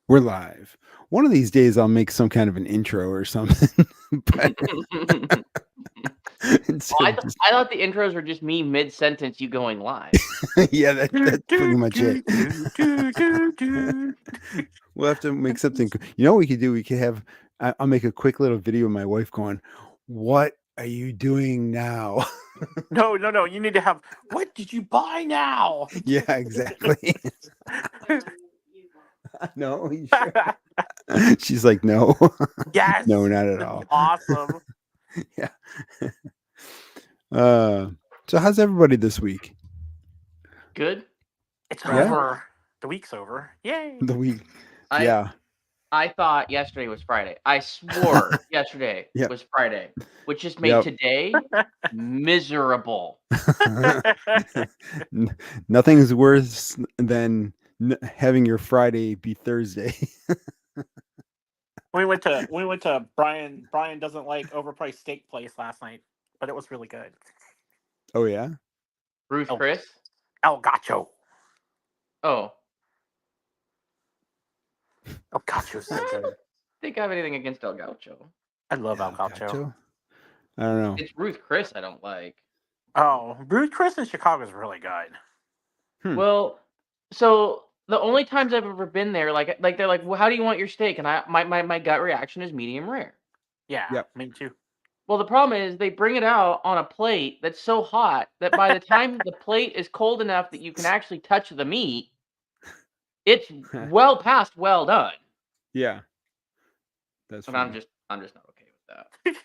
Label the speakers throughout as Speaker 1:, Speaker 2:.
Speaker 1: We're live. One of these days, I'll make some kind of an intro or something. But
Speaker 2: Well,
Speaker 1: instead of just,
Speaker 2: I thought the intros were just me mid-sentence you going live.
Speaker 1: yeah,
Speaker 3: Do,
Speaker 1: that's pretty
Speaker 3: do,
Speaker 1: much it.
Speaker 3: do, do, do, do.
Speaker 1: We'll have to make something. You know what we could do? We could have. I'll make a quick little video of my wife going, "What are you doing now?"
Speaker 3: No. You need to have. What did you buy now?
Speaker 1: Yeah, exactly. No, you sure? She's like, no,
Speaker 3: Yes.
Speaker 1: no, not at all.
Speaker 3: Awesome.
Speaker 1: Yeah. Uh, so how's everybody this week?
Speaker 2: Good.
Speaker 3: It's
Speaker 1: Yeah,
Speaker 3: over. The week's over. Yay.
Speaker 1: the week.
Speaker 2: I
Speaker 1: Yeah,
Speaker 2: I thought yesterday was Friday. I swore yesterday
Speaker 1: yep,
Speaker 2: was Friday, which just made
Speaker 1: yep.
Speaker 2: today miserable.
Speaker 1: Nothing's worse than having your Friday be Thursday.
Speaker 3: we went to Brian. Brian doesn't like overpriced steak place last night, but it was really good.
Speaker 1: Oh yeah.
Speaker 2: Ruth
Speaker 3: El,
Speaker 2: Chris.
Speaker 3: El Gacho.
Speaker 2: Oh,
Speaker 3: El Gacho's so good.
Speaker 2: think I have anything against El Gaucho.
Speaker 3: I love El
Speaker 1: Yeah,
Speaker 3: Gacho.
Speaker 1: gotcha. I don't know.
Speaker 2: It's Ruth Chris I don't like.
Speaker 3: Oh, Ruth Chris in Chicago is really good.
Speaker 2: Well, so the only times I've ever been there, like they're like, well, how do you want your steak? And my gut reaction is medium rare.
Speaker 3: Yeah,
Speaker 1: Yep.
Speaker 3: me too.
Speaker 2: Well, the problem is they bring it out on a plate that's so hot that by the time the plate is cold enough that you can actually touch the meat, it's well past well done.
Speaker 1: Yeah, that's
Speaker 2: And
Speaker 1: funny.
Speaker 2: I'm just not okay with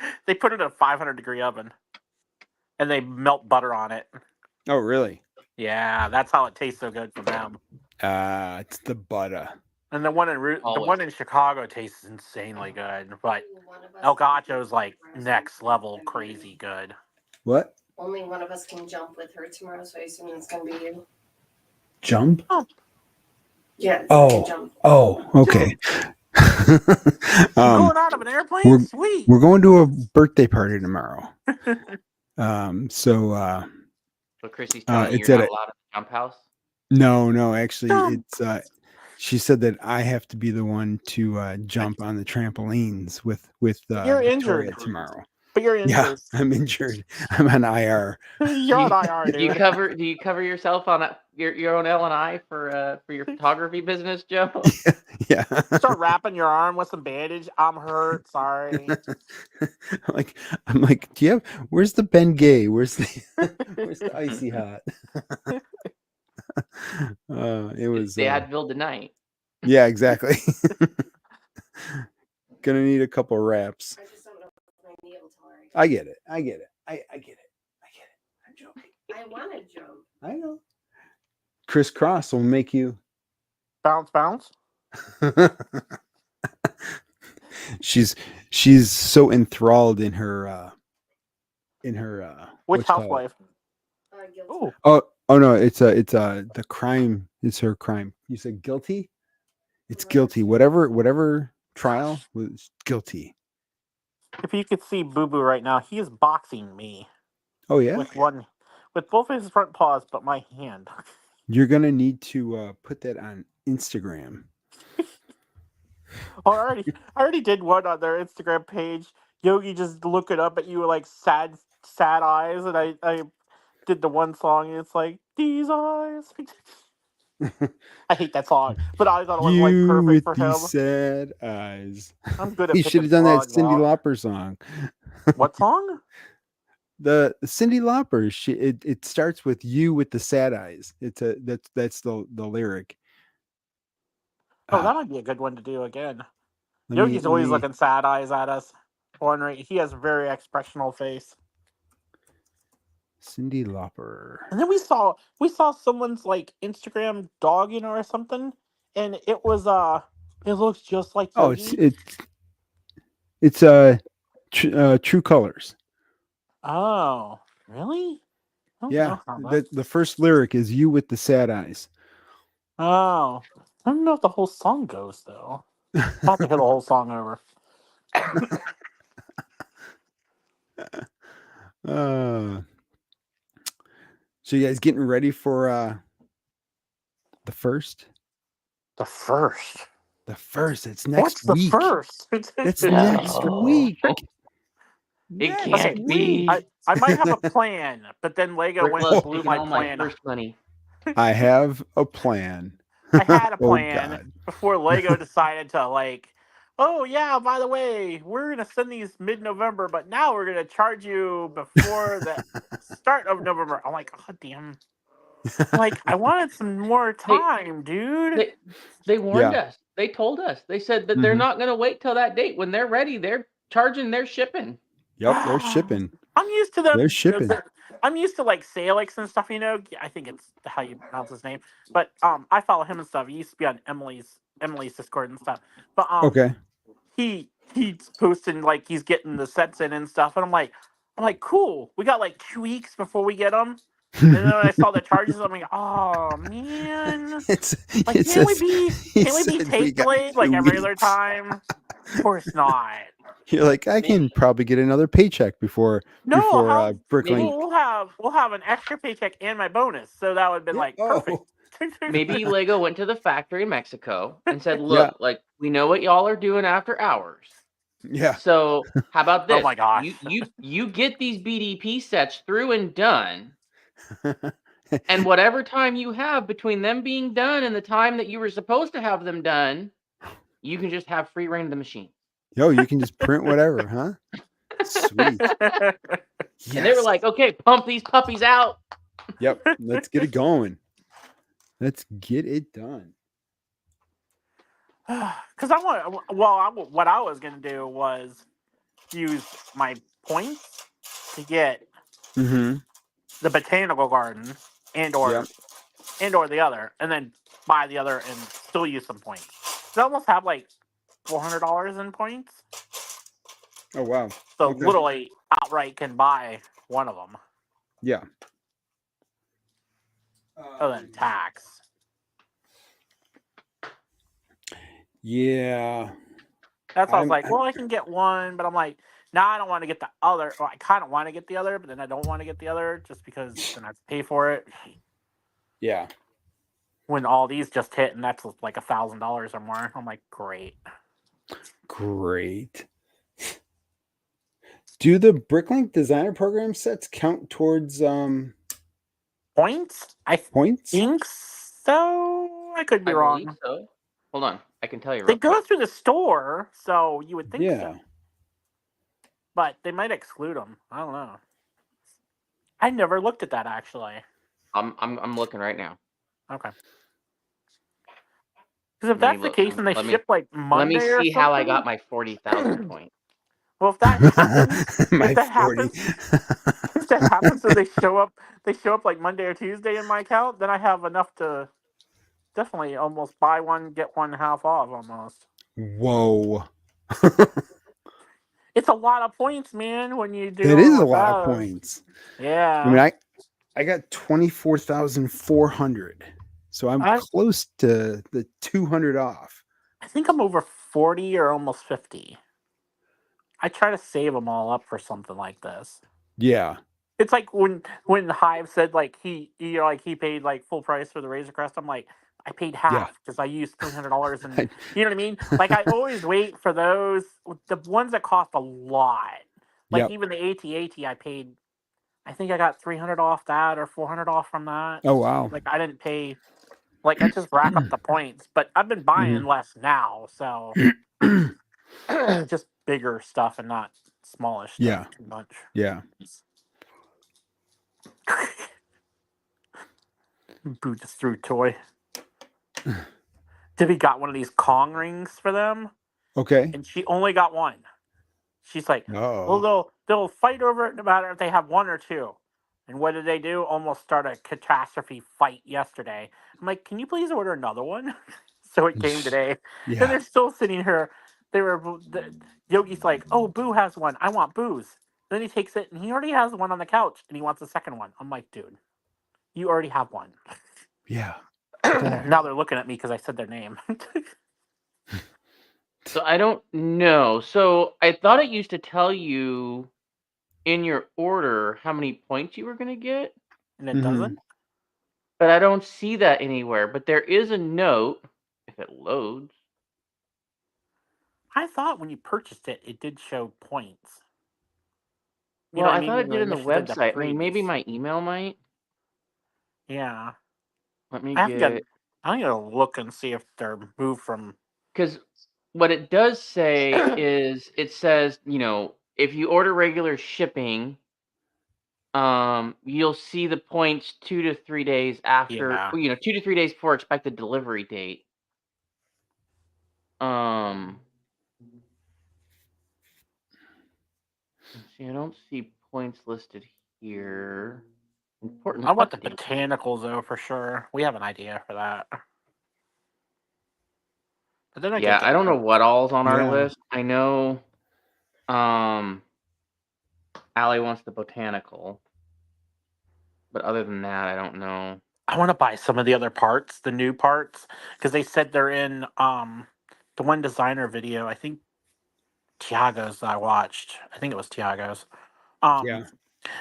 Speaker 2: that.
Speaker 3: They put it in a 500-degree oven, and they melt butter on it.
Speaker 1: Oh really?
Speaker 3: Yeah, that's how it tastes so good for them.
Speaker 1: It's the butter.
Speaker 3: And the one in Chicago tastes insanely good, but El Gacho's like next level crazy good.
Speaker 1: What?
Speaker 4: Only one of us can jump with her tomorrow, so I assume it's gonna be you.
Speaker 1: Jump?
Speaker 4: Yeah.
Speaker 1: Oh. Oh. Okay.
Speaker 3: Going out of an airplane?
Speaker 1: we're
Speaker 3: Sweet.
Speaker 1: we're going to a birthday party tomorrow. So
Speaker 2: But Chrissy's telling you
Speaker 1: it's
Speaker 2: you're
Speaker 1: at
Speaker 2: not
Speaker 1: a
Speaker 2: allowed at the jump house.
Speaker 1: no, actually
Speaker 3: Jump.
Speaker 1: it's she said that I have to be the one to jump on the trampolines with
Speaker 3: You're
Speaker 1: Victoria
Speaker 3: injured.
Speaker 1: tomorrow.
Speaker 3: But you're
Speaker 1: Yeah,
Speaker 3: injured.
Speaker 1: I'm injured. I'm on IR.
Speaker 3: You're on IR,
Speaker 2: Do you
Speaker 3: dude.
Speaker 2: do you cover yourself on your own L&I for your photography business, Joe?
Speaker 1: Yeah.
Speaker 3: Start wrapping your arm with some bandage. I'm hurt. Sorry.
Speaker 1: I'm like, do you have where's the Bengay? Where's the icy hot? It was
Speaker 2: They Advil tonight.
Speaker 1: yeah, exactly. Gonna need a couple wraps.
Speaker 4: I just don't know if my knee will tolerate.
Speaker 1: I get it. I get it. I'm joking.
Speaker 4: I want to jump.
Speaker 1: I know. Crisscross will make you.
Speaker 3: Bounce.
Speaker 1: she's so enthralled in her
Speaker 3: Which
Speaker 1: what's called it?
Speaker 3: housewife?
Speaker 4: Guilty.
Speaker 3: Oh,
Speaker 1: No, it's the crime is her crime. You said guilty? It's guilty. Whatever trial was guilty.
Speaker 3: if you could see Boo Boo right now, he is boxing me
Speaker 1: Oh yeah?
Speaker 3: with both of his front paws, but my hand.
Speaker 1: You're gonna need to put that on Instagram.
Speaker 3: I already did one on their Instagram page. Yogi just looking up at you with like sad eyes, and I did the one song, and it's like these eyes. I hate that song, but I thought it was like
Speaker 1: You
Speaker 3: perfect
Speaker 1: with
Speaker 3: for
Speaker 1: these
Speaker 3: him.
Speaker 1: sad eyes.
Speaker 3: I'm good at
Speaker 1: You should
Speaker 3: picking
Speaker 1: have done that
Speaker 3: songs
Speaker 1: Cindy
Speaker 3: out.
Speaker 1: Lauper song.
Speaker 3: What song?
Speaker 1: The Cindy Lauper. It starts with you with the sad eyes. That's the lyric.
Speaker 3: Oh, that might be a good one to do again.
Speaker 1: Let
Speaker 3: Yogi's
Speaker 1: me
Speaker 3: always looking sad eyes at us. Wondering, he has a very expressional face.
Speaker 1: Cindy Lauper.
Speaker 3: And then we saw someone's like Instagram dogging or something, and it was it looks just like
Speaker 1: Oh,
Speaker 3: Yogi.
Speaker 1: it's True Colors.
Speaker 3: Oh, really? I don't
Speaker 1: Yeah,
Speaker 3: know how
Speaker 1: the first lyric is you with the sad eyes.
Speaker 3: Oh, I don't know if the whole song goes though. I'll have to hear the whole song over.
Speaker 1: So you guys getting ready for the first?
Speaker 3: The first.
Speaker 1: The first. It's
Speaker 3: What's
Speaker 1: next week.
Speaker 3: the first?
Speaker 1: It's
Speaker 2: No.
Speaker 1: next week.
Speaker 2: It
Speaker 1: Next
Speaker 2: can't
Speaker 1: week.
Speaker 2: be.
Speaker 3: I might have a plan, but then Lego
Speaker 2: Rick
Speaker 3: went
Speaker 2: loves
Speaker 3: and blew
Speaker 2: taking
Speaker 3: my
Speaker 2: all my
Speaker 3: plan.
Speaker 2: first money.
Speaker 1: I have a plan.
Speaker 3: I had a
Speaker 1: Oh,
Speaker 3: plan
Speaker 1: God.
Speaker 3: before Lego decided to like, oh yeah, by the way, we're gonna send these mid-November, but now we're gonna charge you before the start of November. I'm like, oh damn. Like, I wanted some more time, dude.
Speaker 2: They warned
Speaker 1: Yeah.
Speaker 2: us. They told us. They said that they're
Speaker 1: Mhm.
Speaker 2: not going to wait till that date. When they're ready, they're charging their shipping.
Speaker 1: Yep, they're shipping.
Speaker 3: I'm used to them.
Speaker 1: They're shipping.
Speaker 3: I'm used to like Salix and stuff. I think it's how you pronounce his name. But I follow him and stuff. He used to be on Emily's Discord and stuff. But
Speaker 1: Okay.
Speaker 3: he's posting like he's getting the sets in and stuff. And I'm like, cool. We got like 2 weeks before we get them. And then when I saw the charges, I'm like, oh man. Like,
Speaker 1: He
Speaker 3: can't we
Speaker 1: said
Speaker 3: be
Speaker 1: we
Speaker 3: tape
Speaker 1: got
Speaker 3: delayed like
Speaker 1: 2
Speaker 3: every other
Speaker 1: weeks.
Speaker 3: time? Of course not.
Speaker 1: You're like, I can probably get another paycheck before
Speaker 3: No, how
Speaker 1: Bricklink.
Speaker 3: we'll have an extra paycheck and my bonus, so that would have been
Speaker 1: Yeah.
Speaker 3: like perfect.
Speaker 1: Oh.
Speaker 2: Maybe Lego went to the factory in Mexico and said,
Speaker 1: Yeah.
Speaker 2: look, like, we know what y'all are doing after hours.
Speaker 1: Yeah.
Speaker 2: So how about this?
Speaker 3: Oh my gosh.
Speaker 2: You get these BDP sets through and done. And whatever time you have between them being done and the time that you were supposed to have them done, you can just have free reign of the machine.
Speaker 1: Yo, you can just print whatever, huh? Sweet.
Speaker 2: And they were like, okay, pump these puppies out.
Speaker 1: Yep. Let's get it going. Let's get it done.
Speaker 3: Because what I was gonna do was use my points to get
Speaker 1: Mm-hmm.
Speaker 3: the botanical garden and or the other, and then buy the other and still use some points. So I almost have like $400 in points.
Speaker 1: Oh wow.
Speaker 3: So
Speaker 1: Okay.
Speaker 3: literally outright can buy one of them.
Speaker 1: Yeah.
Speaker 3: Other than tax.
Speaker 1: Yeah.
Speaker 3: That's why I was like, well, I can get one, but I'm like, now I don't want to get the other. Well, I kind of want to get the other, but then I don't want to get the other just because then I have to pay for it.
Speaker 1: Yeah.
Speaker 3: When all these just hit and that's like $1,000 or more, I'm like, great.
Speaker 1: Great. Do the Bricklink designer program sets count towards
Speaker 3: Points? I
Speaker 1: points?
Speaker 3: think so. I could be
Speaker 2: I
Speaker 3: wrong.
Speaker 2: believe so. Hold on. I can tell you
Speaker 3: They
Speaker 2: real
Speaker 3: go
Speaker 2: quick.
Speaker 3: through the store, so you would think
Speaker 1: Yeah.
Speaker 3: so. But they might exclude them. I don't know. I never looked at that actually.
Speaker 2: I'm looking right now.
Speaker 3: Okay. Because if that's the case, and they ship like Monday or something.
Speaker 2: Let me see how I got my 40,000 points.
Speaker 3: Well, if that happens,
Speaker 1: My
Speaker 3: if that
Speaker 1: 40.
Speaker 3: happens, so they show up like Monday or Tuesday in my account, then I have enough to definitely almost buy one, get one half off almost.
Speaker 1: Whoa.
Speaker 3: It's a lot of points, man, when you do
Speaker 1: That is
Speaker 3: all
Speaker 1: a lot of
Speaker 3: those.
Speaker 1: points.
Speaker 3: Yeah.
Speaker 1: I mean, I got 24,400. So I'm close to the 200 off.
Speaker 3: I think I'm over 40 or almost 50. I try to save them all up for something like this.
Speaker 1: Yeah.
Speaker 3: It's like when Hive said like he paid like full price for the Razor Crest. I'm like, I paid half because I used $300 and you know what I mean. Like I always wait for those the ones that cost a lot. Like even the AT-AT I paid. I think I got $300 off that or $400 off from that.
Speaker 1: Oh wow.
Speaker 3: Like I didn't pay. Like I just rack up the points, but I've been buying less now, so just bigger stuff and not smallish stuff too much.
Speaker 1: Yeah.
Speaker 3: Boo just threw a toy. Debbie got one of these Kong rings for them.
Speaker 1: Okay.
Speaker 3: And she only got one. She's like, well, they'll fight over it no matter if they have one or two. And what did they do? Almost start a catastrophe fight yesterday. I'm like, can you please order another one? So it came today.
Speaker 1: Yeah.
Speaker 3: And they're still sitting here. Yogi's like, oh, Boo has one. I want Boo's. Then he takes it and he already has one on the couch and he wants a second one. I'm like, dude, you already have one.
Speaker 1: Yeah.
Speaker 3: Now they're looking at me because I said their name.
Speaker 2: So I don't know. So I thought it used to tell you in your order how many points you were going to get.
Speaker 3: And it doesn't?
Speaker 2: But I don't see that anywhere. But there is a note. If if it loads.
Speaker 3: I thought when you purchased it, it did show points. You
Speaker 2: Well,
Speaker 3: know what I
Speaker 2: I
Speaker 3: mean?
Speaker 2: thought it
Speaker 3: When
Speaker 2: did in the
Speaker 3: initially did
Speaker 2: website. I mean, maybe
Speaker 3: freeze.
Speaker 2: my email might.
Speaker 3: Yeah.
Speaker 2: Let me
Speaker 3: I have to
Speaker 2: get...
Speaker 3: I'm gonna look and see if they're moved from.
Speaker 2: Because what it does say is, it says, if you order regular shipping, you'll see the points 2 to 3 days after,
Speaker 3: Yeah.
Speaker 2: 2 to 3 days before expected delivery date. Let's see, I don't see points listed here. Important
Speaker 3: I want the
Speaker 2: update.
Speaker 3: botanicals though for sure. We have an idea for that. But then I
Speaker 2: Yeah,
Speaker 3: get
Speaker 2: I don't know what all's on our
Speaker 1: Yeah.
Speaker 2: list. I know, Allie wants the botanical, but other than that, I don't know.
Speaker 3: I want to buy some of the other parts, the new parts, because they said they're in the one designer video. I think Tiago's that I watched. I think it was Tiago's.
Speaker 1: Yeah.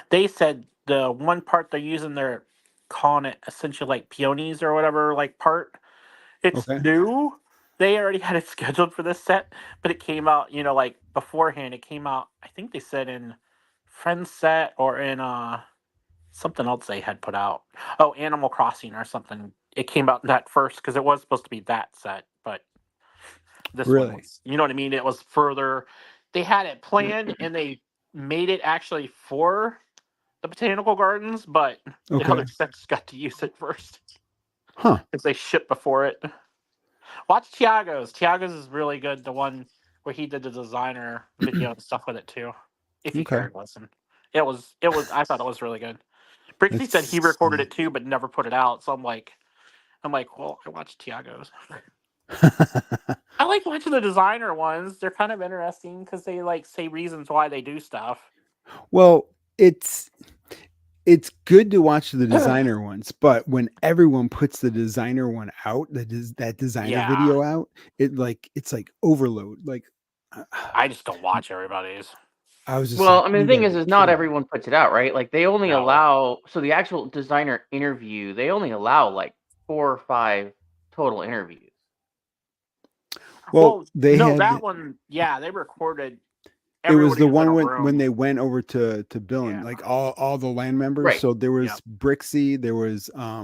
Speaker 3: They said the one part they're using, they're calling it essentially like peonies or whatever, like part. It's
Speaker 1: Okay.
Speaker 3: new. They already had it scheduled for this set, but it came out, like beforehand. It came out, I think they said in Friends set or in something else they had put out. Oh, Animal Crossing or something. It came out that first because it was supposed to be that set, but this one
Speaker 1: Really?
Speaker 3: was, you know what I mean? It was further. They had it planned and they made it actually for the botanical gardens, but the
Speaker 1: Okay.
Speaker 3: other sets got to use it first
Speaker 1: Huh.
Speaker 3: because they shipped before it. Watch Tiago's. Tiago's is really good. The one where he did the designer video and stuff with it too. If you
Speaker 1: Okay.
Speaker 3: care to listen, it was. I thought it was really good. Brixie said he
Speaker 1: Let's
Speaker 3: recorded it too, but never put it out. So I'm like, well, I watched Tiago's.
Speaker 1: see.
Speaker 3: I like watching the designer ones. They're kind of interesting because they like say reasons why they do stuff.
Speaker 1: Well, it's good to watch the designer ones, but when everyone puts the designer one out, that designer
Speaker 3: Yeah,
Speaker 1: video out, it's like overload. Like
Speaker 3: I just don't watch everybody's.
Speaker 1: I was just
Speaker 2: Well,
Speaker 1: like,
Speaker 2: I mean,
Speaker 1: you
Speaker 2: the thing
Speaker 1: gotta
Speaker 2: is
Speaker 1: be
Speaker 2: not
Speaker 1: kidding me.
Speaker 2: everyone puts it out, right? Like, they only
Speaker 3: No.
Speaker 2: allow, so the actual designer interview, they only allow like 4 or 5 total interviews.
Speaker 1: Well, they
Speaker 3: no,
Speaker 1: had
Speaker 3: that one. Yeah, they recorded.
Speaker 1: it was
Speaker 3: Everybody
Speaker 1: the
Speaker 3: was in
Speaker 1: one
Speaker 3: a
Speaker 1: when
Speaker 3: room.
Speaker 1: they went over to Billin,
Speaker 3: Yeah.
Speaker 1: like all the land members.
Speaker 2: Right.
Speaker 1: So there was
Speaker 3: Yep.
Speaker 1: Brixie, there was
Speaker 2: Yeah,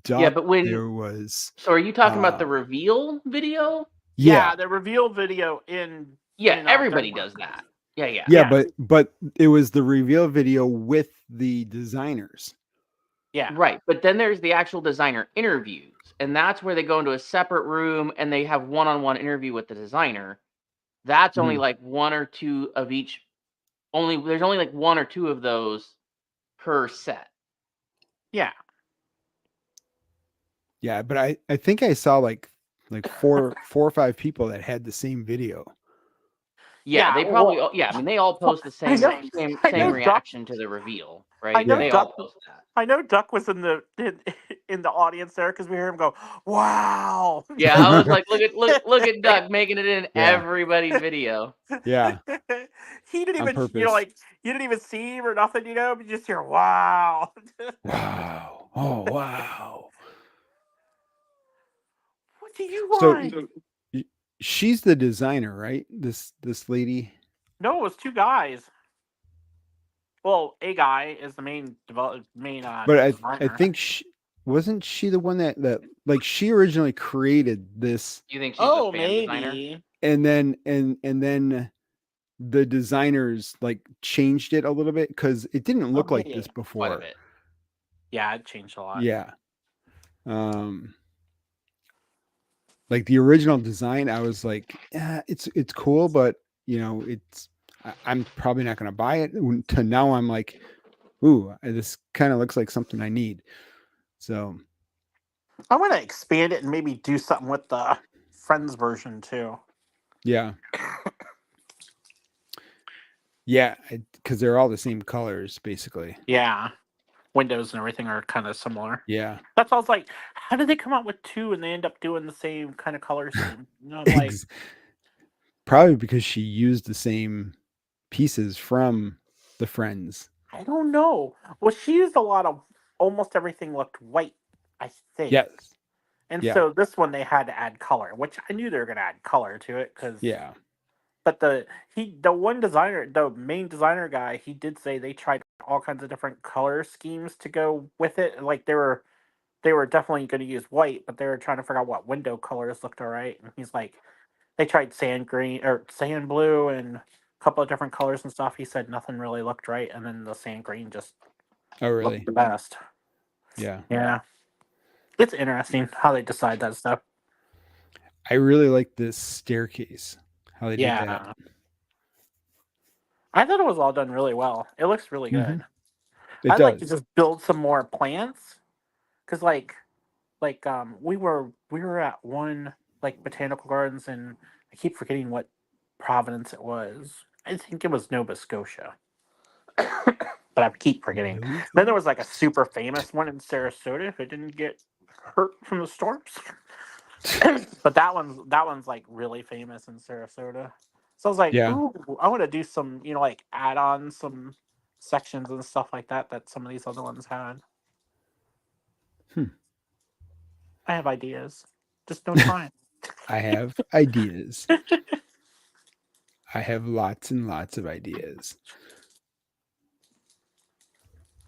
Speaker 1: Duck,
Speaker 2: but when,
Speaker 1: there was
Speaker 2: so are you talking about the reveal video?
Speaker 1: yeah.
Speaker 3: The reveal video in
Speaker 2: Yeah, everybody
Speaker 3: Denver.
Speaker 2: does that. Yeah.
Speaker 1: Yeah,
Speaker 3: Yeah.
Speaker 1: but it was the reveal video with the designers.
Speaker 3: Yeah.
Speaker 2: Right, but then there's the actual designer interviews, and that's where they go into a separate room and they have one-on-one interview with the designer. That's only
Speaker 1: Mhm.
Speaker 2: like 1 or 2 of each. There's only like 1 or 2 of those per set.
Speaker 3: Yeah.
Speaker 1: Yeah, but I think I saw like four or five people that had the same video.
Speaker 2: Yeah, they probably all, I mean, they all post the
Speaker 3: I
Speaker 2: same
Speaker 3: know.
Speaker 2: same
Speaker 3: I
Speaker 2: same
Speaker 3: know. Duck.
Speaker 2: reaction to the reveal,
Speaker 3: I
Speaker 2: right?
Speaker 3: know.
Speaker 1: Yeah.
Speaker 2: They all
Speaker 3: Duck.
Speaker 2: post that.
Speaker 3: I know. Duck was in the audience there because we heard him go, "Wow."
Speaker 2: Yeah, I was like, look at Doug making it in
Speaker 1: Yeah.
Speaker 2: everybody's video.
Speaker 1: Yeah.
Speaker 3: He didn't
Speaker 1: On
Speaker 3: even,
Speaker 1: purpose.
Speaker 3: like you didn't even see him or nothing, but you just hear "Wow."
Speaker 1: Wow. Oh, wow.
Speaker 3: What do you
Speaker 1: So
Speaker 3: want?
Speaker 1: she's the designer, right? This lady.
Speaker 3: No, it was 2 guys. Well, a guy is the main
Speaker 1: But I
Speaker 3: designer.
Speaker 1: think wasn't she the one that like she originally created this,
Speaker 2: You think she's the fan designer?
Speaker 3: Maybe.
Speaker 1: and then the designers like changed it a little bit because it didn't look like this
Speaker 3: Maybe.
Speaker 2: Quite a
Speaker 1: before.
Speaker 2: bit.
Speaker 3: Yeah, it changed a lot.
Speaker 1: Yeah. Like the original design, I was like, yeah, it's cool, but I'm probably not going to buy it. To now, I'm like, ooh, this kind of looks like something I need. So
Speaker 3: I want to expand it and maybe do something with the Friends version too.
Speaker 1: yeah, because they're all the same colors basically.
Speaker 3: Yeah, windows and everything are kind of similar.
Speaker 1: Yeah,
Speaker 3: That's why I was like, how did they come out with 2 and they end up doing the same kind of color scheme? Like
Speaker 1: probably because she used the same pieces from the Friends.
Speaker 3: I don't know. Well, she used a lot of almost everything looked white. I think.
Speaker 1: Yes.
Speaker 3: And
Speaker 1: Yeah.
Speaker 3: so this one they had to add color, which I knew they were going to add color to it because
Speaker 1: Yeah.
Speaker 3: But the main designer guy, he did say they tried all kinds of different color schemes to go with it. Like they were definitely going to use white, but they were trying to figure out what window colors looked all right. And he's like, they tried sand green or sand blue and a couple of different colors and stuff. He said nothing really looked right, and then the sand green just
Speaker 1: Oh,
Speaker 3: looked
Speaker 1: really?
Speaker 3: the best.
Speaker 1: Yeah.
Speaker 3: Yeah, it's interesting how they decide that stuff.
Speaker 1: I really like this staircase. How they did that.
Speaker 3: Yeah, I thought it was all done really well. It looks really good.
Speaker 1: It
Speaker 3: I'd like to
Speaker 1: does.
Speaker 3: just build some more plants because we were at one like botanical gardens, and I keep forgetting what province it was. I think it was Nova Scotia, but I keep forgetting. Then there was like a super famous one in Sarasota who didn't get hurt from the storms. But that one's like really famous in Sarasota. So I was like,
Speaker 1: Yeah.
Speaker 3: ooh, I want to do some, like add on some sections and stuff like that some of these other ones had.
Speaker 1: Hmm.
Speaker 3: I have ideas, just no time.
Speaker 1: I have ideas. I have lots and lots of ideas.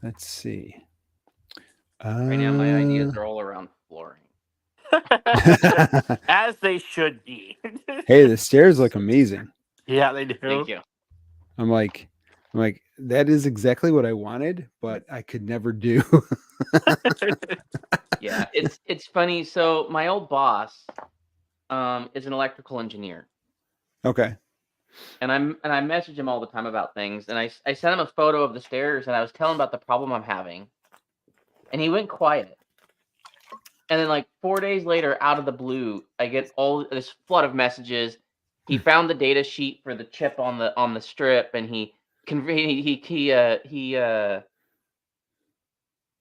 Speaker 1: Let's see.
Speaker 2: Right now, my ideas are all around flooring.
Speaker 3: As they should be.
Speaker 1: Hey, the stairs look amazing.
Speaker 3: Yeah, they do.
Speaker 2: Thank you.
Speaker 1: I'm like, that is exactly what I wanted, but I could never do.
Speaker 2: Yeah, it's funny. So my old boss is an electrical engineer,
Speaker 1: Okay.
Speaker 2: and I message him all the time about things, and I sent him a photo of the stairs, and I was telling him about the problem I'm having, and he went quiet. And then like 4 days later, out of the blue, I get all this flood of messages. He found the data sheet for the chip on the strip, and he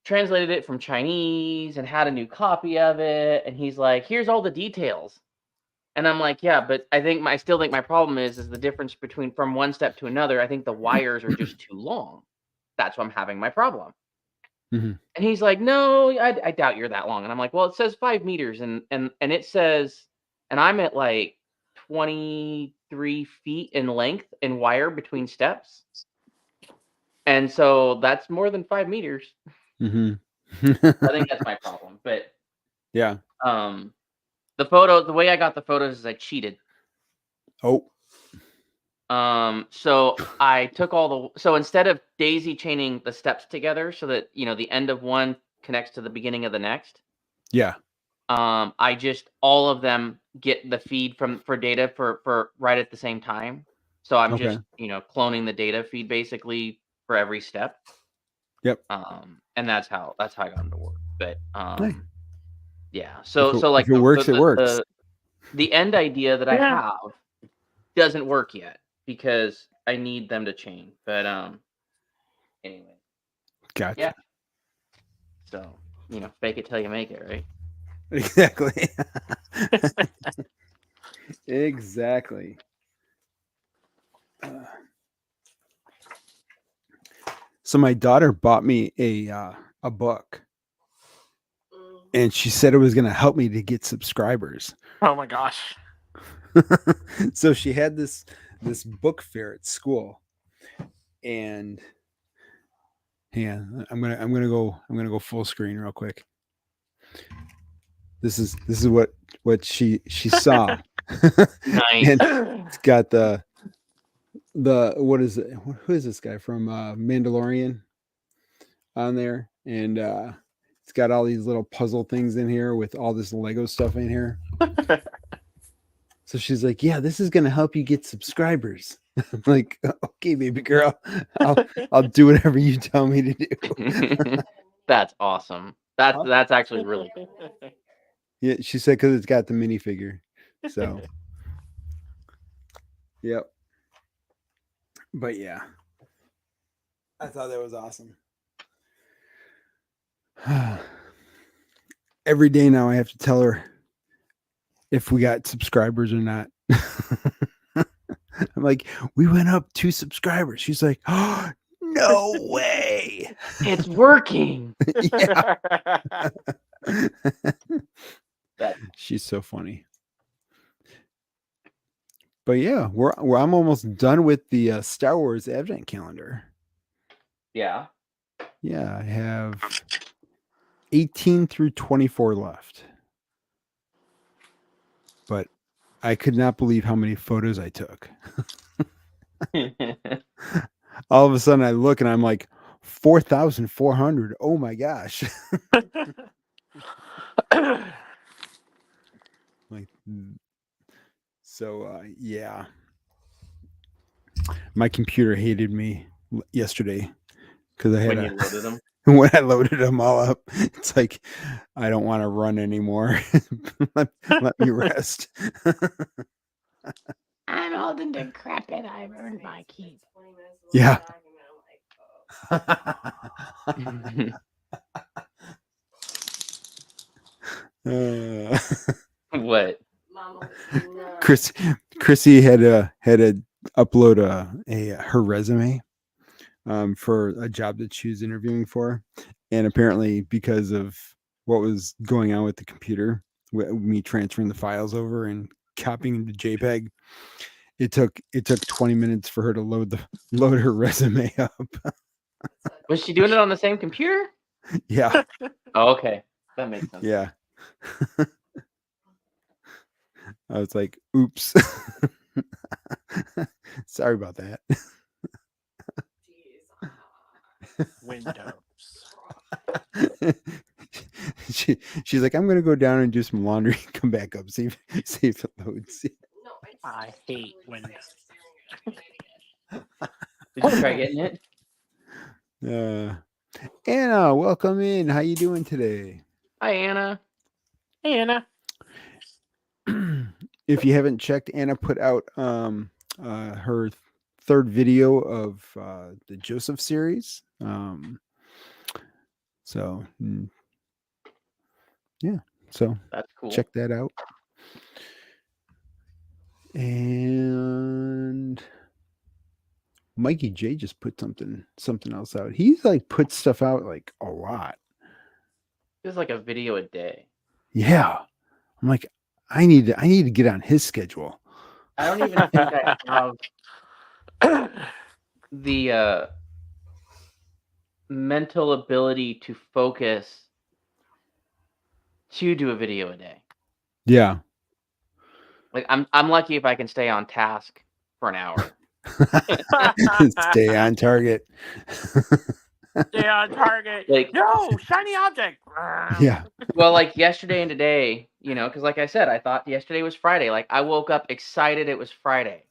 Speaker 2: translated it from Chinese and had a new copy of it. And he's like, "Here's all the details." And I'm like, "Yeah, but I still think my problem is the difference between from one step to another. I think the wires are just too long. That's why I'm having my problem."
Speaker 1: Mhm.
Speaker 2: And he's like, "No, I doubt you're that long." And I'm like, "Well, it says 5 meters, and it says, and I'm at like 23 feet in length in wire between steps, and so that's more than 5 meters."
Speaker 1: Mhm.
Speaker 2: I think that's my problem. But
Speaker 1: Yeah.
Speaker 2: the way I got the photos is I cheated.
Speaker 1: Oh.
Speaker 2: So I took so instead of daisy chaining the steps together so that the end of one connects to the beginning of the next.
Speaker 1: Yeah.
Speaker 2: I just all of them get the feed for data for right at the same time. So I'm
Speaker 1: Okay.
Speaker 2: just, cloning the data feed basically for every step.
Speaker 1: Yep.
Speaker 2: And that's how I got them to work. But
Speaker 1: Nice.
Speaker 2: yeah.
Speaker 1: If
Speaker 2: So
Speaker 1: it,
Speaker 2: like
Speaker 1: if it works, it works.
Speaker 2: the end idea that I
Speaker 3: Yeah.
Speaker 2: have doesn't work yet because I need them to chain. But anyway.
Speaker 1: Gotcha.
Speaker 2: Yeah. So, fake it till you make it, right?
Speaker 1: Exactly. Exactly. So my daughter bought me a book, and she said it was going to help me to get subscribers.
Speaker 3: Oh my gosh.
Speaker 1: So she had this book fair at school, and yeah, I'm gonna go full screen real quick. This is what she saw.
Speaker 2: Nice.
Speaker 1: And it's got the what is it? Who is this guy from Mandalorian on there? And it's got all these little puzzle things in here with all this Lego stuff in here. So she's like, "Yeah, this is gonna help you get subscribers." I'm like, "Okay, baby girl, I'll do whatever you tell me to do."
Speaker 2: That's awesome. That's actually really cool.
Speaker 1: Yeah, she said because it's got the minifigure. So, yep. But yeah, I thought that was awesome. Every day now, I have to tell her if we got subscribers or not. I'm like, we went up 2 subscribers. She's like, oh, no way.
Speaker 2: It's working.
Speaker 1: Yeah. She's so funny. But yeah, I'm almost done with the Star Wars Advent calendar.
Speaker 2: Yeah.
Speaker 1: Yeah, I have 18 through 24 left. But I could not believe how many photos I took. All of a sudden I look and I'm like 4,400. Oh my gosh. Like, so yeah. My computer hated me yesterday because I had
Speaker 2: When you loaded them.
Speaker 1: when I loaded them all up. It's like I don't want to run anymore. let me rest.
Speaker 2: I'm holding the crap and I've earned my keep.
Speaker 1: Yeah.
Speaker 2: What?
Speaker 1: Chrissy had to upload her resume for a job that she was interviewing for, and apparently because of what was going on with the computer, me transferring the files over and copying into JPEG, it took 20 minutes for her to load her resume up.
Speaker 2: Was she doing it on the same computer?
Speaker 1: Yeah.
Speaker 2: Oh, okay. That makes sense.
Speaker 1: Yeah. I was like, oops. Sorry about that.
Speaker 3: Windows.
Speaker 1: She's like, I'm gonna go down and do some laundry and come back up, see if it loads.
Speaker 3: I hate Windows.
Speaker 2: Did you try getting it?
Speaker 1: Anna, welcome in. How you doing today?
Speaker 2: Hi, Anna.
Speaker 3: Hey, Anna.
Speaker 1: If you haven't checked, Anna put out her third video of the Joseph series. So yeah, so
Speaker 2: That's cool.
Speaker 1: check that out. And Mikey J just put something else out. He's like put stuff out like a lot.
Speaker 2: It's like a video a day.
Speaker 1: Yeah. I'm like, I need to get on his schedule.
Speaker 2: I don't even think I have the mental ability to focus to do a video a day.
Speaker 1: Yeah.
Speaker 2: Like I'm lucky if I can stay on task for an hour.
Speaker 1: Stay on target.
Speaker 3: Stay on target.
Speaker 2: Like,
Speaker 3: no, shiny object.
Speaker 1: Yeah.
Speaker 2: well, like yesterday and today, because like I said, I thought yesterday was Friday. Like I woke up excited it was Friday.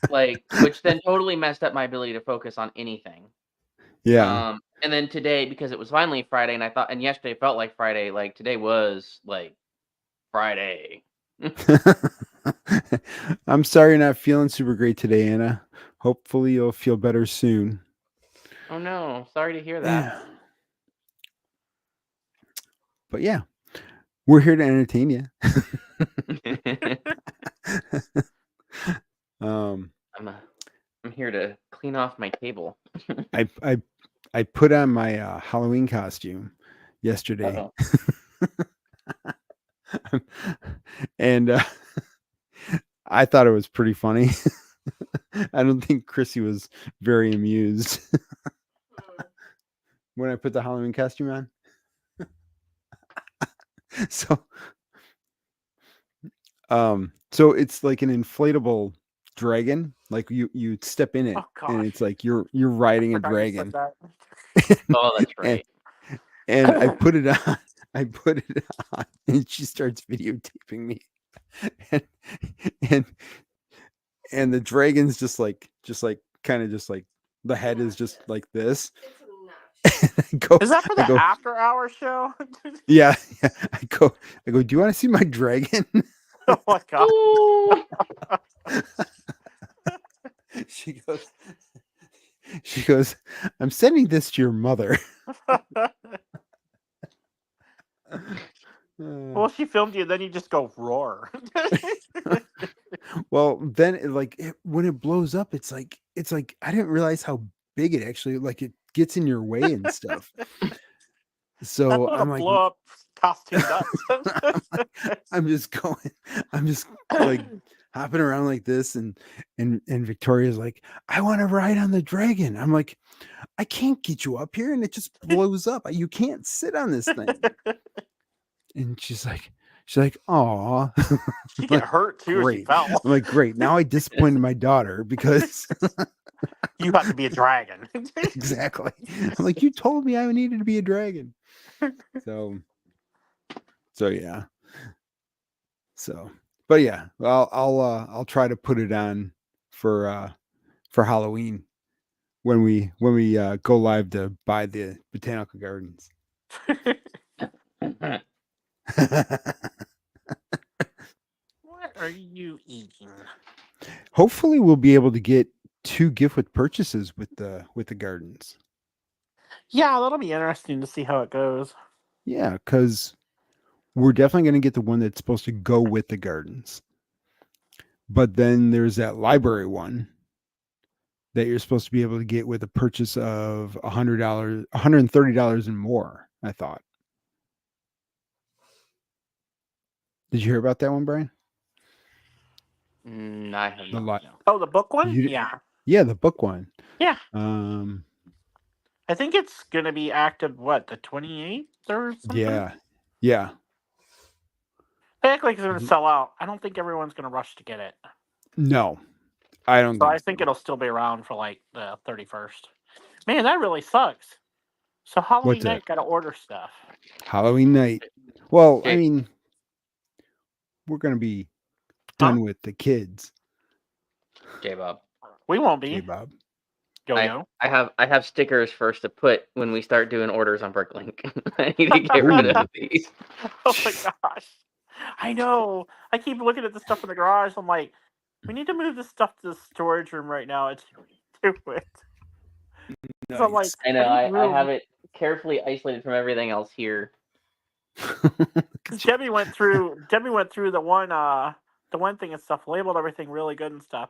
Speaker 2: Like, which then totally messed up my ability to focus on anything.
Speaker 1: Yeah.
Speaker 2: And then today, because it was finally Friday, and yesterday felt like Friday, like today was like Friday.
Speaker 1: I'm sorry you're not feeling super great today, Anna. Hopefully you'll feel better soon.
Speaker 2: Oh no, sorry to hear that.
Speaker 1: Yeah. But yeah, we're here to entertain you.
Speaker 2: I'm here to clean off my table.
Speaker 1: I put on my Halloween costume yesterday. And I thought it was pretty funny. I don't think Chrissy was very amused when I put the Halloween costume on. So it's like an inflatable dragon. Like you step in it, and it's like you're riding a dragon.
Speaker 2: Oh, that's right.
Speaker 1: And I put it on. And she starts videotaping me, and the dragon's just like the head is just like this.
Speaker 3: Is that for the after hour show?
Speaker 1: Yeah. I go, do you want to see my dragon?
Speaker 3: Oh my god.
Speaker 1: She goes, I'm sending this to your mother.
Speaker 3: Well, she filmed you, then you just go roar.
Speaker 1: Well, then when it blows up, it's like I didn't realize how big it actually it gets in your way and stuff. So I'm like,
Speaker 3: blow up costumed up.
Speaker 1: I'm just going. I'm just like hopping around like this, and Victoria's like, I want to ride on the dragon. I'm like, I can't get you up here, and it just blows up. You can't sit on this thing. And she's like, "Aw."
Speaker 3: She
Speaker 1: I'm
Speaker 3: get
Speaker 1: like,
Speaker 3: hurt too if she
Speaker 1: great.
Speaker 3: fell.
Speaker 1: I'm like, great. Now I disappointed my daughter because
Speaker 3: You have to be a dragon.
Speaker 1: exactly. I'm like, you told me I needed to be a dragon. So yeah. So, but yeah, I'll try to put it on for Halloween when we go live to buy the botanical gardens.
Speaker 3: What are you eating?
Speaker 1: Hopefully, we'll be able to get 2 gift with purchases with the gardens.
Speaker 3: Yeah, that'll be interesting to see how it goes.
Speaker 1: Yeah, because we're definitely going to get the one that's supposed to go with the gardens. But then there's that library one that you're supposed to be able to get with a purchase of $100, $130 and more, I thought. Did you hear about that one, Brian?
Speaker 2: I have
Speaker 1: The
Speaker 2: not.
Speaker 1: li-
Speaker 2: No.
Speaker 3: Oh, the book one?
Speaker 1: You-
Speaker 3: Yeah.
Speaker 1: Yeah, the book one.
Speaker 3: Yeah. I think it's going to be active, what, the 28th or something?
Speaker 1: Yeah.
Speaker 3: They act like it's going to sell out. I don't think everyone's going to rush to get it.
Speaker 1: No, I don't
Speaker 3: So
Speaker 1: think
Speaker 3: I think it'll still be around for like the 31st. Man, that really sucks. So Halloween
Speaker 1: What's that?
Speaker 3: night, got to order stuff.
Speaker 1: Halloween night. Well, I
Speaker 2: Jake.
Speaker 1: mean, we're going to be
Speaker 3: Huh?
Speaker 1: done with the kids,
Speaker 2: J-Bob.
Speaker 3: We won't be.
Speaker 1: Bob.
Speaker 3: Yo-yo.
Speaker 2: I have stickers first to put when we start doing orders on Bricklink. I need to get rid of these.
Speaker 3: Oh my gosh. I know. I keep looking at the stuff in the garage. I'm like, we need to move this stuff to the storage room right now. It's do it. So I'm like,
Speaker 1: Nice.
Speaker 2: I know.
Speaker 3: I need
Speaker 2: I have
Speaker 3: room.
Speaker 2: it carefully isolated from everything else here.
Speaker 3: Debbie went through the one thing and stuff, labeled everything really good and stuff.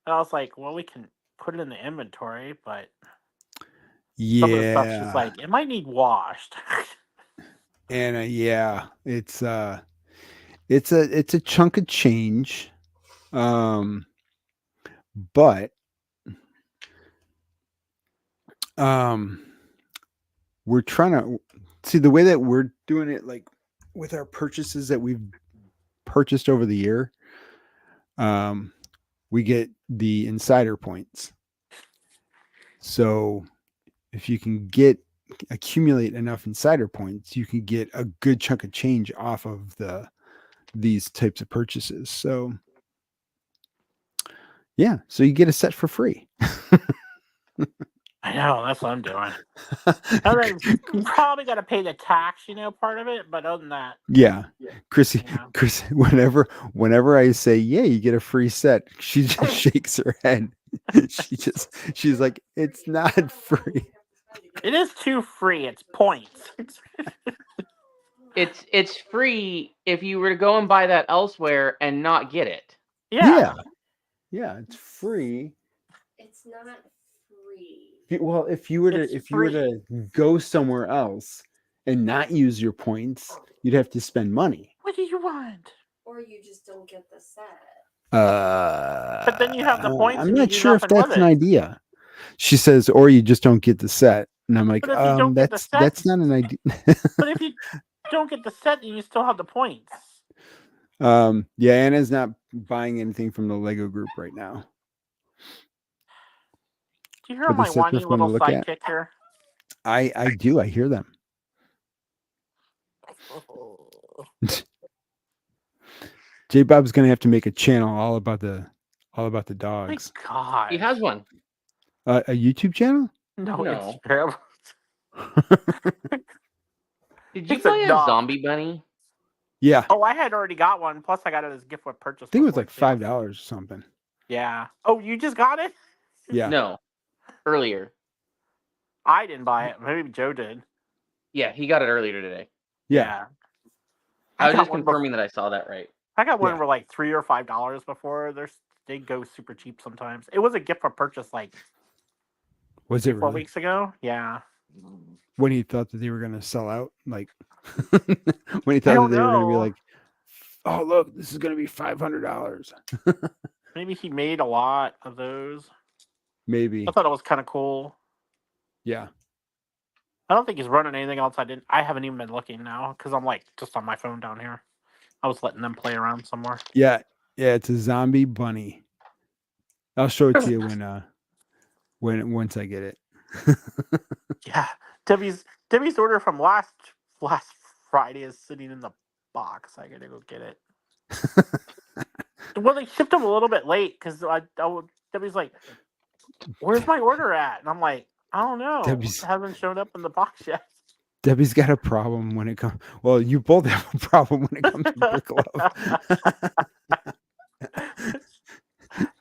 Speaker 3: And I was like, well, we can put it in the inventory, but some of the stuff she's like, it might need washed.
Speaker 1: And yeah, it's a chunk of change. But we're trying to see the way that we're doing it, like with our purchases that we've purchased over the year. We get the insider points. So if you can accumulate enough insider points, you can get a good chunk of change off of these types of purchases. So yeah, so you get a set for free.
Speaker 3: I know, that's what I'm doing. And then you probably got to pay the tax, part of it. But other than that,
Speaker 1: Yeah, Chris,
Speaker 3: Yeah.
Speaker 1: Chris, whenever I say, yeah, you get a free set, she just shakes her head. She's like, it's not free.
Speaker 3: it is too free. It's points.
Speaker 2: It's free if you were to go and buy that elsewhere and not get it.
Speaker 3: Yeah.
Speaker 1: Yeah, it's free.
Speaker 4: It's not free.
Speaker 1: Well, if you were
Speaker 3: It's
Speaker 1: to go somewhere else and not use your points, you'd have to spend money.
Speaker 3: What do you want?
Speaker 4: Or you just don't get the set.
Speaker 3: But then you have the points
Speaker 1: I'm
Speaker 3: and you
Speaker 1: not
Speaker 3: do
Speaker 1: sure if
Speaker 3: nothing with
Speaker 1: that's an
Speaker 3: it.
Speaker 1: idea. She says, or you just don't get the set, and I'm like,
Speaker 3: But if you don't get the set-
Speaker 1: that's not an idea.
Speaker 3: But if you don't get the set, then you still have the points.
Speaker 1: Yeah, Anna's not buying anything from the Lego group right now.
Speaker 3: Do you hear
Speaker 1: But the
Speaker 3: my
Speaker 1: sets are
Speaker 3: whiny
Speaker 1: fun to
Speaker 3: little
Speaker 1: look at.
Speaker 3: sidekick here?
Speaker 1: I do. I hear them. J Bob's gonna have to make a channel all about the
Speaker 3: My
Speaker 1: dogs.
Speaker 3: God.
Speaker 2: He has one.
Speaker 1: A YouTube channel?
Speaker 3: No,
Speaker 2: No.
Speaker 3: it's terrible.
Speaker 2: Did you
Speaker 3: It's a
Speaker 2: buy a
Speaker 3: dog.
Speaker 2: zombie bunny?
Speaker 1: Yeah, I
Speaker 3: Oh, I had already got one. Plus, I got it as a gift with purchase.
Speaker 1: think it was
Speaker 3: before,
Speaker 1: like
Speaker 3: too.
Speaker 1: $5 or something.
Speaker 3: Yeah. Oh, you just got it?
Speaker 1: Yeah.
Speaker 2: No. Earlier.
Speaker 3: I didn't buy it. Maybe Joe did.
Speaker 2: Yeah, he got it earlier today.
Speaker 1: Yeah.
Speaker 2: I was
Speaker 3: got
Speaker 2: just
Speaker 3: one
Speaker 2: confirming that I saw that right.
Speaker 3: I got one
Speaker 1: Yeah.
Speaker 3: for like $3 or $5 before. They go super cheap sometimes. It was a gift for purchase like
Speaker 1: Was it
Speaker 3: 4
Speaker 1: really?
Speaker 3: weeks ago. Yeah.
Speaker 1: when he thought that they were going to sell out, like when he
Speaker 3: I
Speaker 1: thought that
Speaker 3: don't
Speaker 1: they were going to be
Speaker 3: know.
Speaker 1: like, oh look, this is going to be $500.
Speaker 3: Maybe he made a lot of those.
Speaker 1: Maybe.
Speaker 3: I thought it was kind of cool.
Speaker 1: Yeah.
Speaker 3: I don't think he's running anything else. I haven't even been looking now because I'm like just on my phone down here. I was letting them play around somewhere.
Speaker 1: Yeah. Yeah. It's a zombie bunny. I'll show it to you once I get it.
Speaker 3: Yeah, Debbie's order from last Friday is sitting in the box. I gotta go get it. Well, they shipped them a little bit late because Debbie's like, "Where's my order at?" And I'm like, "I don't know.
Speaker 1: Debbie's-
Speaker 3: It hasn't shown up in the box yet."
Speaker 1: Debbie's got a problem when it comes. Well, you both have a problem when it comes to Brick Love.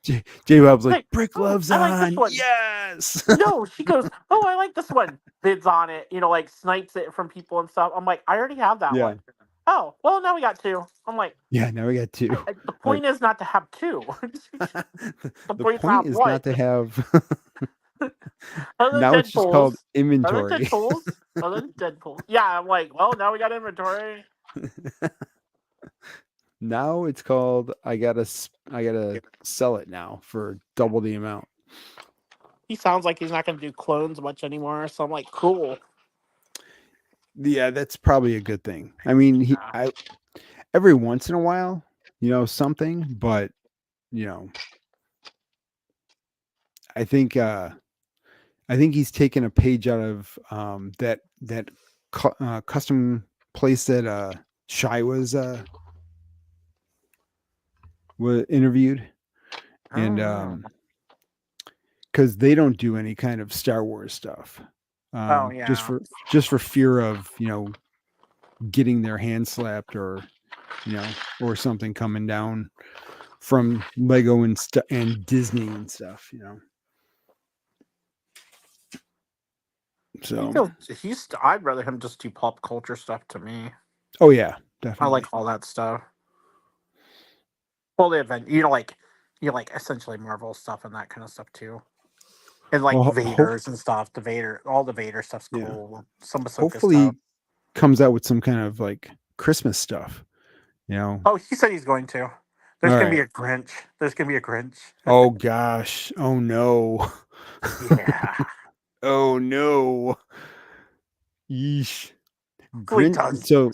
Speaker 1: J Bob's like, Brick
Speaker 3: "Oh,
Speaker 1: Love's
Speaker 3: I like this
Speaker 1: on.
Speaker 3: one."
Speaker 1: Yes.
Speaker 3: No, she goes, "Oh, I like this one." Bids on it, like snipes it from people and stuff. I'm like, I already have that
Speaker 1: Yeah.
Speaker 3: one. Oh, well, now we got two. I'm like,
Speaker 1: Yeah. Now we got two.
Speaker 3: the point is not to have two.
Speaker 1: The
Speaker 3: point's
Speaker 1: point is
Speaker 3: one.
Speaker 1: not to have.
Speaker 3: Other
Speaker 1: Now it's just called
Speaker 3: Other
Speaker 1: inventory.
Speaker 3: Deadpools. Other Deadpools. Yeah, I'm like, well, now we got inventory.
Speaker 1: Now it's called I gotta sell it now for double the amount.
Speaker 3: He sounds like he's not going to do clones much anymore. So I'm like, cool.
Speaker 1: Yeah, that's probably a good thing. I mean, every once in a while, something, but I think he's taken a page out of that custom place that Shy was interviewed, and because they don't do any kind of Star Wars stuff,
Speaker 3: yeah.
Speaker 1: just for fear of getting their hand slapped or or something coming down from Lego and Disney and stuff, So
Speaker 3: I'd rather him just do pop culture stuff to me.
Speaker 1: oh yeah,
Speaker 3: I
Speaker 1: definitely.
Speaker 3: like all that stuff. Well, the event, like essentially Marvel stuff and that kind of stuff too. And like Vader's and stuff. All the Vader stuff's cool. Some Ahsoka
Speaker 1: hopefully
Speaker 3: stuff.
Speaker 1: Comes out with some kind of like Christmas stuff,
Speaker 3: Oh, he said he's going to. There's gonna be a Grinch. There's gonna be a Grinch.
Speaker 1: Oh gosh. Oh no.
Speaker 3: Yeah.
Speaker 1: Oh no. Yeesh.
Speaker 3: Grinch.
Speaker 1: So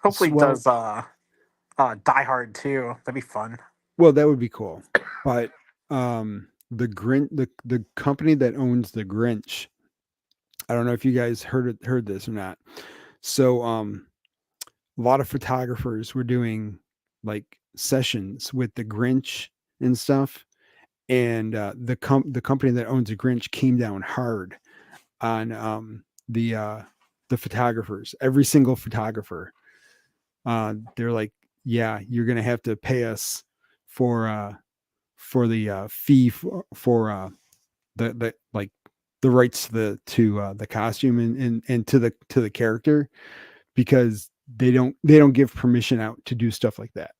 Speaker 3: hopefully he does Die Hard too. That'd be fun.
Speaker 1: Well, that would be cool. But the company that owns the Grinch, I don't know if you guys heard this or not. So a lot of photographers were doing like sessions with the Grinch and stuff, and the company that owns the Grinch came down hard on the photographers. Every single photographer, they're like, yeah, you're gonna have to pay us for the fee for the like the rights to the costume and to the character, because they don't give permission out to do stuff like that.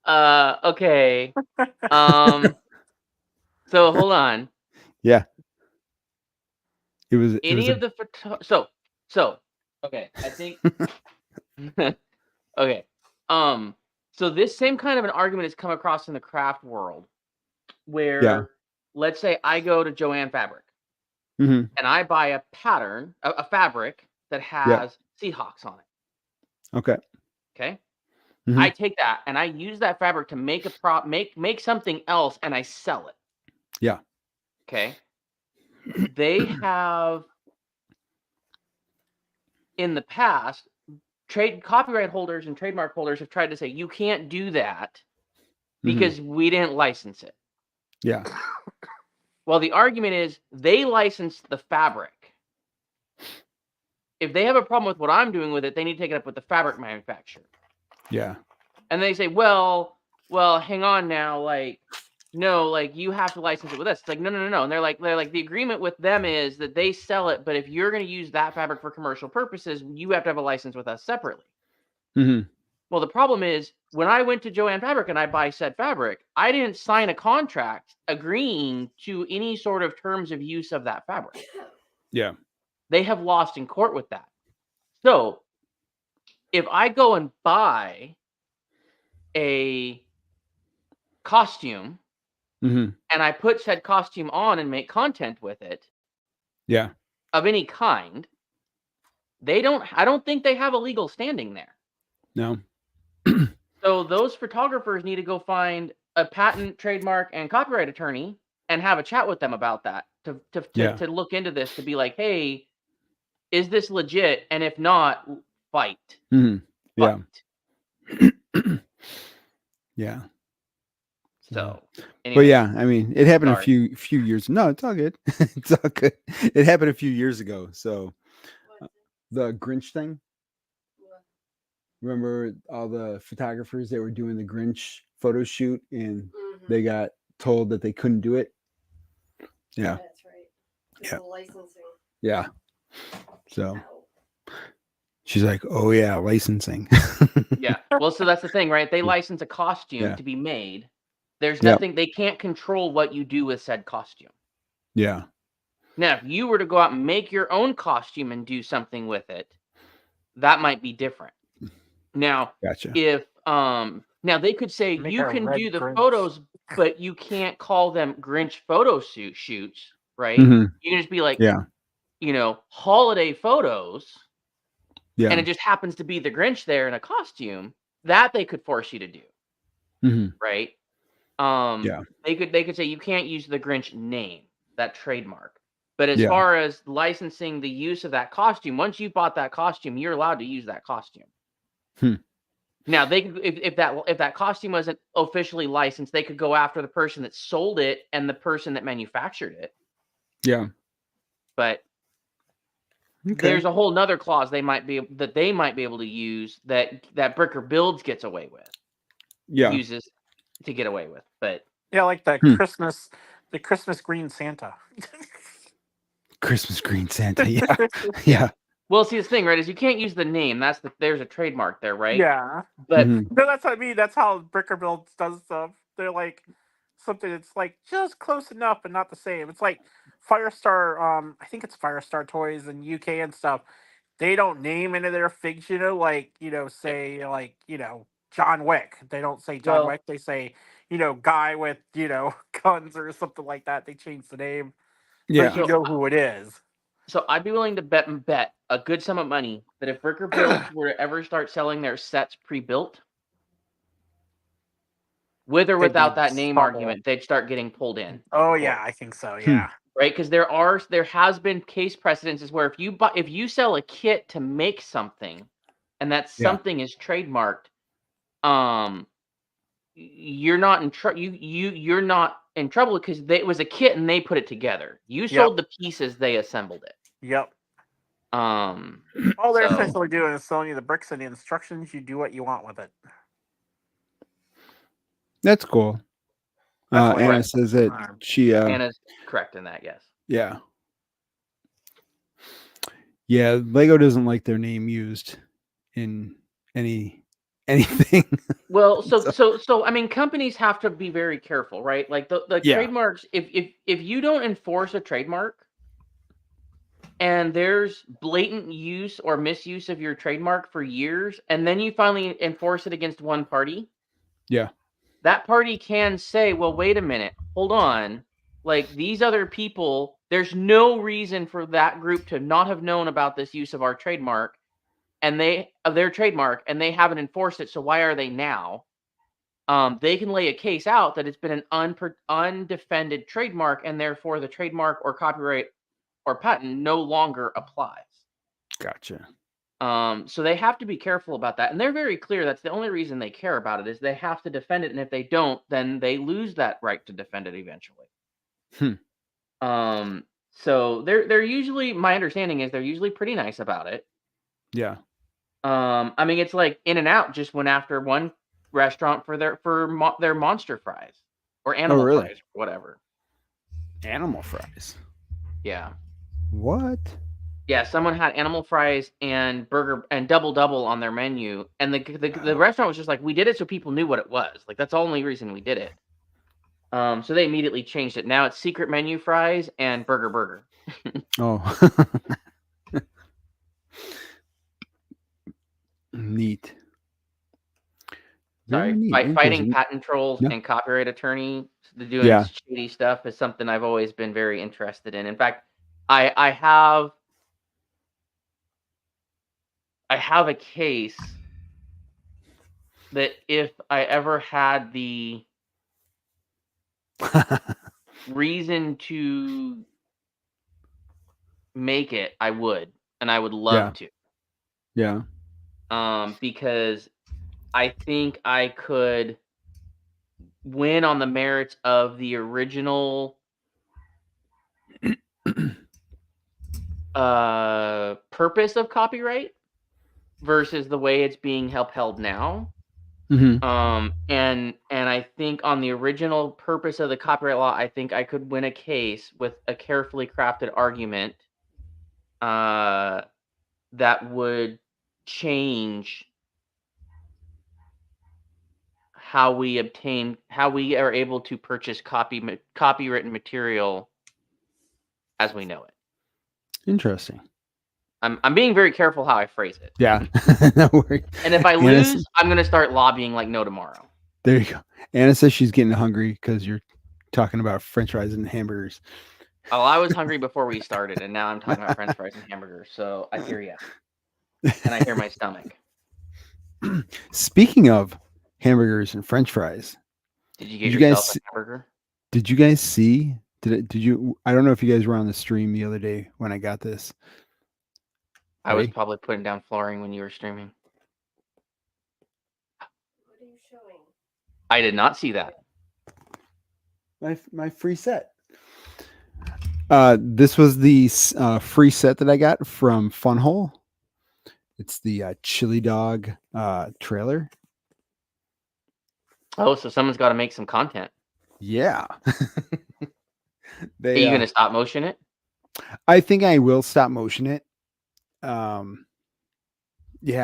Speaker 2: Okay. So hold on.
Speaker 1: Yeah. It was
Speaker 2: okay, I think okay. So this same kind of an argument has come across in the craft world, where let's say I go to Joanne Fabric and I buy a pattern, a fabric that has Seahawks on it.
Speaker 1: Okay.
Speaker 2: Okay. I take that and I use that fabric to make make something else, and I sell it.
Speaker 1: Yeah.
Speaker 2: Okay. They have in the past, copyright holders and trademark holders have tried to say you can't do that because we didn't license it.
Speaker 1: Yeah.
Speaker 2: Well, the argument is they licensed the fabric. If they have a problem with what I'm doing with it, they need to take it up with the fabric manufacturer.
Speaker 1: Yeah.
Speaker 2: And they say, well, hang on now, like, no, like you have to license it with us. It's like, no. And they're like, the agreement with them is that they sell it, but if you're going to use that fabric for commercial purposes, you have to have a license with us separately. Well, the problem is when I went to Joann Fabric and I buy said fabric, I didn't sign a contract agreeing to any sort of terms of use of that fabric.
Speaker 1: Yeah.
Speaker 2: They have lost in court with that. So if I go and buy a costume
Speaker 1: hmm
Speaker 2: and I put said costume on and make content with it
Speaker 1: Yeah.
Speaker 2: of any kind, I don't think they have a legal standing there.
Speaker 1: No.
Speaker 2: So those photographers need to go find a patent, trademark, and copyright attorney and have a chat with them about that
Speaker 1: Yeah.
Speaker 2: to look into this, to be like, hey, is this legit? And if not, fight.
Speaker 1: hmm Yeah.
Speaker 2: Fight.
Speaker 1: Yeah.
Speaker 2: So,
Speaker 1: But
Speaker 2: anyway,
Speaker 1: yeah, I mean, it happened
Speaker 2: sorry.
Speaker 1: a few years. No, it's all good. It's all good. It happened a few years ago. So the Grinch thing. Remember all the photographers that were doing the Grinch photo shoot and they got told that they couldn't do it. Yeah.
Speaker 4: That's right.
Speaker 1: Yeah.
Speaker 4: The licensing.
Speaker 1: Yeah. So
Speaker 4: Ow.
Speaker 1: she's like, "Oh yeah, licensing."
Speaker 2: Yeah. Well, so that's the thing, right? They license a costume
Speaker 1: Yeah.
Speaker 2: to be made. There's
Speaker 1: Yep.
Speaker 2: nothing, they can't control what you do with said costume.
Speaker 1: Yeah.
Speaker 2: Now, if you were to go out and make your own costume and do something with it, that might be different. Now,
Speaker 1: Gotcha.
Speaker 2: if now they could say
Speaker 3: Make
Speaker 2: you
Speaker 3: a
Speaker 2: can
Speaker 3: red
Speaker 2: do the
Speaker 3: Grinch.
Speaker 2: photos, but you can't call them Grinch photo shoots, right?
Speaker 1: Mhm.
Speaker 2: You can just be like,
Speaker 1: Yeah.
Speaker 2: holiday photos,
Speaker 1: Yeah.
Speaker 2: and it just happens to be the Grinch there in a costume. That they could force you to do,
Speaker 1: Mhm.
Speaker 2: right?
Speaker 1: Yeah.
Speaker 2: They could say you can't use the Grinch name, that trademark. But as
Speaker 1: Yeah.
Speaker 2: far as licensing the use of that costume, once you bought that costume, you're allowed to use that costume.
Speaker 1: Hmm.
Speaker 2: Now they could, if that costume wasn't officially licensed, they could go after the person that sold it and the person that manufactured it.
Speaker 1: Yeah.
Speaker 2: But
Speaker 1: Okay.
Speaker 2: there's a whole nother clause they might be able to use that Bricker Builds gets away with.
Speaker 1: Yeah.
Speaker 2: Uses to get away with. But
Speaker 3: Yeah, like the
Speaker 1: Hmm.
Speaker 3: Christmas green Santa.
Speaker 1: Christmas green Santa. Yeah. Yeah.
Speaker 2: well, see, the thing, right, is you can't use the name. There's a trademark there, right?
Speaker 3: Yeah.
Speaker 2: But
Speaker 1: Mhm.
Speaker 3: No, that's what I mean. That's how Brickerbuild does stuff. They're like something that's like just close enough but not the same. It's like Firestar, I think it's Firestar Toys in UK and stuff. They don't name any of their figs, like, say like, John Wick. They don't say John
Speaker 2: Well-
Speaker 3: Wick, they say, guy with, guns or something like that. They change the name.
Speaker 1: Yeah.
Speaker 3: But you know who it is.
Speaker 2: So I'd be willing to bet a good sum of money that if Bricker Builds were to ever start selling their sets pre-built, with or
Speaker 3: They'd
Speaker 2: without
Speaker 3: be
Speaker 2: that name
Speaker 3: trouble.
Speaker 2: argument, they'd start getting pulled in.
Speaker 3: Oh yeah, I think so. Yeah.
Speaker 2: Right? Because there has been case precedences where if you sell a kit to make something, and that
Speaker 1: Yeah.
Speaker 2: something is trademarked, you're not in trouble. You're not in trouble because it was a kit and they put it together. You sold the pieces, they assembled it.
Speaker 3: Yep.
Speaker 2: All
Speaker 3: All they're essentially doing is selling you the bricks and the instructions. You do what you want with it.
Speaker 1: That's cool.
Speaker 3: That's
Speaker 1: Anna
Speaker 2: right.
Speaker 1: says that she
Speaker 2: Anna's correct in that, yes.
Speaker 1: yeah. Yeah, Lego doesn't like their name used in anything.
Speaker 2: Well, so I mean, companies have to be very careful, right? Like the
Speaker 1: Yeah.
Speaker 2: trademarks. If you don't enforce a trademark, and there's blatant use or misuse of your trademark for years, and then you finally enforce it against one party,
Speaker 1: Yeah.
Speaker 2: that party can say, "Well, wait a minute, hold on. Like these other people, there's no reason for that group to not have known about this use of our trademark." And their trademark, and they haven't enforced it. So why are they now? They can lay a case out that it's been an undefended trademark, and therefore the trademark or copyright or patent no longer applies.
Speaker 1: Gotcha.
Speaker 2: So they have to be careful about that, and they're very clear. That's the only reason they care about it is they have to defend it, and if they don't, then they lose that right to defend it eventually. So they're usually, my understanding is they're usually pretty nice about it.
Speaker 1: Yeah.
Speaker 2: I mean, it's like In-N-Out just went after one restaurant for their monster fries or animal
Speaker 1: really?
Speaker 2: fries, or whatever.
Speaker 1: Animal fries.
Speaker 2: Yeah.
Speaker 1: What?
Speaker 2: Yeah, someone had animal fries and burger and double double on their menu, and the restaurant was just like, we did it so people knew what it was. Like that's the only reason we did it. So they immediately changed it. Now it's secret menu fries and burger.
Speaker 1: Oh, neat. Very
Speaker 2: Sorry,
Speaker 1: neat.
Speaker 2: fighting
Speaker 1: Interesting.
Speaker 2: patent trolls
Speaker 1: No.
Speaker 2: and copyright attorneys doing
Speaker 1: Yeah.
Speaker 2: shady stuff is something I've always been very interested in. In fact, I have a case that if I ever had the reason to make it, I would, and I would love
Speaker 1: Yeah.
Speaker 2: to.
Speaker 1: Yeah.
Speaker 2: Because I think I could win on the merits of the original purpose of copyright versus the way it's being upheld now.
Speaker 1: Hmm.
Speaker 2: And I think on the original purpose of the copyright law, I think I could win a case with a carefully crafted argument that would change how we are able to purchase copywritten material as we know it.
Speaker 1: Interesting.
Speaker 2: I'm being very careful how I phrase it.
Speaker 1: Yeah. No worries.
Speaker 2: And if I
Speaker 1: Anna
Speaker 2: lose, I'm gonna start lobbying like no tomorrow.
Speaker 1: There you go. Anna says she's getting hungry because you're talking about French fries and hamburgers.
Speaker 2: Oh, I was hungry before we started, and now I'm talking about French fries and hamburgers. So I hear you, and I hear my stomach.
Speaker 1: Speaking of hamburgers and French fries,
Speaker 2: Did you get
Speaker 1: you
Speaker 2: yourself
Speaker 1: guys
Speaker 2: a hamburger?
Speaker 1: did you guys see? Did you? I don't know if you guys were on the stream the other day when I got this.
Speaker 2: I was
Speaker 1: Ray?
Speaker 2: probably putting down flooring when you were streaming.
Speaker 4: What are you showing?
Speaker 2: I did not see that.
Speaker 1: My free set. This was the free set that I got from Funhole. It's the chili dog trailer.
Speaker 2: Oh, so someone's got to make some content.
Speaker 1: Yeah.
Speaker 2: Are
Speaker 1: They
Speaker 2: you gonna stop motion it?
Speaker 1: I think I will stop motion it. Yeah,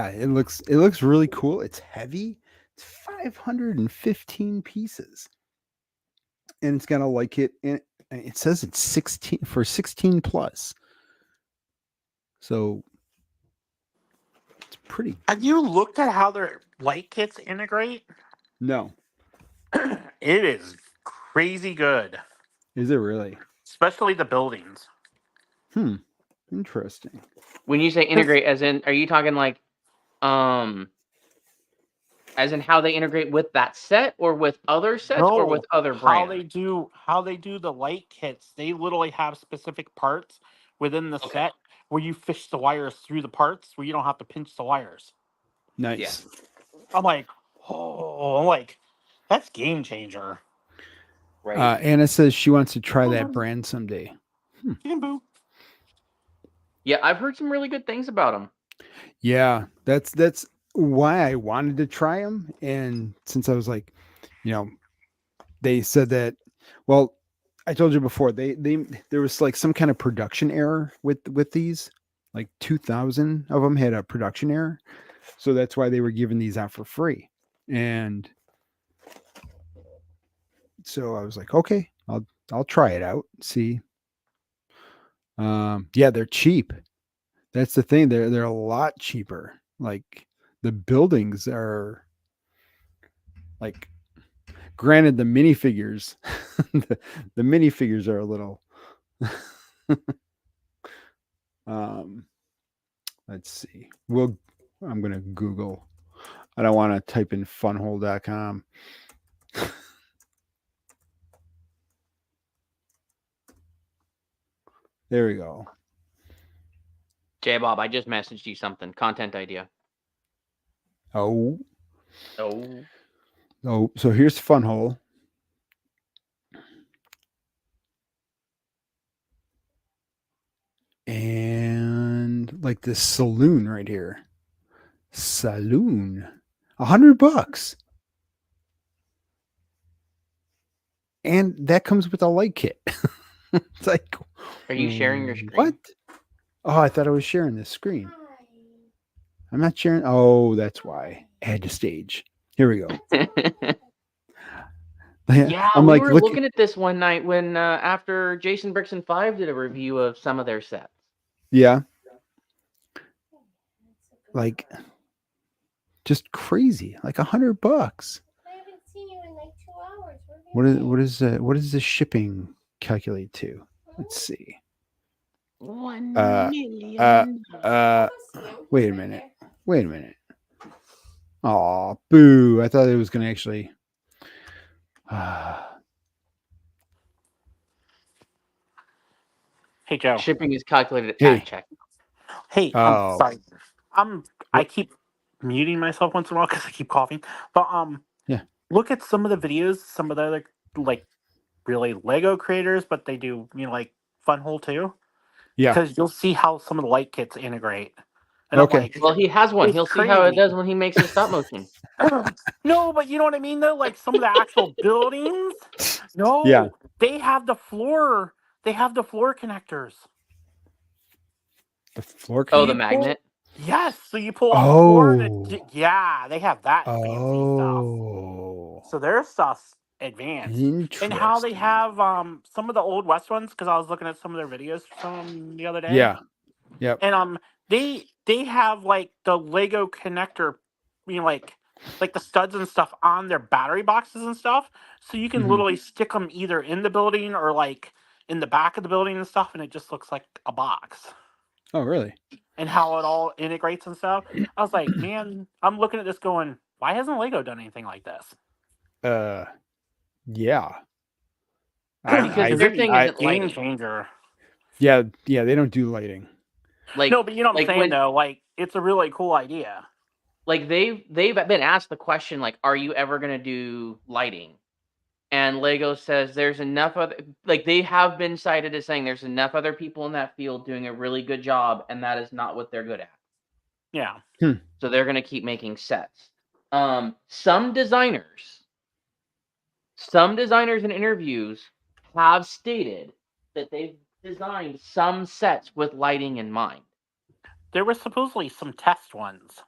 Speaker 1: it looks really cool. It's heavy. It's 515 pieces. And it's got a like it in it says it's 16 for 16 plus. So it's pretty.
Speaker 3: Have you looked at how their light kits integrate?
Speaker 1: No.
Speaker 3: It is crazy good,
Speaker 1: Is it really?
Speaker 3: especially the buildings.
Speaker 1: Interesting.
Speaker 2: When you say integrate, as in, are you talking like, as in how they integrate with that set, or with other sets, or with other
Speaker 3: how
Speaker 2: brands?
Speaker 3: they do the light kits. They literally have specific parts within the set where you fish the wires through the parts where you don't have to pinch the wires.
Speaker 1: Nice.
Speaker 3: I'm like, that's game changer.
Speaker 2: Right.
Speaker 1: Anna says she wants to try that brand someday.
Speaker 3: Boo.
Speaker 2: Yeah, I've heard some really good things about them.
Speaker 1: Yeah, that's why I wanted to try them. And since I was like, they said that, well, I told you before, they there was like some kind of production error with these. Like 2,000 of them had a production error. So that's why they were giving these out for free. And so I was like, okay, I'll try it out, see. Yeah, they're cheap. That's the thing. They're a lot cheaper. Like the buildings are like, granted, the minifigures, the minifigures are a little. Let's see. I'm gonna Google. I don't want to type in funhole.com. There we go.
Speaker 2: J Bob, I just messaged you something. Content idea.
Speaker 1: Oh,
Speaker 2: Oh.
Speaker 1: so here's Funhole. And like this saloon right here. Saloon. $100. And that comes with a light kit. It's like,
Speaker 2: Are you sharing your screen?
Speaker 1: what? Oh, I thought I was sharing this screen. I'm not sharing. Oh, that's why. Add to stage. Here we go.
Speaker 2: Yeah,
Speaker 1: I'm
Speaker 2: we
Speaker 1: like,
Speaker 2: were
Speaker 1: look.
Speaker 2: looking at this one night when after Jason Brixton 5 did a review of some of their sets.
Speaker 1: Yeah, like just crazy. Like $100.
Speaker 4: I haven't seen you in like 2 hours.
Speaker 1: What is the shipping calculate to? Let's see.
Speaker 2: 1
Speaker 1: Uh,
Speaker 2: million.
Speaker 1: Wait a minute. Wait a minute. Oh, boo! I thought it was gonna actually.
Speaker 3: Hey Joe.
Speaker 2: Shipping is calculated
Speaker 1: Hey.
Speaker 2: at check.
Speaker 3: Hey,
Speaker 1: Oh.
Speaker 3: sorry. I keep muting myself once in a while because I keep coughing. But
Speaker 1: Yeah.
Speaker 3: look at some of the videos, some of the other like really Lego creators, but they do like Funhole too.
Speaker 1: Yeah.
Speaker 3: Because you'll see how some of the light kits integrate. And
Speaker 1: Okay.
Speaker 3: I'm like,
Speaker 2: Well, he has one.
Speaker 3: it's
Speaker 2: He'll see how it
Speaker 3: crazy.
Speaker 2: does when he makes his stop motion.
Speaker 3: No, but you know what I mean though? Like some of the actual buildings. No,
Speaker 1: Yeah.
Speaker 3: they have the floor. They have the floor connectors.
Speaker 1: The floor.
Speaker 2: Oh,
Speaker 3: You
Speaker 2: the
Speaker 3: pull-
Speaker 2: magnet?
Speaker 3: Yes, so you pull off the floor and
Speaker 1: Oh.
Speaker 3: yeah, they have that fancy stuff.
Speaker 1: Oh.
Speaker 3: So their stuff's advanced.
Speaker 1: Interesting.
Speaker 3: And how they have some of the old West ones, because I was looking at some of their videos from the other day.
Speaker 1: Yeah. Yep.
Speaker 3: And they have like the Lego connector, like the studs and stuff on their battery boxes and stuff. So you can
Speaker 1: Mhm.
Speaker 3: literally stick them either in the building or like in the back of the building and stuff, and it just looks like a box.
Speaker 1: Oh, really?
Speaker 3: And how it all integrates and stuff. I was like, man, I'm looking at this going, why hasn't Lego done anything like this?
Speaker 1: Yeah.
Speaker 2: Because their thing
Speaker 3: a
Speaker 2: isn't
Speaker 3: game
Speaker 2: lighting.
Speaker 3: changer.
Speaker 1: Yeah. They don't do lighting.
Speaker 2: Like
Speaker 3: No, but you know what I'm saying
Speaker 2: when,
Speaker 3: though. Like it's a really cool idea.
Speaker 2: like they've been asked the question, like, are you ever gonna do lighting? And Lego says there's enough other, like they have been cited as saying there's enough other people in that field doing a really good job, and that is not what they're good at.
Speaker 3: Yeah.
Speaker 2: So they're gonna keep making sets. Some designers in interviews have stated that they've designed some sets with lighting in mind.
Speaker 3: There were supposedly some test ones.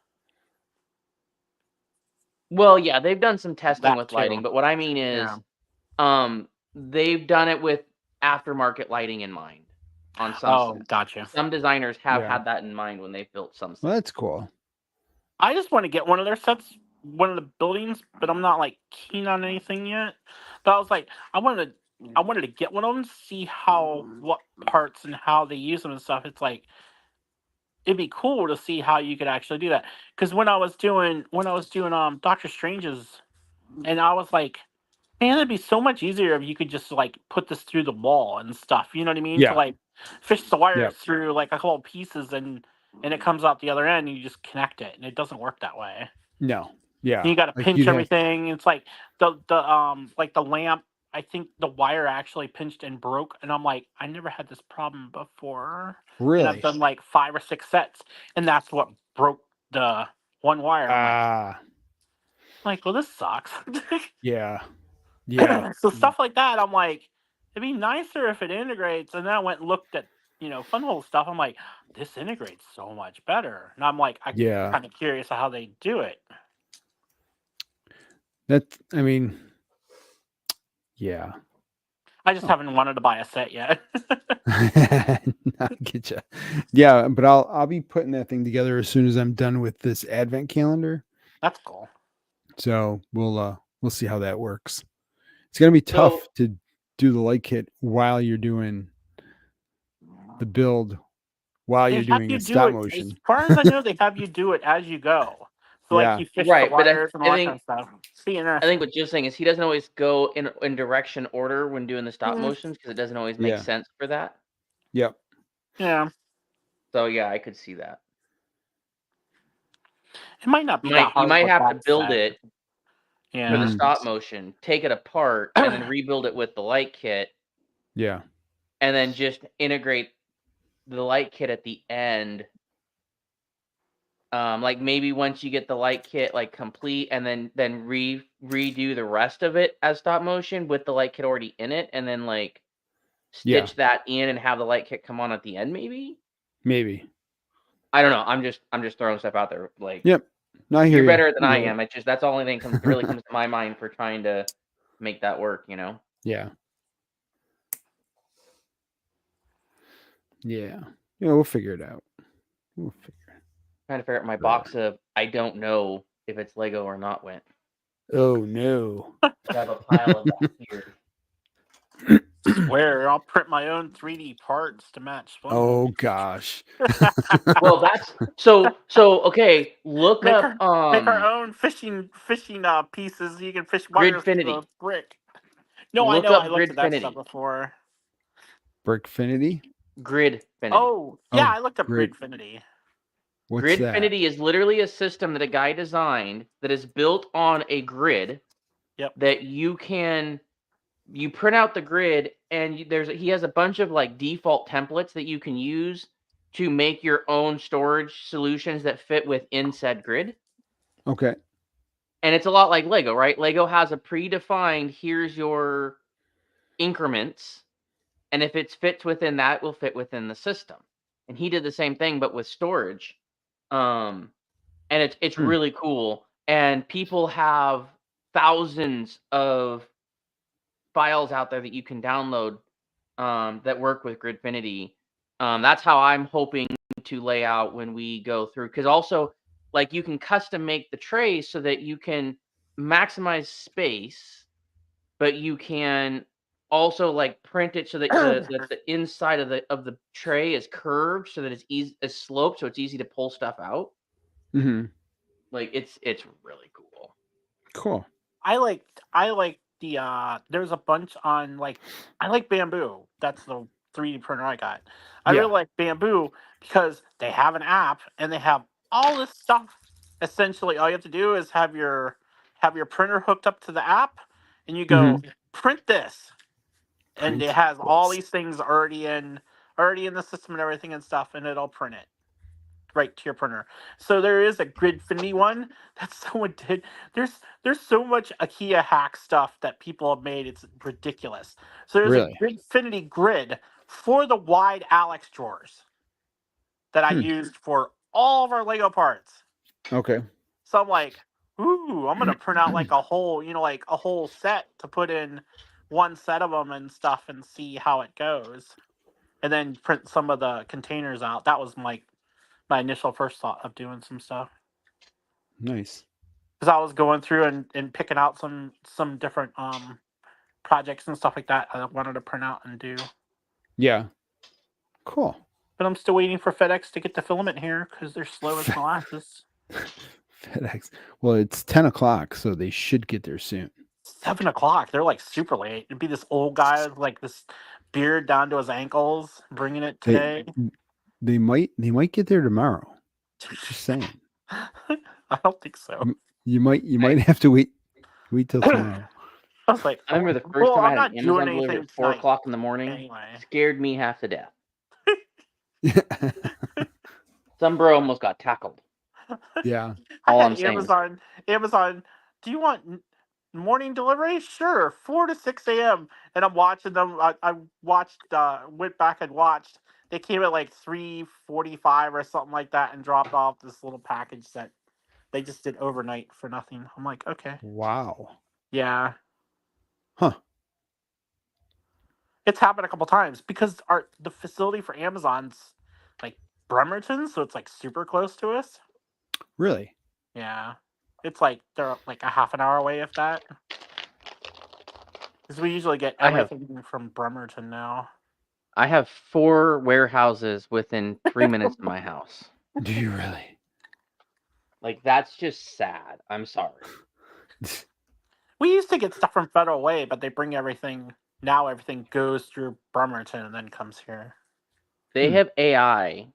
Speaker 2: Well, yeah, they've done some testing
Speaker 3: That
Speaker 2: with
Speaker 3: too.
Speaker 2: lighting, but what I mean is, they've done it with aftermarket lighting in mind on some sets.
Speaker 3: Gotcha.
Speaker 2: Some designers have
Speaker 1: Yeah.
Speaker 2: had that in mind when they've built some sets.
Speaker 1: Well, that's cool.
Speaker 3: I just want to get one of their sets, one of the buildings, but I'm not like keen on anything yet. But I was like, I wanted to get one of them, see what parts and how they use them and stuff. It's like it'd be cool to see how you could actually do that. Because when I was doing Doctor Strange's, and I was like, man, it'd be so much easier if you could just like put this through the wall and stuff. You know what I mean?
Speaker 1: Yeah.
Speaker 3: To like fish the wires
Speaker 1: Yep.
Speaker 3: through like a couple of pieces and it comes out the other end and you just connect it and it doesn't work that way.
Speaker 1: No. Yeah.
Speaker 3: And you got to
Speaker 1: Like
Speaker 3: pinch
Speaker 1: you'd have-
Speaker 3: everything. It's like the like the lamp. I think the wire actually pinched and broke, and I'm like, I never had this problem before.
Speaker 1: Really?
Speaker 3: And I've done like 5 or 6 sets, and that's what broke the one wire. I'm like, well, this sucks.
Speaker 1: Yeah. Yeah.
Speaker 3: So stuff like that, I'm like, it'd be nicer if it integrates. And then I went and looked at Funhole stuff. I'm like, this integrates so much better. And I'm like, I'm
Speaker 1: Yeah.
Speaker 3: kind of curious how they do it.
Speaker 1: I mean, yeah.
Speaker 3: I just haven't wanted to buy a set yet.
Speaker 1: I get you. Yeah, but I'll be putting that thing together as soon as I'm done with this advent calendar.
Speaker 3: That's cool.
Speaker 1: So we'll see how that works. It's gonna be tough to do the light kit while you're doing the build while you're doing a stop motion.
Speaker 3: As far as I know, they have you do it as you go. So
Speaker 1: Yeah.
Speaker 3: like you fish
Speaker 2: Right,
Speaker 3: the
Speaker 2: but
Speaker 3: wires and all
Speaker 2: I
Speaker 3: that kind of stuff. See,
Speaker 2: I think what Jill's saying is he doesn't always go in direction order when doing the stop motions because it doesn't always make
Speaker 1: Yeah.
Speaker 2: sense for that.
Speaker 1: Yep.
Speaker 3: Yeah.
Speaker 2: So yeah, I could see that.
Speaker 3: It might not be
Speaker 2: You
Speaker 3: that hard.
Speaker 2: might
Speaker 3: with
Speaker 2: have to
Speaker 3: that
Speaker 2: build
Speaker 3: set.
Speaker 2: it for
Speaker 3: Yeah.
Speaker 2: the stop motion, take it apart, and then rebuild it with the light kit,
Speaker 1: Yeah.
Speaker 2: and then just integrate the light kit at the end. Like maybe once you get the light kit like complete, and then redo the rest of it as stop motion with the light kit already in it, and then like stitch that in and have the light kit come on at the end, maybe.
Speaker 1: Maybe.
Speaker 2: I don't know. I'm just throwing stuff out there. Like,
Speaker 1: Yep. No, I hear
Speaker 2: you're
Speaker 1: you.
Speaker 2: better than I
Speaker 1: get it.
Speaker 2: am. It's just that's the only thing that really comes to my mind for trying to make that work.
Speaker 1: Yeah. Yeah. We'll figure it out. We'll figure it
Speaker 2: Trying to figure out my box of I don't know if it's Lego or not went.
Speaker 1: Oh no.
Speaker 2: I have a pile of that here.
Speaker 3: Swear, I'll print my own 3D parts to match SpongeBob.
Speaker 1: Oh gosh.
Speaker 2: Well, that's so okay. Look
Speaker 3: make
Speaker 2: up
Speaker 3: our own fishing pieces. You can fish wires through
Speaker 2: Gridfinity.
Speaker 3: a brick. No, I
Speaker 2: Look
Speaker 3: know.
Speaker 2: up
Speaker 3: I looked at that stuff
Speaker 2: Gridfinity.
Speaker 3: before.
Speaker 1: Brickfinity?
Speaker 2: Gridfinity.
Speaker 3: Oh, yeah,
Speaker 1: Oh,
Speaker 3: I looked up
Speaker 1: Grid.
Speaker 3: Gridfinity.
Speaker 1: What's that?
Speaker 2: Gridfinity is literally a system that a guy designed that is built on a grid.
Speaker 3: Yep.
Speaker 2: That you print out the grid, and he has a bunch of like default templates that you can use to make your own storage solutions that fit within said grid.
Speaker 1: Okay.
Speaker 2: And it's a lot like Lego, right? Lego has a predefined, here's your increments, and if it fits within that, it will fit within the system. And he did the same thing, but with storage. And it's really cool. And people have thousands of files out there that you can download that work with Gridfinity. That's how I'm hoping to lay out when we go through. Because also, like, you can custom make the trays so that you can maximize space, but you can also like print it so that the inside of the tray is curved so that it's easy, is sloped, so it's easy to pull stuff out.
Speaker 1: Mm-hmm.
Speaker 2: Like it's really cool.
Speaker 1: Cool.
Speaker 3: I like the there's a bunch on I like Bamboo. That's the 3D printer I got. I
Speaker 1: Yeah.
Speaker 3: really like Bamboo because they have an app and they have all this stuff. Essentially, all you have to do is have your printer hooked up to the app, and you go print this, and it
Speaker 1: Print
Speaker 3: has all
Speaker 1: this.
Speaker 3: these things already in the system and everything and stuff, and it'll print it right to your printer. So there is a Gridfinity one that someone did. There's so much IKEA hack stuff that people have made. It's ridiculous. So there's
Speaker 1: Really?
Speaker 3: a Gridfinity grid for the wide Alex drawers that I used for all of our Lego parts.
Speaker 1: Okay.
Speaker 3: So I'm like, ooh, I'm gonna print out like a whole, like a whole set to put in one set of them and stuff and see how it goes. And then print some of the containers out. That was my initial first thought of doing some stuff.
Speaker 1: Nice.
Speaker 3: Because I was going through and picking out some different projects and stuff like that I wanted to print out and do.
Speaker 1: Yeah. Cool.
Speaker 3: But I'm still waiting for FedEx to get the filament here because they're slow as molasses.
Speaker 1: FedEx. Well, it's 10 o'clock, so they should get there soon.
Speaker 3: 7 o'clock. They're like super late. It'd be this old guy with like this beard down to his ankles bringing it today.
Speaker 1: They might get there tomorrow. Just saying.
Speaker 3: I don't think so.
Speaker 1: You might have to wait till tomorrow.
Speaker 3: I was like,
Speaker 2: I remember the first time I
Speaker 3: I'm
Speaker 2: had
Speaker 3: not
Speaker 2: an Amazon
Speaker 3: doing
Speaker 2: delivered
Speaker 3: anything
Speaker 2: at 4
Speaker 3: tonight.
Speaker 2: o'clock in the morning.
Speaker 3: Anyway.
Speaker 2: Scared me half to death. Some bro almost got tackled.
Speaker 1: Yeah.
Speaker 2: All
Speaker 3: I
Speaker 2: I'm
Speaker 3: had
Speaker 2: saying.
Speaker 3: Amazon. Do you want morning delivery? Sure, 4 to 6 a.m. And I'm watching them. I watched, went back and watched. They came at like 3:45 or something like that and dropped off this little package that they just did overnight for nothing. I'm like, okay.
Speaker 1: Wow.
Speaker 3: Yeah.
Speaker 1: Huh.
Speaker 3: It's happened a couple times because the facility for Amazon's like Bremerton, so it's like super close to us.
Speaker 1: Really?
Speaker 3: Yeah. It's like they're like a half an hour away, if that. Because we usually get everything from Bremerton now.
Speaker 2: I have 4 warehouses within 3 minutes of my house.
Speaker 1: Do you really?
Speaker 2: Like, that's just sad. I'm sorry.
Speaker 3: We used to get stuff from Federal Way, but they bring everything. Now everything goes through Bremerton and then comes here.
Speaker 2: They have AI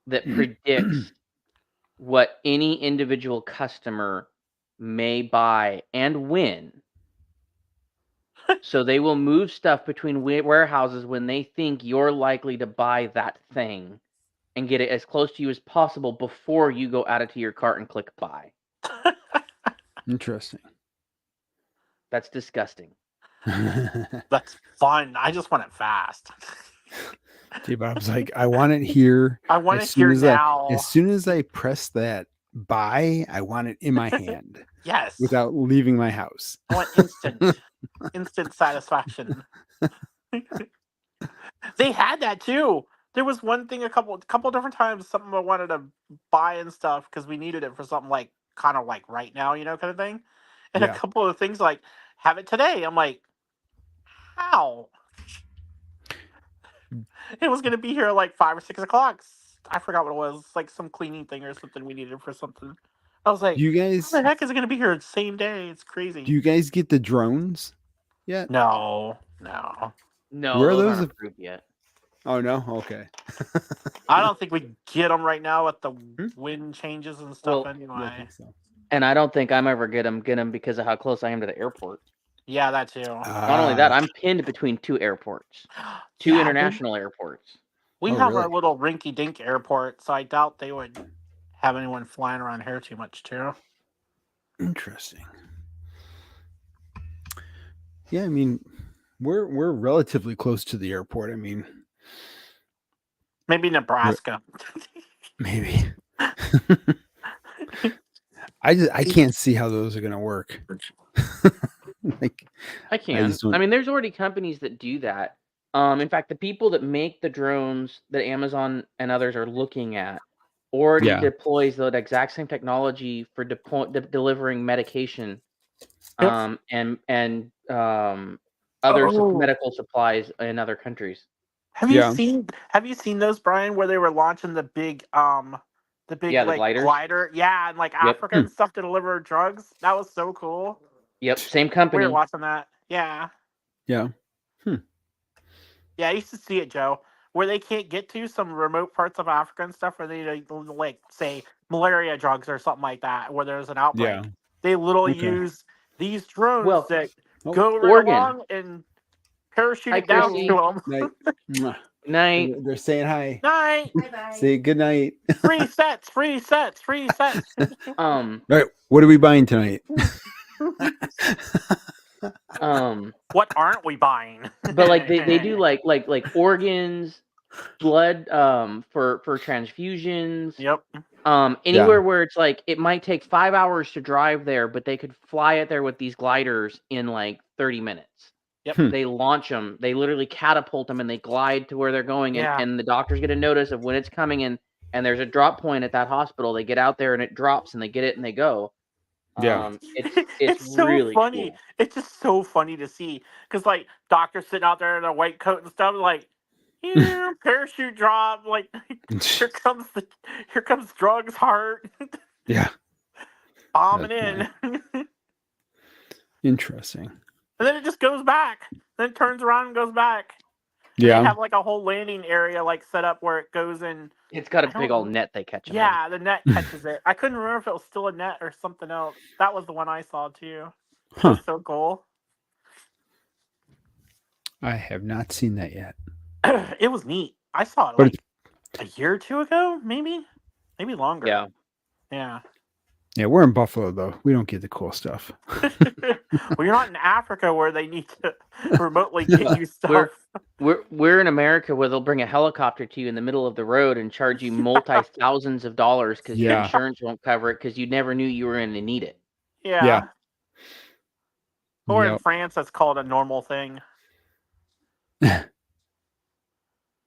Speaker 2: that predicts what any individual customer may buy and when. So they will move stuff between warehouses when they think you're likely to buy that thing and get it as close to you as possible before you go add it to your cart and click buy.
Speaker 1: Interesting.
Speaker 2: That's disgusting.
Speaker 3: That's fun. I just want it fast.
Speaker 1: J-Bob's like, I want it here.
Speaker 3: I want
Speaker 1: as
Speaker 3: it
Speaker 1: soon
Speaker 3: here
Speaker 1: as
Speaker 3: now.
Speaker 1: as soon as I press that buy, I want it in my hand
Speaker 3: Yes.
Speaker 1: without leaving my house.
Speaker 3: I want instant satisfaction. They had that too. There was one thing a couple different times, something I wanted to buy and stuff because we needed it for something like kind of like right now, kind of thing. And a
Speaker 1: Yeah.
Speaker 3: couple of things like have it today. I'm like, how? It was gonna be here at like 5 or 6 o'clock. I forgot what it was, like some cleaning thing or something we needed for something. I was like,
Speaker 1: Do you
Speaker 3: how
Speaker 1: guys
Speaker 3: the heck is it gonna be here the same day? It's crazy.
Speaker 1: do you guys get the drones yet?
Speaker 3: No.
Speaker 2: No,
Speaker 1: Where are
Speaker 2: those
Speaker 1: those
Speaker 2: aren't
Speaker 1: av-
Speaker 2: approved yet.
Speaker 1: Oh no? Okay.
Speaker 3: I don't think we get them right now with the
Speaker 1: Hmm?
Speaker 3: wind changes and stuff.
Speaker 2: Well,
Speaker 1: I
Speaker 3: Anyway,
Speaker 1: think so.
Speaker 2: And I don't think I'm ever get them because of how close I am to the airport.
Speaker 3: yeah, that too.
Speaker 2: Not only that, I'm pinned between two airports, two
Speaker 3: Yeah,
Speaker 2: international airports.
Speaker 3: we
Speaker 1: Oh,
Speaker 3: have
Speaker 1: really?
Speaker 3: our little rinky-dink airport, so I doubt they would have anyone flying around here too much too.
Speaker 1: Interesting. Yeah, I mean, we're relatively close to the airport. I mean,
Speaker 3: Maybe Nebraska.
Speaker 1: maybe. I can't see how those are gonna work. Like,
Speaker 2: I can.
Speaker 1: just don't-
Speaker 2: I mean, there's already companies that do that. In fact, the people that make the drones that Amazon and others are looking at already
Speaker 1: Yeah.
Speaker 2: deploys the exact same technology for delivering medication,
Speaker 3: Yep.
Speaker 2: and other
Speaker 3: Oh.
Speaker 2: medical supplies in other countries.
Speaker 3: Have
Speaker 1: Yeah.
Speaker 3: you seen those, Brian, where they were launching the big
Speaker 2: Yeah, the
Speaker 3: like
Speaker 2: gliders.
Speaker 3: glider, yeah, and like
Speaker 2: Yep.
Speaker 3: Africa and stuff to deliver drugs? That was so cool.
Speaker 2: Yep, same
Speaker 3: We
Speaker 2: company.
Speaker 3: were watching that. Yeah.
Speaker 1: Yeah.
Speaker 3: Yeah, I used to see it, Joe, where they can't get to some remote parts of Africa and stuff, where they like say malaria drugs or something like that, where there's an outbreak.
Speaker 1: Yeah.
Speaker 3: They literally
Speaker 1: Okay.
Speaker 3: use these drones
Speaker 2: Well,
Speaker 3: that
Speaker 1: Oh,
Speaker 3: go right
Speaker 2: Oregon.
Speaker 3: along and parachute
Speaker 2: Hi,
Speaker 3: it down
Speaker 2: Chrissy.
Speaker 3: to them.
Speaker 1: night. Mwah.
Speaker 2: Night.
Speaker 1: They're saying hi.
Speaker 3: Night.
Speaker 4: Bye-bye.
Speaker 1: Say good night.
Speaker 3: Free sets. Free sets. Free sets.
Speaker 1: All right, what are we buying tonight?
Speaker 3: What aren't we buying?
Speaker 2: But like they do like organs, blood, for transfusions.
Speaker 3: Yep.
Speaker 2: Anywhere where it's like it might take 5 hours to drive there, but they could fly it there with these gliders in like 30 minutes.
Speaker 3: Yep.
Speaker 2: They launch them. They literally catapult them and they glide to where they're going.
Speaker 3: Yeah.
Speaker 2: And the doctors get a notice of when it's coming in. And there's a drop point at that hospital. They get out there and it drops and they get it and they go.
Speaker 1: Yeah.
Speaker 2: It's
Speaker 3: so
Speaker 2: really
Speaker 3: funny.
Speaker 2: cool.
Speaker 3: It's just so funny to see because like doctors sitting out there in a white coat and stuff, like here, parachute drop, like here comes drugs heart
Speaker 1: Yeah.
Speaker 3: bombing
Speaker 1: That's
Speaker 3: in, and
Speaker 1: Interesting.
Speaker 3: then it just goes back. Then it turns around and goes back. They
Speaker 1: Yeah.
Speaker 3: have like a whole landing area like set up where it goes in.
Speaker 2: It's got a
Speaker 3: I don't
Speaker 2: big old
Speaker 3: know.
Speaker 2: net they catch 'em in.
Speaker 3: Yeah, the net catches it. I couldn't remember if it was still a net or something else. That was the one I saw too. It
Speaker 1: Huh.
Speaker 3: was so cool.
Speaker 1: I have not seen that yet.
Speaker 3: It was neat. I saw it
Speaker 1: But
Speaker 3: like a year or two ago, maybe longer.
Speaker 2: Yeah.
Speaker 3: Yeah.
Speaker 1: Yeah, we're in Buffalo though. We don't get the cool stuff.
Speaker 3: Well, you're not in Africa where they need to remotely get you stuff.
Speaker 2: We're in America where they'll bring a helicopter to you in the middle of the road and charge you multi-thousands of dollars because your
Speaker 1: Yeah.
Speaker 2: insurance won't cover it because you never knew you were going to need it.
Speaker 3: Yeah.
Speaker 1: Yeah.
Speaker 3: Or in
Speaker 1: Yep.
Speaker 3: France, that's called a normal thing.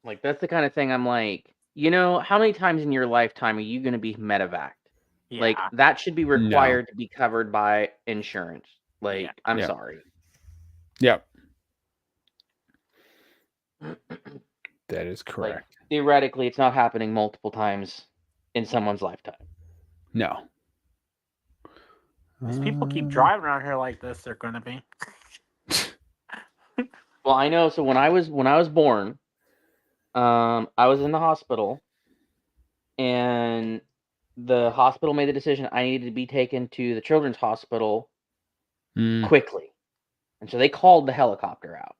Speaker 2: Like that's the kind of thing I'm like, how many times in your lifetime are you going to be medevaced?
Speaker 3: Yeah.
Speaker 2: Like that should be required to be covered by insurance. Like I'm
Speaker 1: Yeah.
Speaker 2: sorry.
Speaker 1: Yep. That is correct.
Speaker 2: Theoretically, it's not happening multiple times in someone's lifetime.
Speaker 1: No.
Speaker 3: These people keep driving around here like this, they're going to be.
Speaker 2: Well, I know. So when I was born, I was in the hospital, and the hospital made the decision I needed to be taken to the children's hospital
Speaker 1: Mm.
Speaker 2: quickly, and so they called the helicopter out.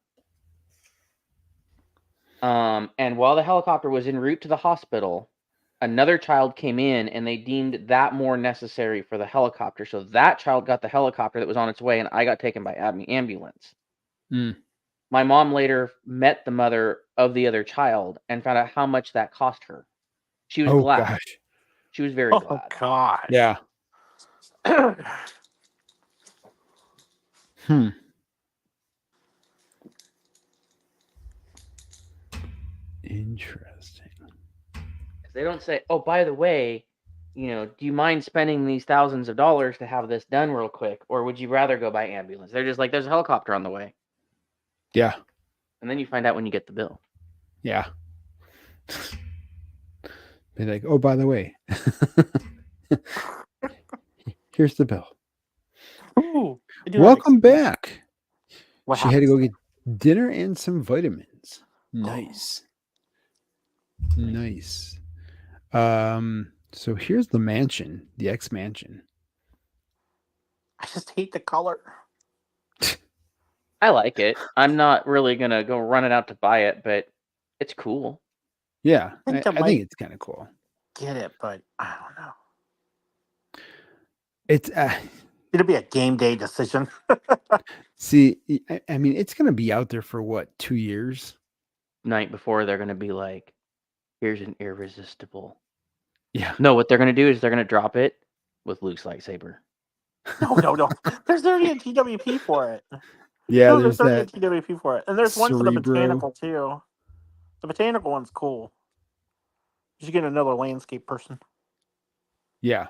Speaker 2: And while the helicopter was en route to the hospital, another child came in, and they deemed that more necessary for the helicopter. So that child got the helicopter that was on its way, and I got taken by ambulance.
Speaker 1: Mm.
Speaker 2: my mom later met the mother of the other child and found out how much that cost her. She was
Speaker 1: Oh
Speaker 2: glad.
Speaker 1: gosh.
Speaker 2: She was very
Speaker 3: Oh
Speaker 2: glad.
Speaker 3: gosh.
Speaker 1: Yeah. Hmm. Interesting.
Speaker 2: They don't say, "Oh, by the way, do you mind spending these thousands of dollars to have this done real quick, or would you rather go by ambulance?" They're just like, "There's a helicopter on the way,"
Speaker 1: Yeah.
Speaker 2: and then you find out when you get the bill.
Speaker 1: Yeah. Be like, oh, by the way, here's the bill.
Speaker 3: Ooh, I do have
Speaker 1: Welcome
Speaker 3: experience.
Speaker 1: back.
Speaker 3: What
Speaker 1: She had to
Speaker 3: happens?
Speaker 1: go get dinner and some vitamins. Nice. Nice. So here's the mansion, the X mansion.
Speaker 3: I just hate the color.
Speaker 2: I like it. I'm not really gonna go running out to buy it, but it's cool.
Speaker 1: Yeah,
Speaker 3: I think I
Speaker 1: I
Speaker 3: might
Speaker 1: think it's kind of cool.
Speaker 3: get it, but I don't know.
Speaker 1: It's
Speaker 3: It'll be a game day decision.
Speaker 1: see, I mean, it's gonna be out there for what, 2 years?
Speaker 2: Night before, they're gonna be like, "Here's an irresistible."
Speaker 1: Yeah.
Speaker 2: No, what they're gonna do is they're gonna drop it with Luke's lightsaber.
Speaker 3: No. There's already a TWP for it.
Speaker 1: Yeah,
Speaker 3: No,
Speaker 1: there's
Speaker 3: there's already a
Speaker 1: that
Speaker 3: TWP for it. And there's one for the
Speaker 1: Cerebro.
Speaker 3: botanical too. The botanical one's cool. You should get another landscape person.
Speaker 1: Yeah.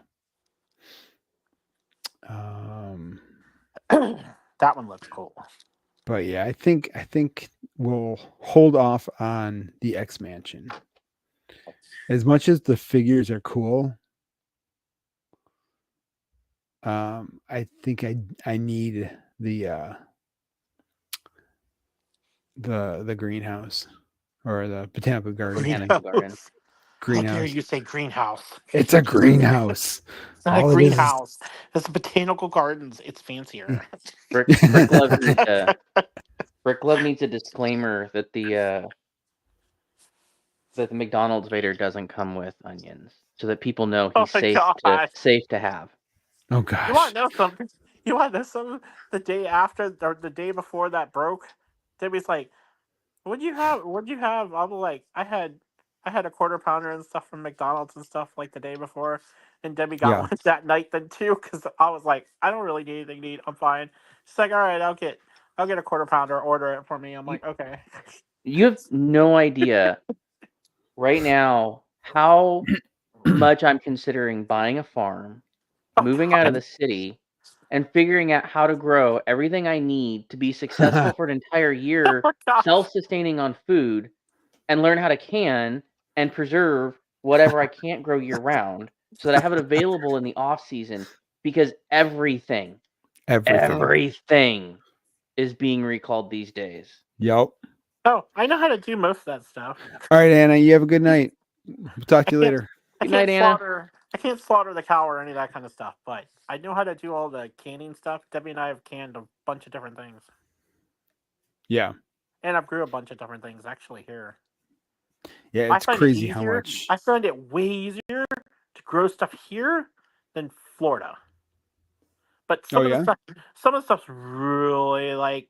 Speaker 3: That one looks cool.
Speaker 1: But yeah, I think we'll hold off on the X Mansion. As much as the figures are cool, I think I need the greenhouse or the botanical garden.
Speaker 2: Botanical garden.
Speaker 3: How dare
Speaker 1: Greenhouse.
Speaker 3: you say greenhouse?
Speaker 1: It's a greenhouse.
Speaker 3: It's not
Speaker 1: All
Speaker 3: a
Speaker 1: it is
Speaker 3: greenhouse. It's botanical gardens. It's fancier.
Speaker 2: Brick Love needs a disclaimer that the McDonald's Vader doesn't come with onions, so that people know
Speaker 3: Oh
Speaker 2: he's
Speaker 3: my
Speaker 2: safe
Speaker 3: God.
Speaker 2: to have.
Speaker 1: Oh
Speaker 3: You
Speaker 1: gosh.
Speaker 3: want to know something? You want to know something? The day after, or the day before that broke, Debbie's like, "What'd you have? What'd you have?" I'm like, I had a quarter pounder and stuff from McDonald's and stuff like the day before, and Debbie got
Speaker 1: Yeah.
Speaker 3: one that night then too, because I was like, I don't really need anything to eat. I'm fine. She's like, all right, I'll get a quarter pounder. Order it for me. I'm like, okay.
Speaker 2: You have no idea right now how much I'm considering buying a farm, moving out of the city, and figuring out how to grow everything I need to be successful for an entire year,
Speaker 3: Oh, gosh.
Speaker 2: self-sustaining on food, and learn how to can and preserve whatever I can't grow year round, so that I have it available in the off season. Because everything is being recalled these days.
Speaker 1: Yep.
Speaker 3: Oh, I know how to do most of that stuff.
Speaker 1: All right, Anna, you have a good night. We'll talk to you later.
Speaker 3: I
Speaker 2: Good
Speaker 3: can't
Speaker 2: night, Anna.
Speaker 3: slaughter. I can't slaughter the cow or any of that kind of stuff, but I know how to do all the canning stuff. Debbie and I have canned a bunch of different things,
Speaker 1: Yeah.
Speaker 3: and I've grew a bunch of different things actually here.
Speaker 1: Yeah,
Speaker 3: I
Speaker 1: it's
Speaker 3: find
Speaker 1: crazy
Speaker 3: it
Speaker 1: how
Speaker 3: easier.
Speaker 1: much.
Speaker 3: I find it way easier to grow stuff here than Florida. But some
Speaker 1: Oh,
Speaker 3: of
Speaker 1: yeah?
Speaker 3: some of the stuff's really like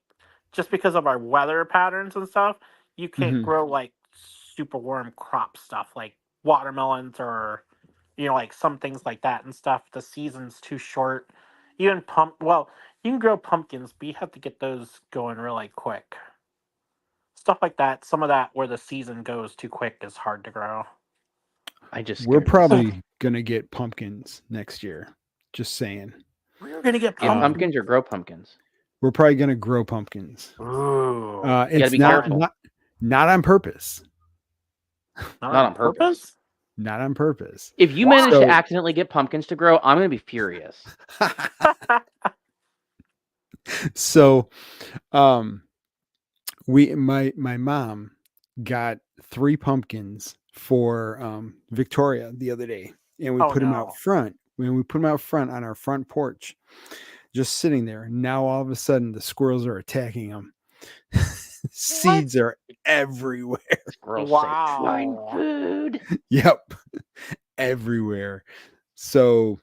Speaker 3: just because of our weather patterns and stuff. You can't
Speaker 1: Mhm.
Speaker 3: grow like super warm crop stuff like watermelons or like some things like that and stuff. The season's too short. Even well, you can grow pumpkins, but you have to get those going really quick. Stuff like that. Some of that where the season goes too quick is hard to grow.
Speaker 2: I just
Speaker 1: We're
Speaker 2: scared myself.
Speaker 1: probably gonna get pumpkins next year. Just saying.
Speaker 3: We're gonna get
Speaker 2: Get pumpkins or grow pumpkins.
Speaker 1: We're probably gonna grow pumpkins.
Speaker 3: Ooh.
Speaker 1: It's
Speaker 2: be
Speaker 1: not
Speaker 2: careful.
Speaker 1: not on purpose.
Speaker 3: Not on purpose?
Speaker 1: Not on purpose.
Speaker 2: If you manage to accidentally get pumpkins to grow, I'm gonna be furious.
Speaker 1: So, my mom got 3 pumpkins for Victoria the other day, and we
Speaker 3: Oh,
Speaker 1: put them
Speaker 3: no.
Speaker 1: out front. When we put them out front on our front porch, just sitting there. Now all of a sudden, the squirrels are attacking them. Seeds are everywhere.
Speaker 2: Squirrels
Speaker 3: Wow.
Speaker 2: say, "Find food."
Speaker 1: Yep, everywhere. So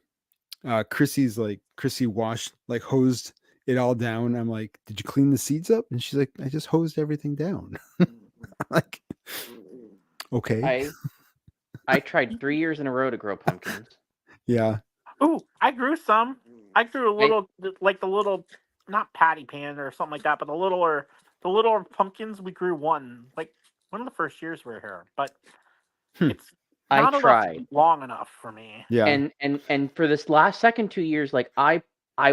Speaker 1: Chrissy hosed it all down. I'm like, did you clean the seeds up? And she's like, I just hosed everything down. Like, okay.
Speaker 2: I tried 3 years in a row to grow pumpkins.
Speaker 1: Yeah.
Speaker 3: Ooh, I grew some. I grew a
Speaker 2: Right.
Speaker 3: little, like the little, not patty pan or something like that, but the little pumpkins. We grew one, like one of the first years we were here, but it's
Speaker 2: I
Speaker 3: not enough
Speaker 2: tried.
Speaker 3: long enough for me.
Speaker 1: Yeah.
Speaker 2: And for this last second 2 years, like I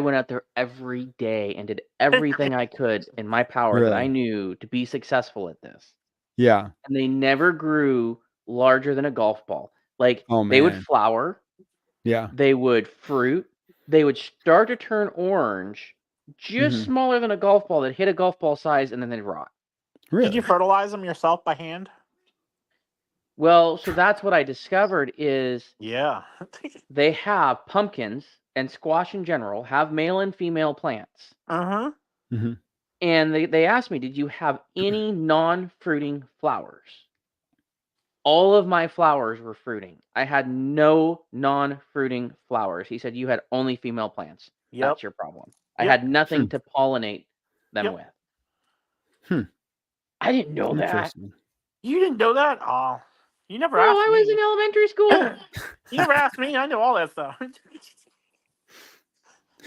Speaker 2: went out there every day and did everything I could in my power that I
Speaker 1: Really?
Speaker 2: knew to be successful at this.
Speaker 1: Yeah.
Speaker 2: And they never grew larger than a golf ball. Like
Speaker 1: Oh,
Speaker 2: they would
Speaker 1: man.
Speaker 2: flower,
Speaker 1: Yeah.
Speaker 2: they would fruit, they would start to turn orange, just
Speaker 1: Mhm.
Speaker 2: smaller than a golf ball that hit a golf ball size, and then they'd rot.
Speaker 1: Really?
Speaker 3: Did you fertilize them yourself by hand?
Speaker 2: Well, so that's what I discovered is
Speaker 3: Yeah.
Speaker 2: they have pumpkins and squash in general have male and female plants.
Speaker 3: Uh-huh.
Speaker 1: Mhm.
Speaker 2: And they asked me, did you have any non-fruiting flowers? All of my flowers were fruiting. I had no non-fruiting flowers. He said, you had only female plants.
Speaker 3: Yep.
Speaker 2: That's your problem. I
Speaker 3: Yep.
Speaker 2: had nothing to pollinate them
Speaker 3: Yep.
Speaker 2: with.
Speaker 1: Hmm.
Speaker 2: I didn't know that.
Speaker 1: Interesting.
Speaker 3: You didn't know that? Oh, you never
Speaker 2: Bro,
Speaker 3: asked
Speaker 2: I
Speaker 3: me.
Speaker 2: was in elementary school.
Speaker 3: You never asked me. I know all that stuff.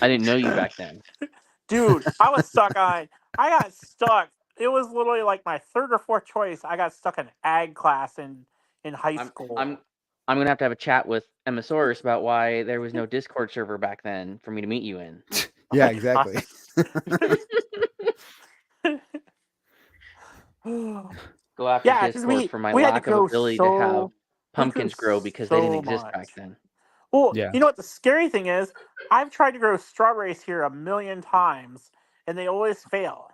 Speaker 2: I didn't know you back then.
Speaker 3: Dude, I was stuck on. I got stuck. It was literally like my third or fourth choice. I got stuck in ag class in high school.
Speaker 2: I'm gonna have to have a chat with Emmasaurus about why there was no Discord server back then for me to meet you in.
Speaker 1: Yeah, exactly.
Speaker 2: Go after
Speaker 3: Yeah, 'cause
Speaker 2: Discord for my
Speaker 3: we had to
Speaker 2: lack of
Speaker 3: grow
Speaker 2: ability to have
Speaker 3: so-
Speaker 2: pumpkins grow because they didn't
Speaker 3: so
Speaker 2: exist back
Speaker 3: much.
Speaker 2: then.
Speaker 3: Well,
Speaker 1: Yeah.
Speaker 3: you know what the scary thing is? I've tried to grow strawberries here a million times, and they always fail.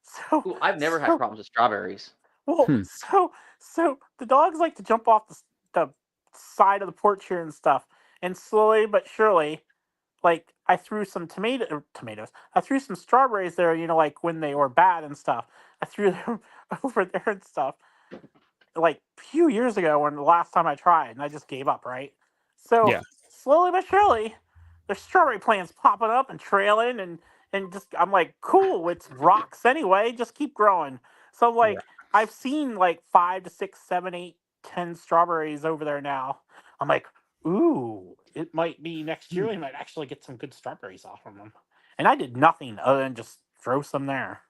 Speaker 3: So
Speaker 2: Ooh, I've never had problems with strawberries.
Speaker 3: Well,
Speaker 1: Hmm.
Speaker 3: so the dogs like to jump off the side of the porch here and stuff, and slowly but surely, like I threw some tomatoes. I threw some strawberries there, like when they were bad and stuff. I threw them over there and stuff, like a few years ago when the last time I tried, and I just gave up, right? So
Speaker 1: Yeah.
Speaker 3: slowly but surely, there's strawberry plants popping up and trailing, and just I'm like, cool, it's rocks anyway, just keep growing. So like I've seen like 5 to 6, 7, 8, 10 strawberries over there now. I'm like, ooh, it might be next year we might actually get some good strawberries off from them. And I did nothing other than just throw some there.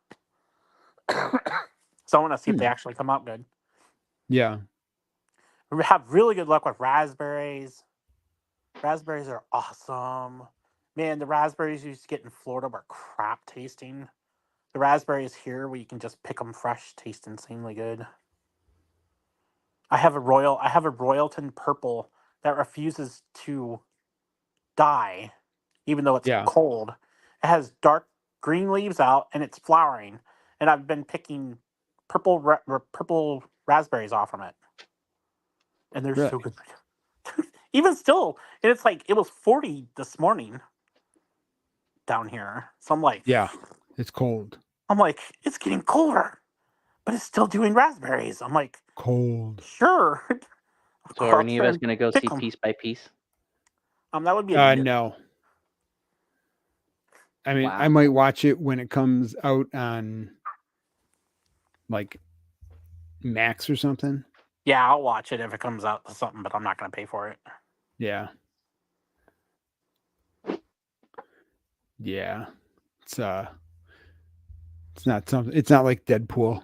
Speaker 3: So I want to see if they actually come up good.
Speaker 1: Yeah.
Speaker 3: We have really good luck with raspberries. Raspberries are awesome. Man, the raspberries you used to get in Florida were crap tasting. The raspberries here, where you can just pick them fresh, taste insanely good. I have a Royalton purple that refuses to die, even though it's
Speaker 1: Yeah.
Speaker 3: cold. It has dark green leaves out, and it's flowering. And I've been picking purple raspberries off from it, and they're
Speaker 1: Really?
Speaker 3: so good. Even still, and it's like it was 40 this morning down here. So I'm like,
Speaker 1: Yeah. It's cold.
Speaker 3: I'm like, it's getting colder, but it's still doing raspberries. I'm like,
Speaker 1: Cold.
Speaker 3: sure.
Speaker 2: So are any of us gonna go see Piece by Piece?
Speaker 3: That would be a
Speaker 1: No. I mean,
Speaker 2: Wow.
Speaker 1: I might watch it when it comes out on like Max or something.
Speaker 3: Yeah, I'll watch it if it comes out to something, but I'm not going to pay for it.
Speaker 1: Yeah. Yeah. It's not something. It's not like Deadpool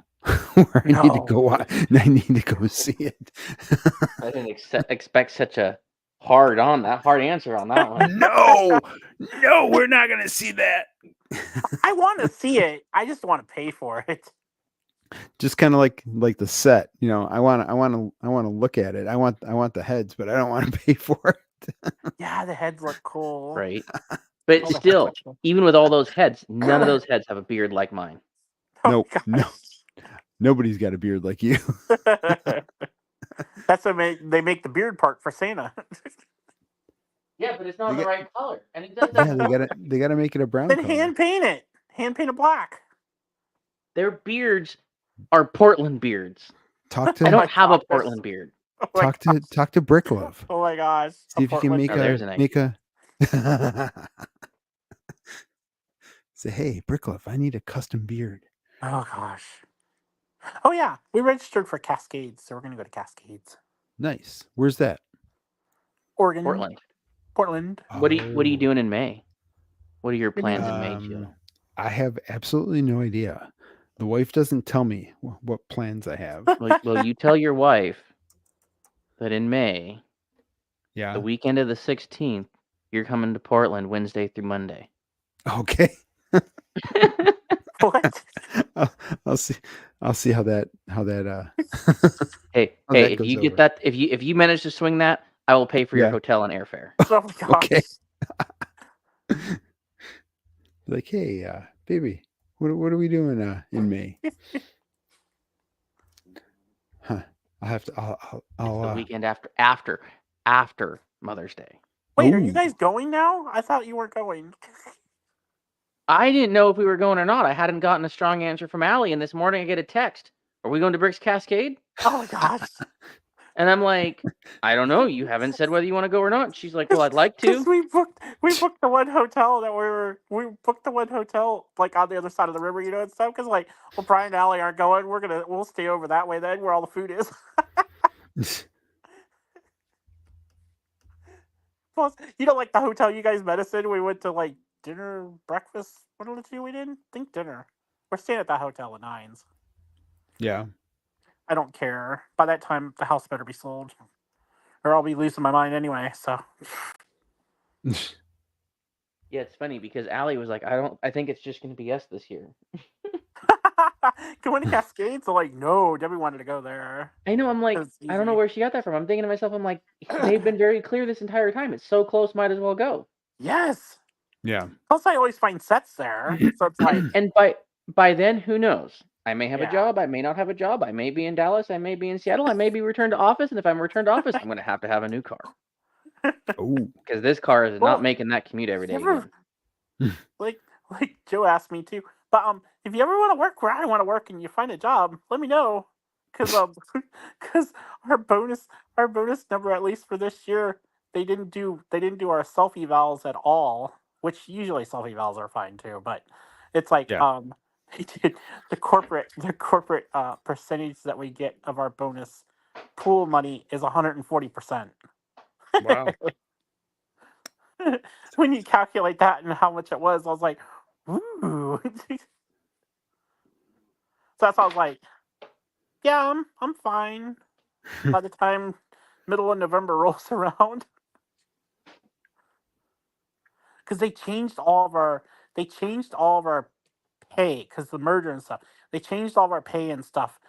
Speaker 1: where I need to go. I need to go see it.
Speaker 2: I didn't expect such a hard answer on that one.
Speaker 1: No, we're not gonna see that.
Speaker 3: I want to see it. I just want to pay for it.
Speaker 1: Just kind of like the set, I want to look at it. I want the heads, but I don't want to pay for it.
Speaker 3: Yeah, the heads look cool.
Speaker 2: Right. But
Speaker 3: All the heads
Speaker 2: still,
Speaker 3: look cool.
Speaker 2: even with all those heads, none of those heads have a beard like mine.
Speaker 3: Oh,
Speaker 1: No. Nobody's got a beard like you.
Speaker 3: That's what they make the beard part for Santa.
Speaker 2: Yeah, but it's not the right color, and it does.
Speaker 1: Yeah, they gotta make it a brown
Speaker 3: Then
Speaker 1: color.
Speaker 3: hand paint it. Hand paint it black.
Speaker 2: Their beards are Portland beards.
Speaker 1: Talk
Speaker 2: I
Speaker 1: to
Speaker 2: don't have a Portland beard.
Speaker 3: Oh my
Speaker 1: talk to Bricklove.
Speaker 3: Oh my gosh.
Speaker 1: See if you can make
Speaker 2: there's an idea.
Speaker 1: Say, hey, Brickliff, I need a custom beard.
Speaker 3: Oh gosh. Oh yeah, we registered for Cascades, so we're gonna go to Cascades.
Speaker 1: Nice. Where's that?
Speaker 3: Oregon,
Speaker 2: Portland.
Speaker 3: Portland.
Speaker 2: What are you
Speaker 1: Oh.
Speaker 2: doing in May? What are your
Speaker 3: What do you
Speaker 2: plans in May too?
Speaker 1: I have absolutely no idea. The wife doesn't tell me what plans I have.
Speaker 2: Well, you tell your wife that in May,
Speaker 1: Yeah.
Speaker 2: the weekend of the 16th, you're coming to Portland Wednesday through Monday.
Speaker 1: Okay.
Speaker 3: What?
Speaker 1: I'll see. I'll see how that
Speaker 2: Hey,
Speaker 1: how
Speaker 2: hey,
Speaker 1: that
Speaker 2: if
Speaker 1: goes
Speaker 2: you get
Speaker 1: over.
Speaker 2: that, if you manage to swing that, I will pay for your
Speaker 1: Yeah.
Speaker 2: hotel and airfare.
Speaker 3: Oh my gosh.
Speaker 1: Okay. Like, hey, baby, what are we doing in May? Huh. I'll have to.
Speaker 2: It's the
Speaker 1: I'll
Speaker 2: weekend after Mother's Day.
Speaker 3: Wait, are you
Speaker 1: Ooh.
Speaker 3: guys going now? I thought you weren't going.
Speaker 2: I didn't know if we were going or not. I hadn't gotten a strong answer from Allie, and this morning I get a text. Are we going to Bricks Cascade?
Speaker 3: Oh my gosh.
Speaker 2: And I'm like, I don't know. You haven't said whether you want to go or not. She's like, well, I'd like
Speaker 3: Because
Speaker 2: to.
Speaker 3: we booked the one hotel that we booked the one hotel like on the other side of the river, you know, and stuff. Because like, well, Brian and Allie aren't going. We'll stay over that way then, where all the food is. Plus, you know, like the hotel you guys met us in, we went to like dinner, breakfast. What did we did? Think dinner. We're staying at that hotel at Nines.
Speaker 1: Yeah.
Speaker 3: I don't care. By that time, the house better be sold, or I'll be losing my mind anyway. So.
Speaker 2: Yeah, it's funny because Allie was like, I think it's just going to be us this year.
Speaker 3: Going to Cascades? So like, no, Debbie wanted to go there.
Speaker 2: I know. I'm like,
Speaker 3: It's
Speaker 2: I don't know
Speaker 3: easy.
Speaker 2: where she got that from. I'm thinking to myself, I'm like, they've been very clear this entire time. It's so close, might as well go.
Speaker 3: Yes.
Speaker 1: Yeah.
Speaker 3: Plus, I always find sets there, so it's like,
Speaker 2: And by then, who knows? I may have a
Speaker 3: Yeah.
Speaker 2: job. I may not have a job. I may be in Dallas. I may be in Seattle. I may be returned to office. And if I'm returned to office, I'm going to have a new car
Speaker 1: Oh.
Speaker 2: because this car is
Speaker 3: Well,
Speaker 2: not making that commute every day
Speaker 3: ever-
Speaker 2: again.
Speaker 3: like Joe asked me too. But if you ever want to work where I want to work and you find a job, let me know, because because our bonus number, at least for this year, they didn't do our self evals at all, which usually self evals are fine too, but it's like
Speaker 1: Yeah.
Speaker 3: they did the corporate percentage that we get of our bonus pool money is 140%.
Speaker 1: Wow.
Speaker 3: When you calculate that and how much it was, I was like, ooh. So that's why I was like, yeah, I'm fine by the time middle of November rolls around. Because they changed all of our pay because the merger and stuff. They changed all of our pay and stuff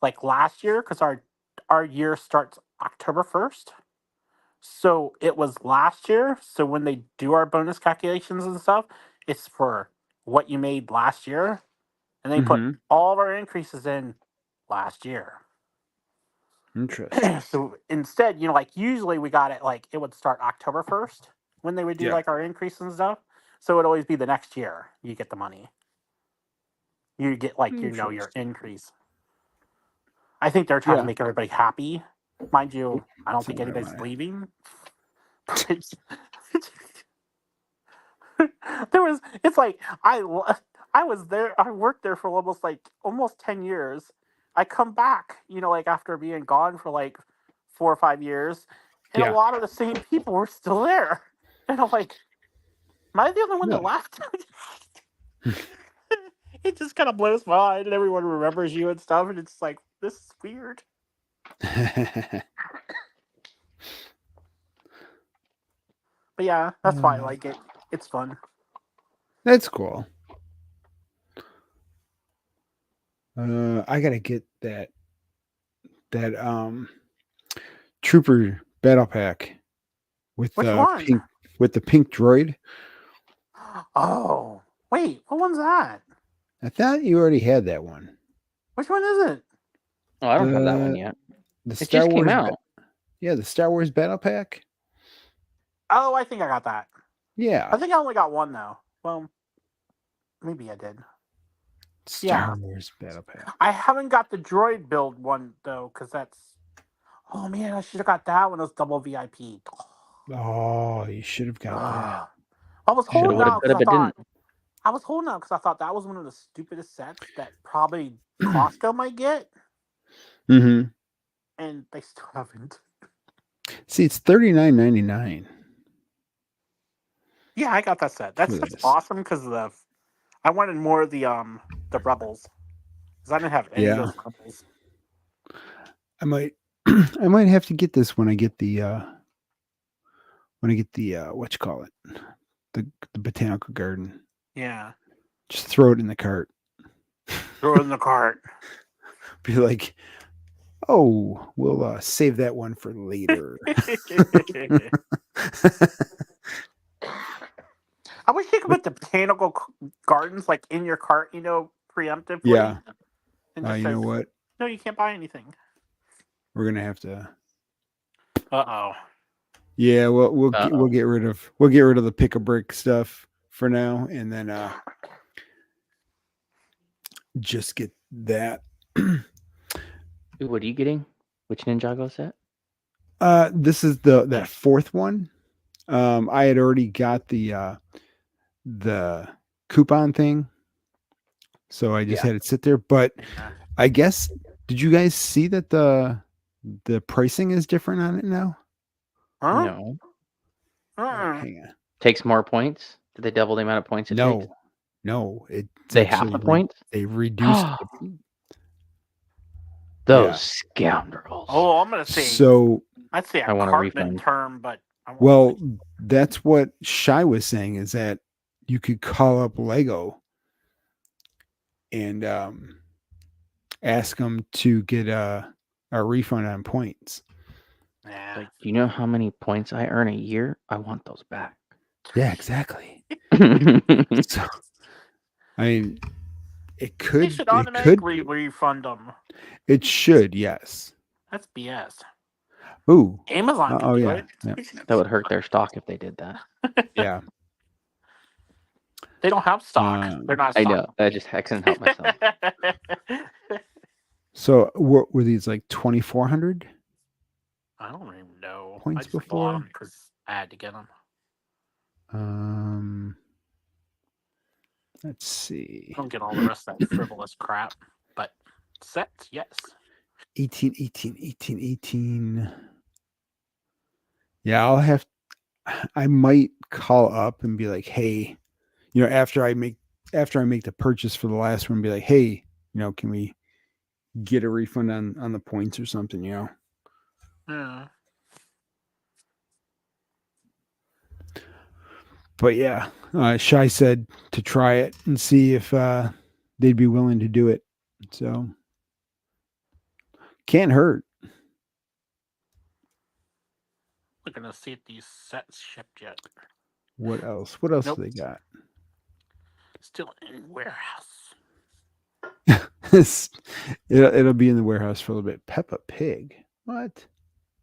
Speaker 3: like last year because our year starts October 1st. So it was last year. So when they do our bonus calculations and stuff, it's for what you made last year. And they put
Speaker 1: Mhm.
Speaker 3: all of our increases in last year.
Speaker 1: Interesting.
Speaker 3: So instead, like usually we got it like it would start October 1st when they would do
Speaker 1: Yeah.
Speaker 3: like our increase and stuff. So it would always be the next year you get the money. You get like your
Speaker 1: Interesting.
Speaker 3: increase. I think they're trying to
Speaker 1: Yeah.
Speaker 3: make everybody happy. Mind you, I don't think
Speaker 1: Somewhere
Speaker 3: anybody's
Speaker 1: around
Speaker 3: leaving. It's like I was there. I worked there for almost 10 years. I come back, like after being gone for like 4 or 5 years, and a
Speaker 1: Yeah.
Speaker 3: lot of the same people were still there. And I'm like, am I the only one that
Speaker 1: Really?
Speaker 3: left? It just kind of blows my mind, and everyone remembers you and stuff, and it's like, this is weird. But yeah, that's why I like it. It's fun.
Speaker 1: That's cool. I gotta get that trooper battle pack with
Speaker 3: Which one?
Speaker 1: the pink droid.
Speaker 3: Oh, wait, what one's that?
Speaker 1: I thought you already had that one.
Speaker 3: Which one is it?
Speaker 2: Oh, I don't have that one
Speaker 1: The
Speaker 2: yet.
Speaker 1: the
Speaker 2: It
Speaker 1: Star
Speaker 2: just came
Speaker 1: Wars
Speaker 2: out.
Speaker 1: yeah, the Star Wars battle pack.
Speaker 3: Oh, I think I got that.
Speaker 1: Yeah.
Speaker 3: I think I only got one though. Well, maybe I did.
Speaker 1: Star Wars battle pack.
Speaker 3: I haven't got the droid build one though, because that's. Oh man, I should have got that one. It was double VIP.
Speaker 1: Oh, you should have got that.
Speaker 3: I was
Speaker 2: Shoulda,
Speaker 3: holding
Speaker 2: woulda,
Speaker 3: out
Speaker 2: coulda,
Speaker 3: because I
Speaker 2: but
Speaker 3: thought
Speaker 2: didn't.
Speaker 3: I was holding out because I thought that was one of the stupidest sets that probably Costco might get,
Speaker 1: Mm-hmm.
Speaker 3: and they still haven't.
Speaker 1: See, it's $39.99
Speaker 3: Yeah, I got that set. That's
Speaker 1: for
Speaker 3: just
Speaker 1: this.
Speaker 3: awesome because I wanted more of the rebels because I didn't have any of
Speaker 1: Yeah,
Speaker 3: those rebels.
Speaker 1: I might, I might have to get this when I get the what you call it, the botanical garden.
Speaker 3: Yeah,
Speaker 1: Just throw it in the cart.
Speaker 3: throw it in the cart.
Speaker 1: Be like, oh, we'll save that one for later.
Speaker 3: I wish you could put the botanical gardens like in your cart, preemptively,
Speaker 1: Yeah.
Speaker 3: and just
Speaker 1: You know
Speaker 3: says,
Speaker 1: what?
Speaker 3: "No, you can't buy anything."
Speaker 1: We're gonna have to.
Speaker 3: Uh-oh.
Speaker 1: Yeah, well, we'll
Speaker 2: Uh-oh.
Speaker 1: get rid of the pick a brick stuff for now, and then just get that.
Speaker 2: Ooh, what are you getting? Which Ninjago set?
Speaker 1: This is that fourth one. I had already got the coupon thing, so I just
Speaker 2: Yeah.
Speaker 1: had it sit there. But
Speaker 3: Yeah.
Speaker 1: I guess, did you guys see that the pricing is different on it now?
Speaker 3: Huh?
Speaker 2: No.
Speaker 1: Hang on.
Speaker 2: Takes more points? Did they double the amount of points it takes?
Speaker 1: No, it's
Speaker 2: They half
Speaker 1: actually
Speaker 2: the points?
Speaker 1: they reduced
Speaker 2: Those scoundrels.
Speaker 3: Oh, I'm gonna say.
Speaker 1: So,
Speaker 3: I'd say a
Speaker 2: I want a
Speaker 3: Cartman
Speaker 2: refund.
Speaker 3: term, but I won't
Speaker 1: well,
Speaker 3: say-
Speaker 1: that's what Shy was saying, is that you could call up Lego and ask them to get a refund on points.
Speaker 3: yeah.
Speaker 2: Like, do you know how many points I earn a year? I want those back.
Speaker 1: Yeah, exactly. So, I mean, it
Speaker 3: They
Speaker 1: could
Speaker 3: should
Speaker 1: it
Speaker 3: automatically
Speaker 1: could
Speaker 3: refund them.
Speaker 1: it should, yes.
Speaker 3: That's BS.
Speaker 1: Ooh.
Speaker 3: Amazon can
Speaker 1: Oh
Speaker 3: do
Speaker 1: yeah.
Speaker 3: it.
Speaker 1: Yeah.
Speaker 2: That would hurt their stock if they did that.
Speaker 1: Yeah.
Speaker 3: They don't have stock. They're not.
Speaker 2: I
Speaker 3: Stock.
Speaker 2: know. I couldn't help myself.
Speaker 1: So were these like 2,400
Speaker 3: I don't even know. I
Speaker 1: points
Speaker 3: just bought
Speaker 1: before?
Speaker 3: them because I had to get them.
Speaker 1: Let's see.
Speaker 3: I don't get all the rest of that frivolous crap, but sets, yes.
Speaker 1: 18, 18, 18, 18. Yeah, I might call up and be like, hey, after I make the purchase for the last one, be like, hey, can we get a refund on the points or something,
Speaker 3: Yeah.
Speaker 1: But yeah, Shy said to try it and see if they'd be willing to do it. So can't hurt.
Speaker 3: Looking to see if these sets shipped yet.
Speaker 1: What else? What else
Speaker 3: Nope.
Speaker 1: do they got?
Speaker 3: Still in warehouse.
Speaker 1: It'll be in the warehouse for a little bit. Peppa Pig. What?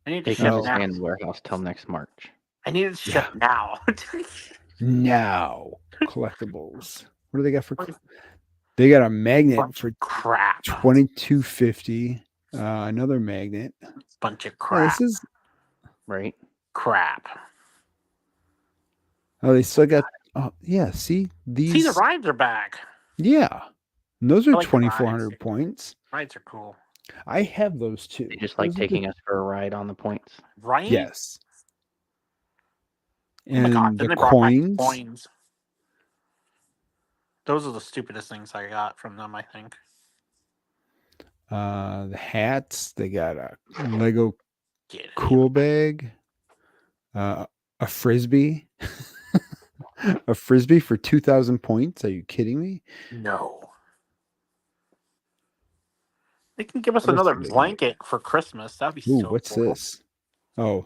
Speaker 3: I need to
Speaker 2: They
Speaker 3: ship
Speaker 2: can't
Speaker 1: Oh.
Speaker 2: stay
Speaker 3: now.
Speaker 2: in the warehouse till next March.
Speaker 3: I need to ship now.
Speaker 1: Now collectibles. What do they got for? They got a magnet
Speaker 3: Bunch
Speaker 1: for
Speaker 3: of crap.
Speaker 1: $22.50. Another magnet.
Speaker 3: Bunch of
Speaker 1: Oh,
Speaker 3: crap.
Speaker 1: this is.
Speaker 2: Right?
Speaker 3: Crap.
Speaker 1: Oh, they still got. Oh yeah. See these.
Speaker 3: See, the rides are back.
Speaker 1: Yeah, and those are
Speaker 3: I like the rides.
Speaker 1: 2,400 points.
Speaker 3: Rides are cool.
Speaker 1: I have those too.
Speaker 2: They just like
Speaker 1: Those are
Speaker 2: taking us for a ride on the points.
Speaker 3: Right?
Speaker 1: Yes.
Speaker 3: Oh my god,
Speaker 1: And
Speaker 3: then
Speaker 1: the
Speaker 3: they brought back
Speaker 1: coins.
Speaker 3: coins. Those are the stupidest things I got from them, I think.
Speaker 1: The hats. They got a Lego
Speaker 3: Get it.
Speaker 1: cool bag. A frisbee. A frisbee for 2,000 points. Are you kidding me?
Speaker 3: No. They can give us
Speaker 1: What else
Speaker 3: another
Speaker 1: do they got?
Speaker 3: blanket for Christmas. That'd be
Speaker 1: Ooh,
Speaker 3: so
Speaker 1: what's
Speaker 3: cool.
Speaker 1: this? Oh,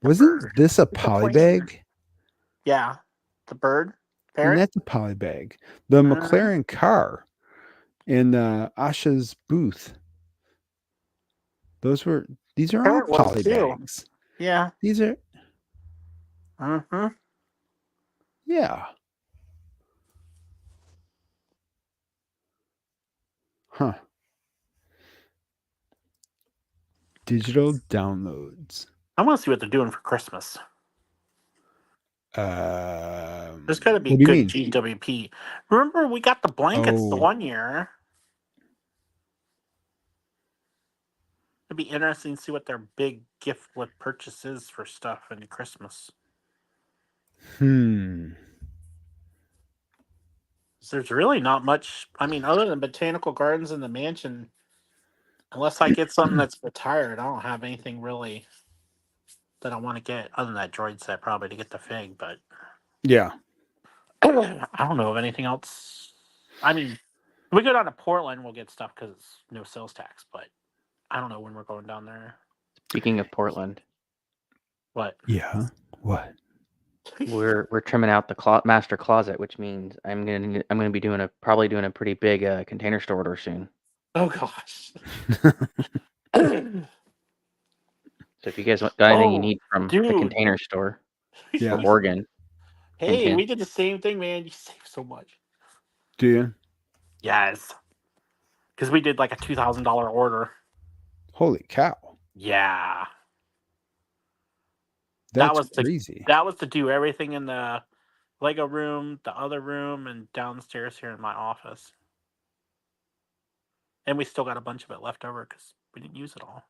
Speaker 1: wasn't
Speaker 3: bird.
Speaker 1: this a
Speaker 3: It's a
Speaker 1: poly
Speaker 3: plane.
Speaker 1: bag?
Speaker 3: Yeah. The bird.
Speaker 1: And
Speaker 3: Parrot.
Speaker 1: that's a poly bag. The McLaren car in Asha's booth. These are all
Speaker 3: Parrot was
Speaker 1: poly
Speaker 3: too.
Speaker 1: bags.
Speaker 3: Yeah.
Speaker 1: These are,
Speaker 3: Mm-hmm.
Speaker 1: yeah. Huh. Digital downloads.
Speaker 3: I want to see what they're doing for Christmas. There's got to be
Speaker 1: what do you
Speaker 3: good
Speaker 1: mean?
Speaker 3: GWP. Remember, we got the blankets the
Speaker 1: Oh.
Speaker 3: one year. It'd be interesting to see what their big gift with purchases for stuff in Christmas. There's really not much. I mean, other than botanical gardens and the mansion, unless I get something that's retired, I don't have anything really that I want to get. Other than that droid set, probably to get the fig. But
Speaker 1: Yeah.
Speaker 3: I don't know of anything else. I mean, if we go down to Portland, we'll get stuff because it's no sales tax. But I don't know when we're going down there.
Speaker 2: Speaking of Portland,
Speaker 3: What?
Speaker 1: Yeah. What?
Speaker 2: we're trimming out the master closet, which means I'm gonna be probably doing a pretty big container store order soon.
Speaker 3: Oh gosh.
Speaker 2: So if you guys got anything you
Speaker 3: Oh,
Speaker 2: need from the
Speaker 3: dude.
Speaker 2: container store
Speaker 1: Yeah.
Speaker 2: from Oregon,
Speaker 3: Hey,
Speaker 2: hint.
Speaker 3: we did the same thing, man. You save so much.
Speaker 1: Do you?
Speaker 3: Yes. Because we did like a $2,000 order.
Speaker 1: Holy cow.
Speaker 3: Yeah.
Speaker 1: That's crazy.
Speaker 3: That was to do everything in the Lego room, the other room, and downstairs here in my office. And we still got a bunch of it left over because we didn't use it all.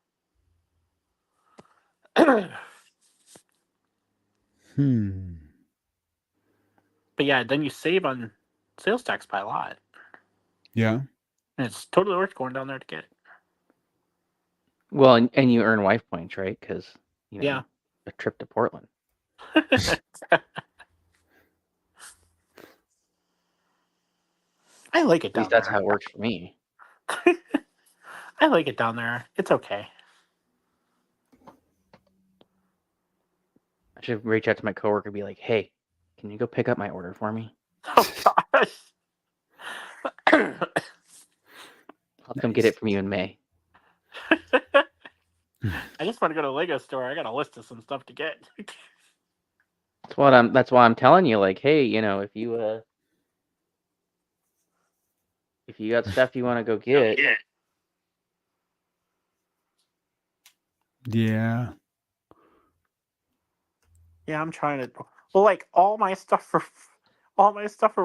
Speaker 3: But yeah, then you save on sales tax by a lot.
Speaker 1: Yeah.
Speaker 3: And it's totally worth going down there to get it.
Speaker 2: Well, and you earn wife points, right? Because
Speaker 3: Yeah.
Speaker 2: a trip to Portland.
Speaker 3: I like it
Speaker 2: At
Speaker 3: down
Speaker 2: least that's
Speaker 3: there.
Speaker 2: how it works for me.
Speaker 3: I like it down there. It's okay.
Speaker 2: I should reach out to my coworker and be like, "Hey, can you go pick up my order for me?
Speaker 3: Oh gosh.
Speaker 2: I'll come get it from you in May."
Speaker 3: I just want to go to the Lego store. I got a list of some stuff to get.
Speaker 2: That's why I'm telling you, like, hey, if you got stuff you want to go get,
Speaker 1: Yeah.
Speaker 3: Yeah, I'm trying to. Well, like all my stuff for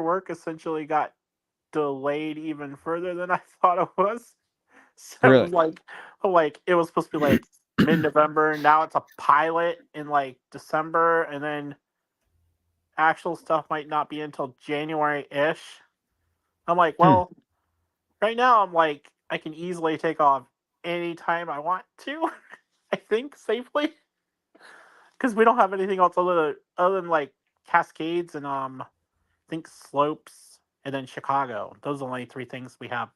Speaker 3: work essentially got delayed even further than I thought it was. So
Speaker 1: Really?
Speaker 3: like it was supposed to be like mid-November. Now it's a pilot in like December, and then actual stuff might not be until January-ish. I'm like, well, right now I'm like I can easily take off anytime I want to. I think safely. Because we don't have anything else other than like Cascades and I think Slopes and then Chicago. Those are the only three things we have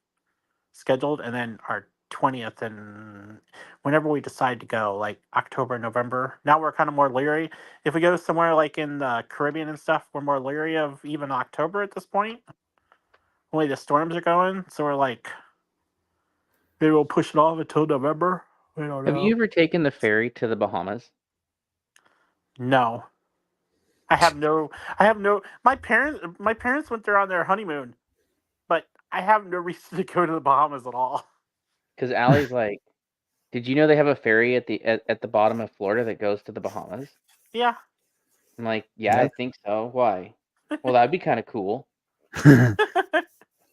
Speaker 3: scheduled, and then our 20th and whenever we decide to go, like October, November. Now we're kind of more leery. If we go somewhere like in the Caribbean and stuff, we're more leery of even October at this point. Only the storms are going, so we're like, maybe we'll push it off until November. We don't
Speaker 2: have
Speaker 3: know.
Speaker 2: you ever taken the ferry to the Bahamas?
Speaker 3: No. I have no. My parents went there on their honeymoon, but I have no reason to go to the Bahamas at all.
Speaker 2: Because Allie's like, did you know they have a ferry at the bottom of Florida that goes to the Bahamas?
Speaker 3: Yeah.
Speaker 2: I'm like, yeah, I think so. Why? Well, that'd be kind of cool.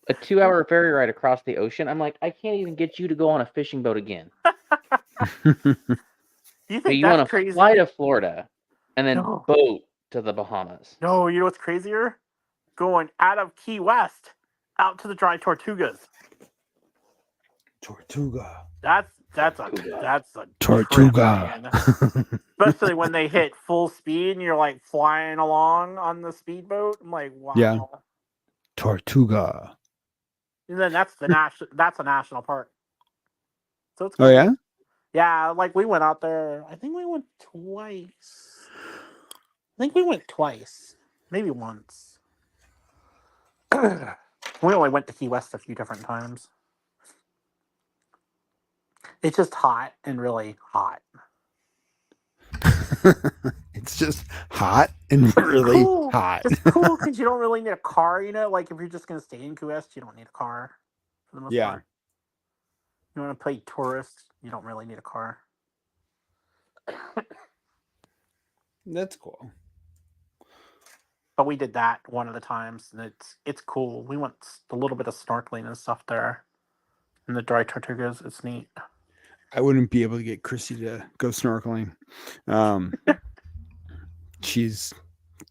Speaker 2: A 2-hour ferry ride across the ocean. I'm like, I can't even get you to go on a fishing boat again.
Speaker 3: You
Speaker 2: But
Speaker 3: think
Speaker 2: you
Speaker 3: that's
Speaker 2: want to
Speaker 3: crazy?
Speaker 2: fly to Florida and then
Speaker 3: No.
Speaker 2: boat to the Bahamas.
Speaker 3: No, you know what's crazier? Going out of Key West out to the dry Tortugas.
Speaker 1: Tortuga.
Speaker 3: That's a
Speaker 1: Tortuga.
Speaker 3: trip, man. Especially when they hit full speed and you're like flying along on the speedboat. I'm like, wow.
Speaker 1: Yeah. Tortuga.
Speaker 3: And then that's a national park. So it's
Speaker 1: Oh
Speaker 3: cool.
Speaker 1: yeah?
Speaker 3: Yeah, like we went out there. I think we went twice. Maybe once. We only went to Key West a few different times. It's just hot and really hot.
Speaker 1: It's just hot and really
Speaker 3: Cool.
Speaker 1: hot.
Speaker 3: It's cool because you don't really need a car, like if you're just gonna stay in Key West, you don't need a car for the most
Speaker 1: Yeah.
Speaker 3: part. You want to play tourist, you don't really need a car.
Speaker 1: That's cool.
Speaker 3: but we did that one of the times, and it's cool. We went a little bit of snorkeling and stuff there in the dry tortugas. It's neat.
Speaker 1: I wouldn't be able to get Chrissy to go snorkeling. Um, she's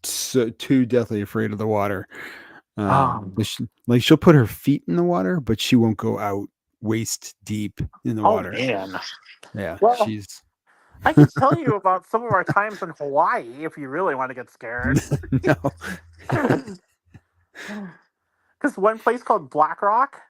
Speaker 1: too deathly afraid of the water.
Speaker 3: Um,
Speaker 1: Like she'll put her feet in the water, but she won't go out waist deep in the
Speaker 3: oh
Speaker 1: water.
Speaker 3: man.
Speaker 1: Yeah,
Speaker 3: Well,
Speaker 1: she's
Speaker 3: I could tell you about some of our times in Hawaii if you really want to get scared.
Speaker 1: no.
Speaker 3: Because one place called Black Rock,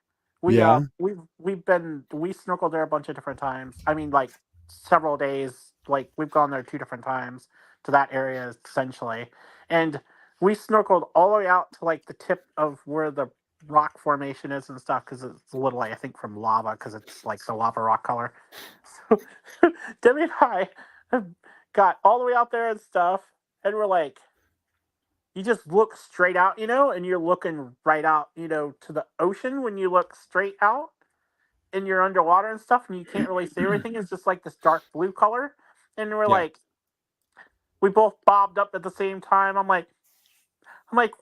Speaker 1: Yeah,
Speaker 3: we snorkeled there a bunch of different times. I mean, like several days. Like we've gone there 2 different times to that area essentially, and we snorkeled all the way out to like the tip of where the rock formation is and stuff because it's a little like I think from lava because it's like the lava rock color. So Debbie and I got all the way out there and stuff, and we're like, you just look straight out, and you're looking right out, to the ocean when you look straight out and you're underwater and stuff and you can't really see everything. It's just like this dark blue color. And we're
Speaker 1: yeah,
Speaker 3: like, we both bobbed up at the same time. I'm like,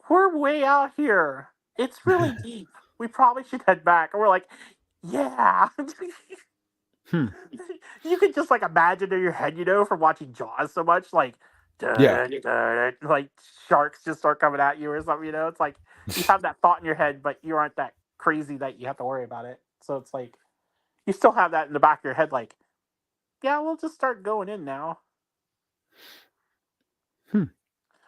Speaker 3: we're way out here. It's really deep. We probably should head back. And we're like, yeah.
Speaker 1: Hmm.
Speaker 3: You could just like imagine in your head, from watching Jaws so much, like,
Speaker 1: yeah,
Speaker 3: like sharks just start coming at you or something. It's like you have that thought in your head, but you aren't that crazy that you have to worry about it. So it's like you still have that in the back of your head, like, yeah, we'll just start going in now.
Speaker 1: Hmm.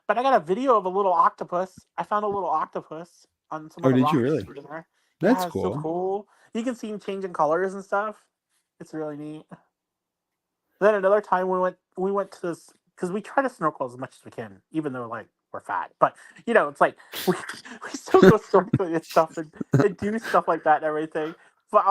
Speaker 3: But I got a video of a little octopus. I found a little octopus on some of
Speaker 1: Oh,
Speaker 3: the
Speaker 1: did you
Speaker 3: rocks
Speaker 1: really?
Speaker 3: through there.
Speaker 1: That's
Speaker 3: Yeah, it's so
Speaker 1: cool.
Speaker 3: cool. You can see him changing colors and stuff. It's really neat. Then another time we went to this because we try to snorkel as much as we can, even though like we're fat. But it's like we, we still go snorkeling and stuff and do stuff like that and everything. But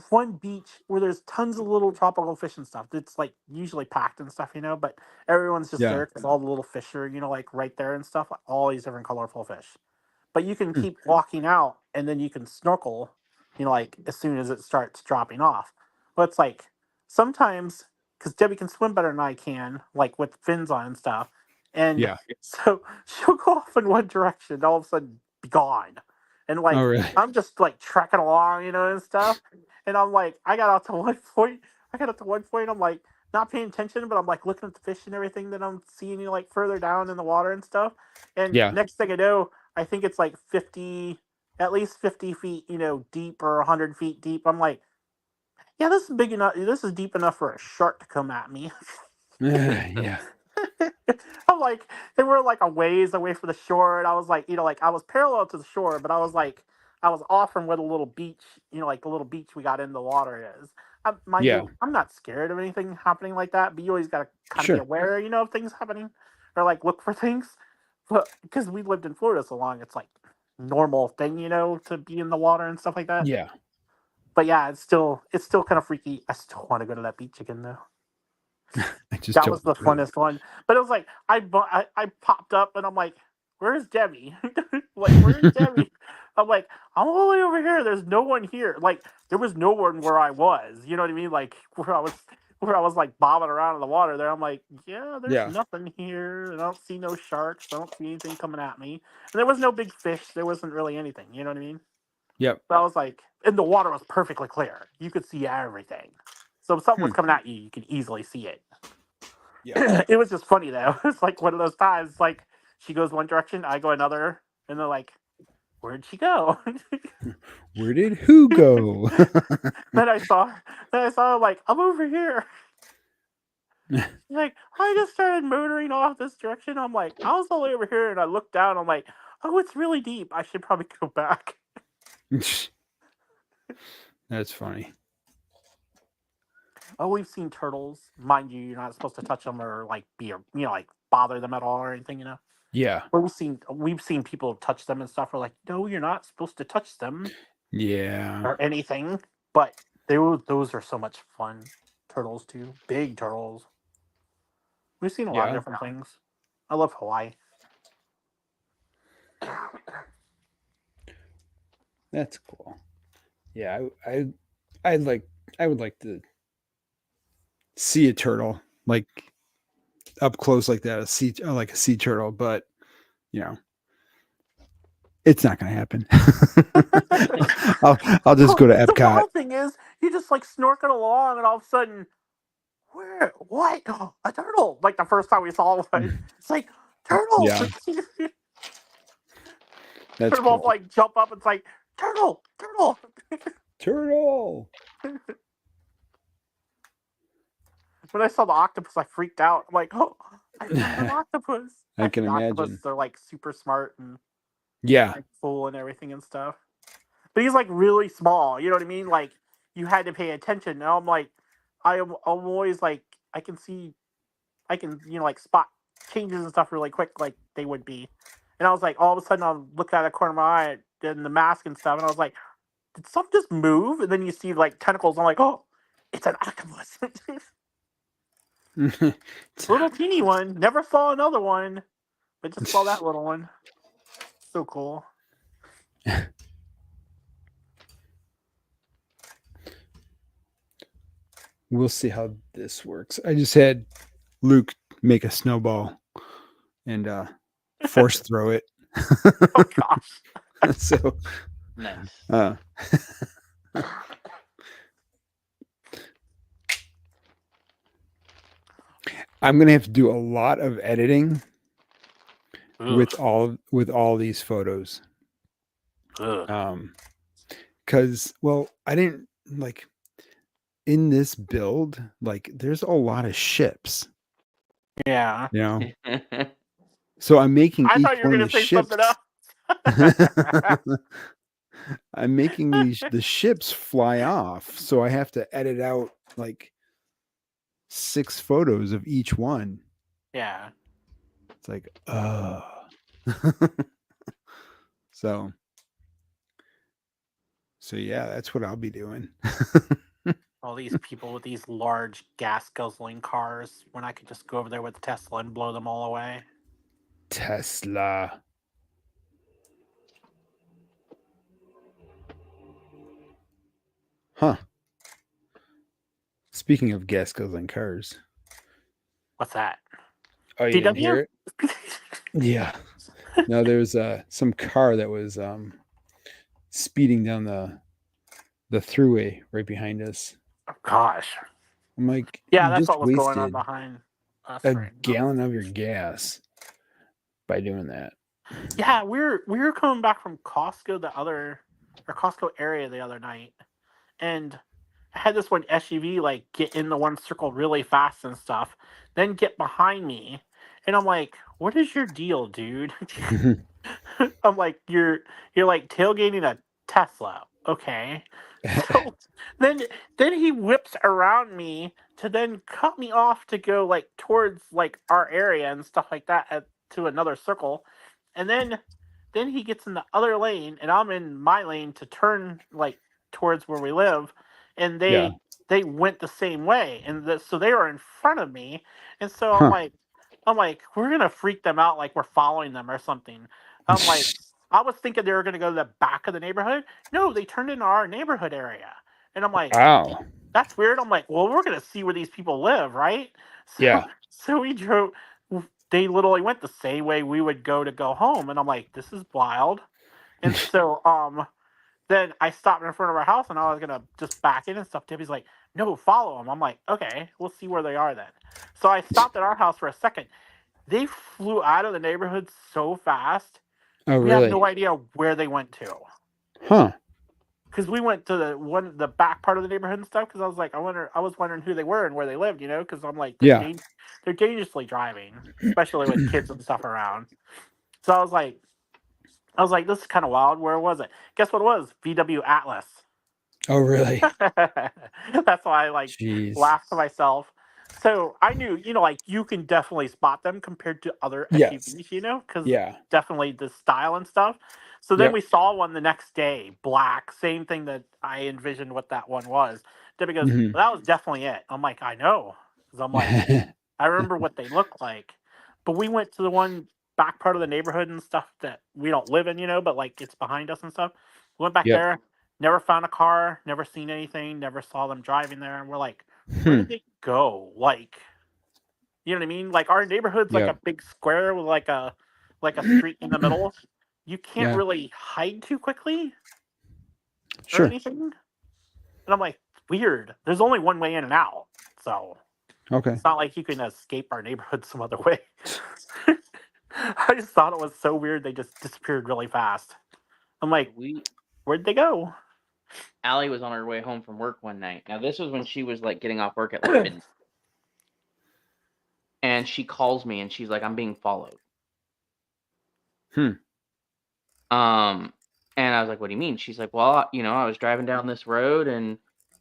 Speaker 3: one beach where there's tons of little tropical fish and stuff. It's like usually packed and stuff, but everyone's just
Speaker 1: Yeah.
Speaker 3: there because all the little fish are like right there and stuff. Like, all these different colorful fish. But you can
Speaker 1: Hmm.
Speaker 3: keep walking out and then you can snorkel, like as soon as it starts dropping off. But it's like sometimes because Debbie can swim better than I can, like with fins on and stuff. And
Speaker 1: Yeah.
Speaker 3: so she'll go off in one direction, and all of a sudden be gone. And
Speaker 1: Oh,
Speaker 3: like
Speaker 1: really?
Speaker 3: I'm just like trekking along, and stuff. And I'm like, I got out to one point. I'm like not paying attention, but I'm like looking at the fish and everything that I'm seeing, like further down in the water and stuff. And
Speaker 1: Yeah.
Speaker 3: next thing I know, I think it's like at least 50 feet, deep or 100 feet deep. I'm like, yeah, this is big enough. This is deep enough for a shark to come at me.
Speaker 1: Yeah.
Speaker 3: I'm like, they were like a ways away from the shore, and I was like, like I was parallel to the shore, but I was like, I was off from where the little beach, like the little beach we got in the water is. Mind
Speaker 1: Yeah.
Speaker 3: you, I'm not scared of anything happening like that, but you always gotta kind of be
Speaker 1: Sure.
Speaker 3: aware, of things happening, or like look for things. But because we lived in Florida so long, it's like normal thing, to be in the water and stuff like that.
Speaker 1: Yeah.
Speaker 3: But yeah, it's still kind of freaky. I still want to go to that beach again though.
Speaker 1: I just
Speaker 3: That
Speaker 1: don't
Speaker 3: was the
Speaker 1: do it.
Speaker 3: funnest one. But it was like I popped up and I'm like, "Where's Debbie? Like, where's Debbie?" I'm like, "I'm all the way over here. There's no one here. Like, there was no one where I was. You know what I mean? Like where I was like bobbing around in the water. There, I'm like, yeah, there's
Speaker 1: Yeah.
Speaker 3: nothing here. I don't see no sharks. I don't see anything coming at me. And there was no big fish. There wasn't really anything. You know what I mean?
Speaker 1: Yep.
Speaker 3: So I was like, and the water was perfectly clear. You could see everything. So if something was
Speaker 1: Hmm.
Speaker 3: coming at you, you could easily see it.
Speaker 1: Yeah.
Speaker 3: It was just funny though. It's like one of those times, like she goes one direction, I go another, and they're like, "Where'd she go?"
Speaker 1: Where did who go?
Speaker 3: then I saw, her, like, "I'm over here." Like I just started motoring off this direction. I'm like, I was all the way over here, and I looked down. I'm like, "Oh, it's really deep. I should probably go back."
Speaker 1: That's funny.
Speaker 3: Oh, we've seen turtles. Mind you, you're not supposed to touch them or like like bother them at all or anything.
Speaker 1: Yeah.
Speaker 3: But we've seen people touch them and stuff. We're like, no, you're not supposed to touch them
Speaker 1: Yeah.
Speaker 3: or anything. But those are so much fun. Turtles too, big turtles. We've seen a lot of
Speaker 1: Yeah.
Speaker 3: different things. I love Hawaii.
Speaker 1: That's cool. Yeah. I'd like. I would like to see a turtle like up close like that. Like a sea turtle, but it's not going to happen. I'll just go to
Speaker 3: The
Speaker 1: Epcot.
Speaker 3: wild thing is, you just like snorkeling along, and all of a sudden, where? What? A turtle! Like the first time we saw one, it's like turtle.
Speaker 1: Yeah. That's
Speaker 3: Turtle
Speaker 1: cool.
Speaker 3: like jump up. It's like turtle, turtle.
Speaker 1: Turtle.
Speaker 3: When I saw the octopus, I freaked out. I'm like, oh, I found an octopus.
Speaker 1: I can
Speaker 3: Actually,
Speaker 1: imagine.
Speaker 3: octopuses are like super smart and
Speaker 1: Yeah.
Speaker 3: like full and everything and stuff. But he's like really small. You know what I mean? Like you had to pay attention. Now I'm like, I'm always like, I can like spot changes and stuff really quick, like they would be. And I was like, all of a sudden, I'm looking at the corner of my eye and the mask and stuff, and I was like, did something just move? And then you see like tentacles. I'm like, oh, it's an octopus. Little teeny one. Never saw another one, but just saw that little one. So cool.
Speaker 1: We'll see how this works. I just had Luke make a snowball and force throw it.
Speaker 3: Oh gosh.
Speaker 1: So
Speaker 2: Nice.
Speaker 1: I'm gonna have to do a lot of editing
Speaker 3: Ugh.
Speaker 1: with all these photos.
Speaker 3: Ugh.
Speaker 1: Because I didn't like in this build, like there's a lot of ships,
Speaker 3: Yeah.
Speaker 1: So I'm making
Speaker 3: I
Speaker 1: each
Speaker 3: thought you were
Speaker 1: one
Speaker 3: gonna
Speaker 1: of the
Speaker 3: say
Speaker 1: ships.
Speaker 3: something else.
Speaker 1: I'm making the ships fly off, so I have to edit out like 6 photos of each one.
Speaker 3: Yeah.
Speaker 1: It's like, so yeah, that's what I'll be doing.
Speaker 3: All these people with these large gas guzzling cars when I could just go over there with Tesla and blow them all away.
Speaker 1: Tesla. Huh. Speaking of gas guzzling cars.
Speaker 3: What's that?
Speaker 1: Oh, you didn't
Speaker 3: VW?
Speaker 1: hear it? Yeah. No, there's some car that was speeding down the throughway right behind us.
Speaker 3: Oh, gosh.
Speaker 1: I'm like,
Speaker 3: Yeah,
Speaker 1: you
Speaker 3: that's
Speaker 1: just
Speaker 3: what was going on
Speaker 1: wasted
Speaker 3: behind us
Speaker 1: a
Speaker 3: right now.
Speaker 1: gallon of your gas by doing that.
Speaker 3: Yeah, we were coming back from Costco Costco area the other night, and I had this one SUV like get in the one circle really fast and stuff, then get behind me, and I'm like, "What is your deal, dude?" I'm like, "You're like tailgating a Tesla, okay?" So then he whips around me to then cut me off to go like towards like our area and stuff like that to another circle, and then he gets in the other lane and I'm in my lane to turn like towards where we live, and
Speaker 1: Yeah.
Speaker 3: they went the same way, and so they were in front of me, and so
Speaker 1: Huh.
Speaker 3: I'm like we're gonna freak them out like we're following them or something. I'm like I was thinking they were gonna go to the back of the neighborhood. No, they turned into our neighborhood area, and I'm like,
Speaker 1: Wow.
Speaker 3: that's weird. I'm like, well, we're gonna see where these people live, right? So,
Speaker 1: Yeah.
Speaker 3: So we drove. They literally went the same way we would go home, and I'm like, this is wild. And so, then I stopped in front of our house, and I was gonna just back in and stuff. Debbie's like, no, follow them. I'm like, okay, we'll see where they are then. So I stopped at our house for a second. They flew out of the neighborhood so fast.
Speaker 1: Oh,
Speaker 3: We have
Speaker 1: really?
Speaker 3: no idea where they went to.
Speaker 1: Huh.
Speaker 3: Because we went to the back part of the neighborhood and stuff. Because I was like, I was wondering who they were and where they lived, Because I'm like,
Speaker 1: Yeah.
Speaker 3: they're dangerously driving, especially with kids and stuff around. So I was like, this is kind of wild. Where was it? Guess what it was? VW Atlas.
Speaker 1: Oh, really?
Speaker 3: That's why I like
Speaker 1: Jeez.
Speaker 3: laughed to myself. So I knew, like you can definitely spot them compared to other
Speaker 1: Yes.
Speaker 3: SUVs, because
Speaker 1: Yeah.
Speaker 3: definitely the style and stuff. So then
Speaker 1: Yep.
Speaker 3: we saw one the next day, black, same thing that I envisioned what that one was. Debbie goes,
Speaker 1: Mhm.
Speaker 3: well, that was definitely it. I'm like, I know, because I'm like, I remember what they look like. But we went to the one back part of the neighborhood and stuff that we don't live in, but like it's behind us and stuff. We went back
Speaker 1: Yep.
Speaker 3: there, never found a car, never seen anything, never saw them driving there, and we're like, where
Speaker 1: Hmm.
Speaker 3: did they go? Like, you know what I mean? Like our neighborhood's like
Speaker 1: Yep.
Speaker 3: a big square with like a like a street in the middle, you can't
Speaker 1: Yeah.
Speaker 3: really hide too quickly or
Speaker 1: Sure.
Speaker 3: anything. And I'm like, weird. There's only one way in and out, so
Speaker 1: Okay.
Speaker 3: it's not like you can escape our neighborhood some other way. I just thought it was so weird. They just disappeared really fast. I'm like, where'd they go?
Speaker 2: Allie was on her way home from work one night. Now this was when she was like getting off work at like midnight. And she calls me and she's like, I'm being followed.
Speaker 1: Hmm.
Speaker 2: And I was like, what do you mean? She's like, well, I was driving down this road and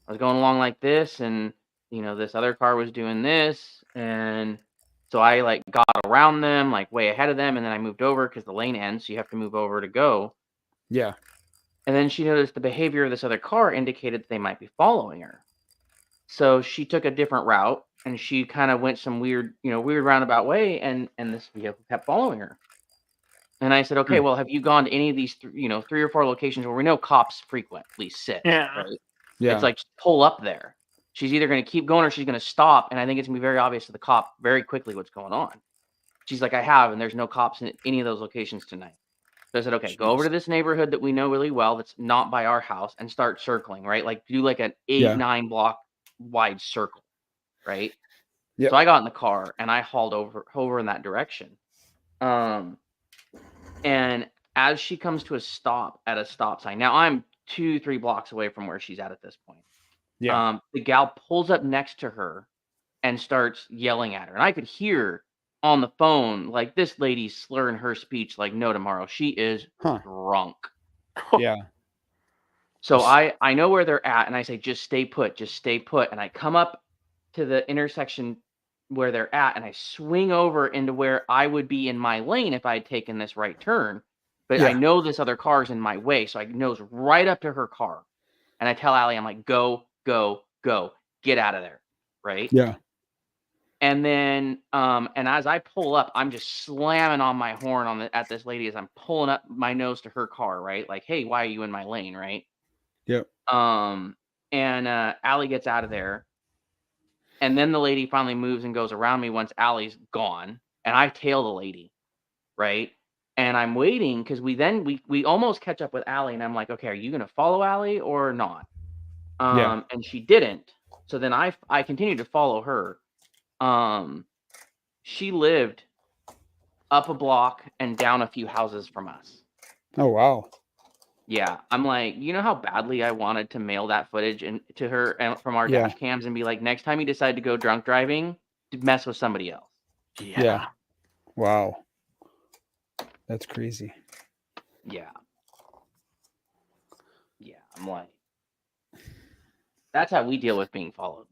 Speaker 2: I was going along like this, and this other car was doing this, and so I like got around them, like way ahead of them, and then I moved over because the lane ends, so you have to move over to go.
Speaker 1: Yeah.
Speaker 2: And then she noticed the behavior of this other car indicated that they might be following her. So she took a different route and she kind of went some weird roundabout way, and this vehicle kept following her. And I said, okay, well, have you gone to any of these, 3 or 4 locations where we know cops frequently sit,
Speaker 3: Yeah.
Speaker 2: right?
Speaker 1: Yeah.
Speaker 2: It's like, just pull up there. She's either going to keep going or she's going to stop. And I think it's going to be very obvious to the cop very quickly what's going on. She's like, I have, and there's no cops in any of those locations tonight. So I said, okay, go over to this neighborhood that we know really well that's not by our house and start circling, right? Like do like an 8-9 block wide circle, right?
Speaker 1: Yep.
Speaker 2: So I got in the car and I hauled over in that direction. And as she comes to a stop at a stop sign, now I'm 2-3 blocks away from where she's at this point.
Speaker 1: Yeah.
Speaker 2: The gal pulls up next to her and starts yelling at her. And I could hear on the phone, like, this lady's slurring her speech like no tomorrow. She is drunk.
Speaker 1: Yeah.
Speaker 2: So I know where they're at, and I say, just stay put, just stay put. And I come up to the intersection where they're at, and I swing over into where I would be in my lane if I had taken this right turn. But I
Speaker 1: Yeah.
Speaker 2: know this other car's in my way, so I nose right up to her car. And I tell Allie, I'm like, go, go, go. Get out of there, right?
Speaker 1: Yeah.
Speaker 2: And then, and as I pull up, I'm just slamming on my horn at this lady as I'm pulling up my nose to her car, right? Like, hey, why are you in my lane, right?
Speaker 1: Yep.
Speaker 2: And Allie gets out of there, and then the lady finally moves and goes around me once Allie's gone, and I tail the lady, right? And I'm waiting because we almost catch up with Allie, and I'm like, okay, are you gonna follow Allie or not?
Speaker 1: Yeah.
Speaker 2: And she didn't. So then I continued to follow her. She lived up a block and down a few houses from us.
Speaker 1: Oh wow.
Speaker 2: Yeah, I'm like, you know how badly I wanted to mail that footage to her and from our
Speaker 1: Yeah.
Speaker 2: dash cams and be like, next time you decide to go drunk driving, mess with somebody else.
Speaker 1: Yeah. Wow. That's crazy.
Speaker 2: Yeah. Yeah, I'm like, that's how we deal with being followed.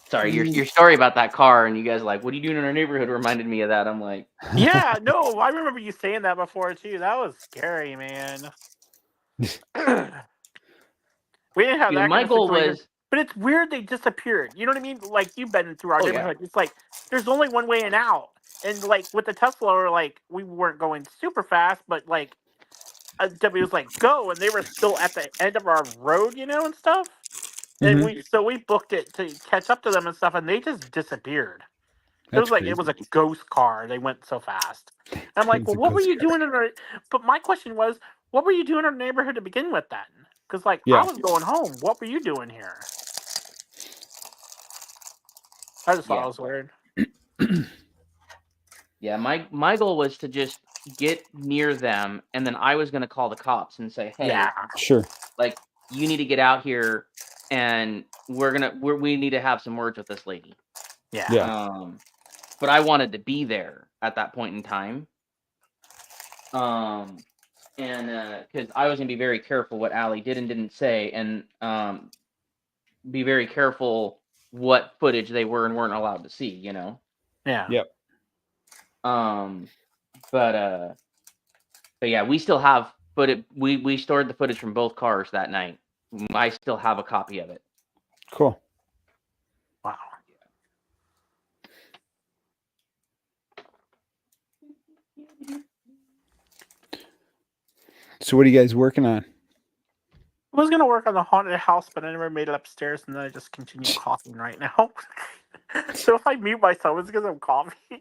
Speaker 2: Sorry, your story about that car and you guys are like, what are you doing in our neighborhood reminded me of that. I'm like,
Speaker 3: Yeah, no, I remember you saying that before too. That was scary, man. We didn't have that
Speaker 2: my
Speaker 3: kind of
Speaker 2: goal
Speaker 3: situation.
Speaker 2: was,
Speaker 3: But it's weird they disappeared. You know what I mean? Like, you've been through our
Speaker 2: Oh, yeah.
Speaker 3: neighborhood. It's like there's only one way in and out. And like with the Tesla, like we weren't going super fast, but like W was like go, and they were still at the end of our road, and stuff. And we booked it to catch up to them and stuff, and they just disappeared. It was like it was a ghost car. They went so fast. And I'm like, well, what were you doing in our? But my question was, what were you doing in our neighborhood to begin with then? Because like I was going home. What were you doing here? I just thought it was weird.
Speaker 2: Yeah, my goal was to just get near them, and then I was going to call the cops and say, hey,
Speaker 1: Sure.
Speaker 2: like, you need to get out here, and we need to have some words with this lady.
Speaker 1: Yeah.
Speaker 2: But I wanted to be there at that point in time. And because I was going to be very careful what Allie did and didn't say, and be very careful what footage they were and weren't allowed to see,
Speaker 3: Yeah.
Speaker 1: Yep.
Speaker 2: But yeah, we still have footage. We stored the footage from both cars that night. I still have a copy of it.
Speaker 1: Cool.
Speaker 3: Wow.
Speaker 1: So what are you guys working on?
Speaker 3: I was gonna work on the haunted house, but I never made it upstairs, and then I just continue coughing right now. So if I mute myself, it's because I'm coughing.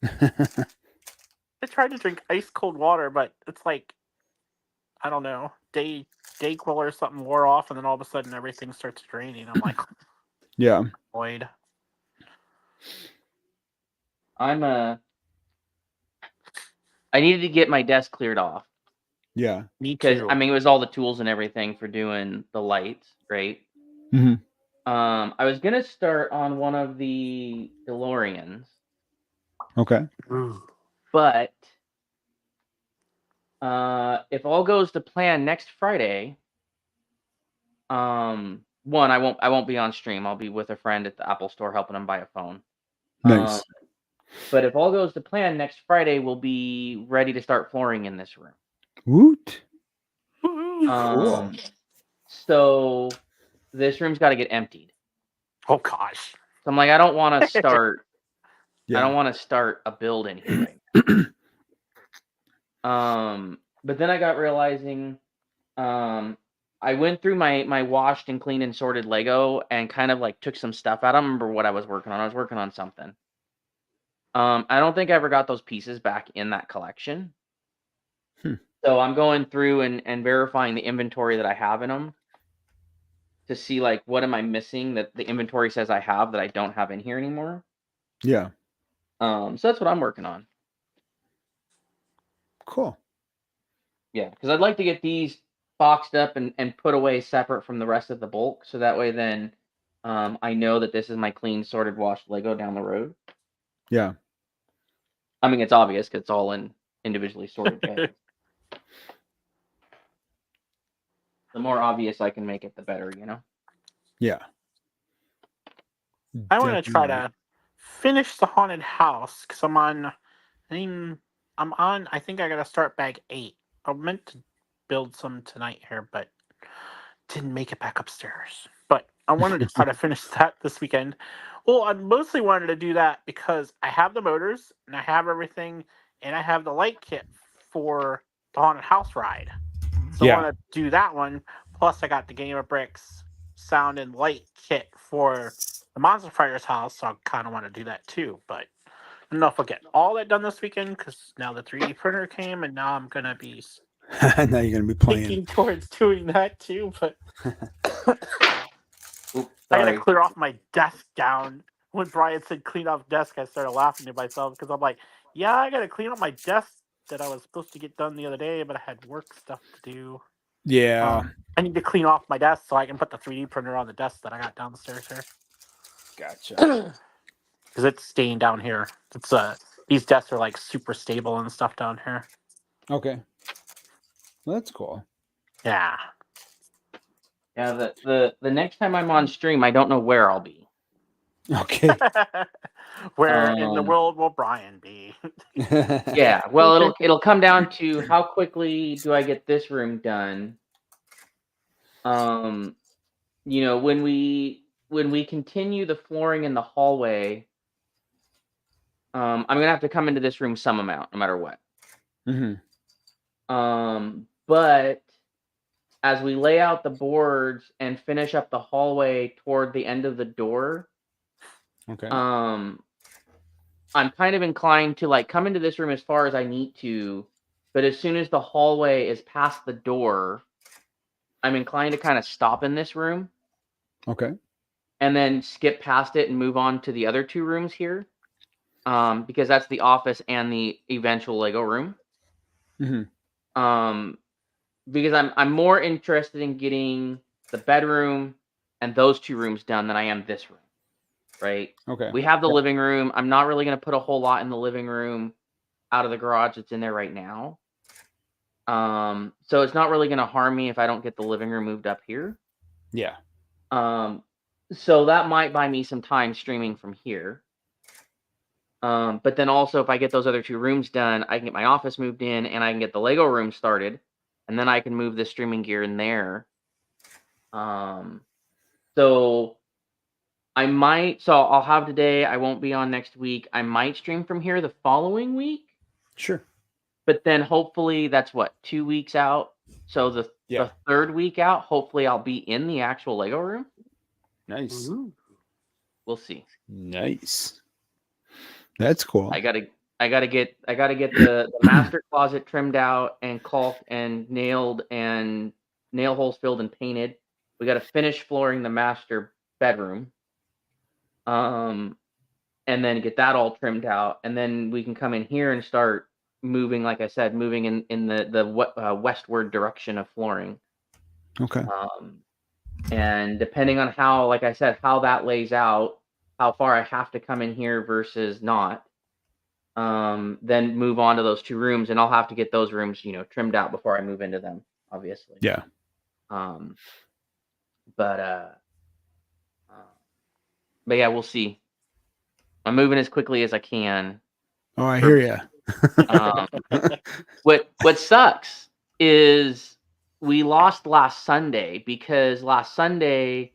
Speaker 3: I tried to drink ice cold water, but it's like, I don't know, Dayquil or something wore off, and then all of a sudden everything starts draining. I'm like,
Speaker 1: Yeah.
Speaker 3: void.
Speaker 2: I needed to get my desk cleared off
Speaker 1: Yeah.
Speaker 3: Me
Speaker 2: because
Speaker 3: too.
Speaker 2: I mean it was all the tools and everything for doing the lights, right?
Speaker 1: hmm
Speaker 2: I was gonna start on one of the DeLoreans,
Speaker 1: Okay.
Speaker 3: Ooh.
Speaker 2: but if all goes to plan next Friday, one I won't be on stream. I'll be with a friend at the Apple Store helping him buy a phone.
Speaker 1: Nice.
Speaker 2: But if all goes to plan, next Friday we'll be ready to start flooring in this room.
Speaker 1: Woot.
Speaker 3: Woohoo.
Speaker 2: So this room's got to get emptied.
Speaker 3: Oh gosh.
Speaker 2: So I'm like, I don't want to start. I
Speaker 1: Yeah.
Speaker 2: don't want to start a build in here right now. But then I got realizing, I went through my washed and cleaned and sorted Lego and kind of like took some stuff out. I don't remember what I was working on. I was working on something. I don't think I ever got those pieces back in that collection. So I'm going through and verifying the inventory that I have in them to see like what am I missing that the inventory says I have that I don't have in here anymore.
Speaker 1: Yeah.
Speaker 2: So that's what I'm working on.
Speaker 1: Cool.
Speaker 2: Yeah, because I'd like to get these boxed up and put away separate from the rest of the bulk, so that way then I know that this is my clean, sorted, washed Lego down the road.
Speaker 1: Yeah.
Speaker 2: I mean, it's obvious because it's all in individually sorted bags. The more obvious I can make it, the better, you know?
Speaker 1: Yeah.
Speaker 3: I want to try
Speaker 1: Definitely.
Speaker 3: to finish the haunted house because I'm on. I think I gotta start bag 8. I meant to build some tonight here, but didn't make it back upstairs. But I wanted to try to finish that this weekend. Well, I mostly wanted to do that because I have the motors and I have everything, and I have the light kit for the haunted house ride. So I
Speaker 1: Yeah.
Speaker 3: want to do that one. Plus, I got the Game of Bricks sound and light kit for the Monster Fighter's house, so I kind of want to do that too. But I don't know if I'll get all that done this weekend because now the 3D printer came, and now I'm gonna be
Speaker 1: Now you're gonna be playing.
Speaker 3: thinking towards doing that too. But
Speaker 2: Oops,
Speaker 3: I gotta
Speaker 2: sorry.
Speaker 3: clear off my desk down. When Brian said clean off desk, I started laughing to myself because I'm like, yeah, I gotta clean up my desk that I was supposed to get done the other day, but I had work stuff to do.
Speaker 1: Yeah.
Speaker 3: I need to clean off my desk so I can put the 3D printer on the desk that I got downstairs here.
Speaker 1: Gotcha.
Speaker 3: Because it's staying down here. It's these desks are like super stable and stuff down here.
Speaker 1: Okay. Well, that's cool.
Speaker 3: Yeah.
Speaker 2: Yeah, the next time I'm on stream, I don't know where I'll be.
Speaker 1: Okay.
Speaker 3: Where in the world will Brian be?
Speaker 2: Yeah, well, it'll come down to how quickly do I get this room done. You know, when we continue the flooring in the hallway, I'm gonna have to come into this room some amount, no matter what. But as we lay out the boards and finish up the hallway toward the end of the door,
Speaker 1: Okay.
Speaker 2: I'm kind of inclined to like come into this room as far as I need to, but as soon as the hallway is past the door, I'm inclined to kind of stop in this room
Speaker 1: Okay.
Speaker 2: and then skip past it and move on to the other two rooms here, because that's the office and the eventual Lego room. Because I'm more interested in getting the bedroom and those two rooms done than I am this room, right?
Speaker 1: Okay.
Speaker 2: We have the living room. I'm not really going to put a whole lot in the living room out of the garage that's in there right now. So it's not really going to harm me if I don't get the living room moved up here.
Speaker 1: Yeah.
Speaker 2: So that might buy me some time streaming from here. But then also if I get those other two rooms done, I can get my office moved in and I can get the Lego room started, and then I can move the streaming gear in there. So I'll have today, I won't be on next week. I might stream from here the following week.
Speaker 1: Sure.
Speaker 2: But then hopefully that's what, 2 weeks out So the third week out, hopefully I'll be in the actual Lego room.
Speaker 1: Nice.
Speaker 3: Ooh.
Speaker 2: We'll see.
Speaker 1: Nice. That's cool.
Speaker 2: I gotta get the master closet trimmed out and caulked and nailed and nail holes filled and painted. We gotta finish flooring the master bedroom. And then get that all trimmed out, and then we can come in here and start moving, like I said, moving in the westward direction of flooring.
Speaker 1: Okay.
Speaker 2: And depending on how, like I said, how that lays out, how far I have to come in here versus not, then move on to those 2 rooms, and I'll have to get those rooms, trimmed out before I move into them, obviously.
Speaker 1: Yeah.
Speaker 2: But yeah, we'll see. I'm moving as quickly as I can.
Speaker 1: Oh, I hear ya.
Speaker 2: What sucks is we lost last Sunday because last Sunday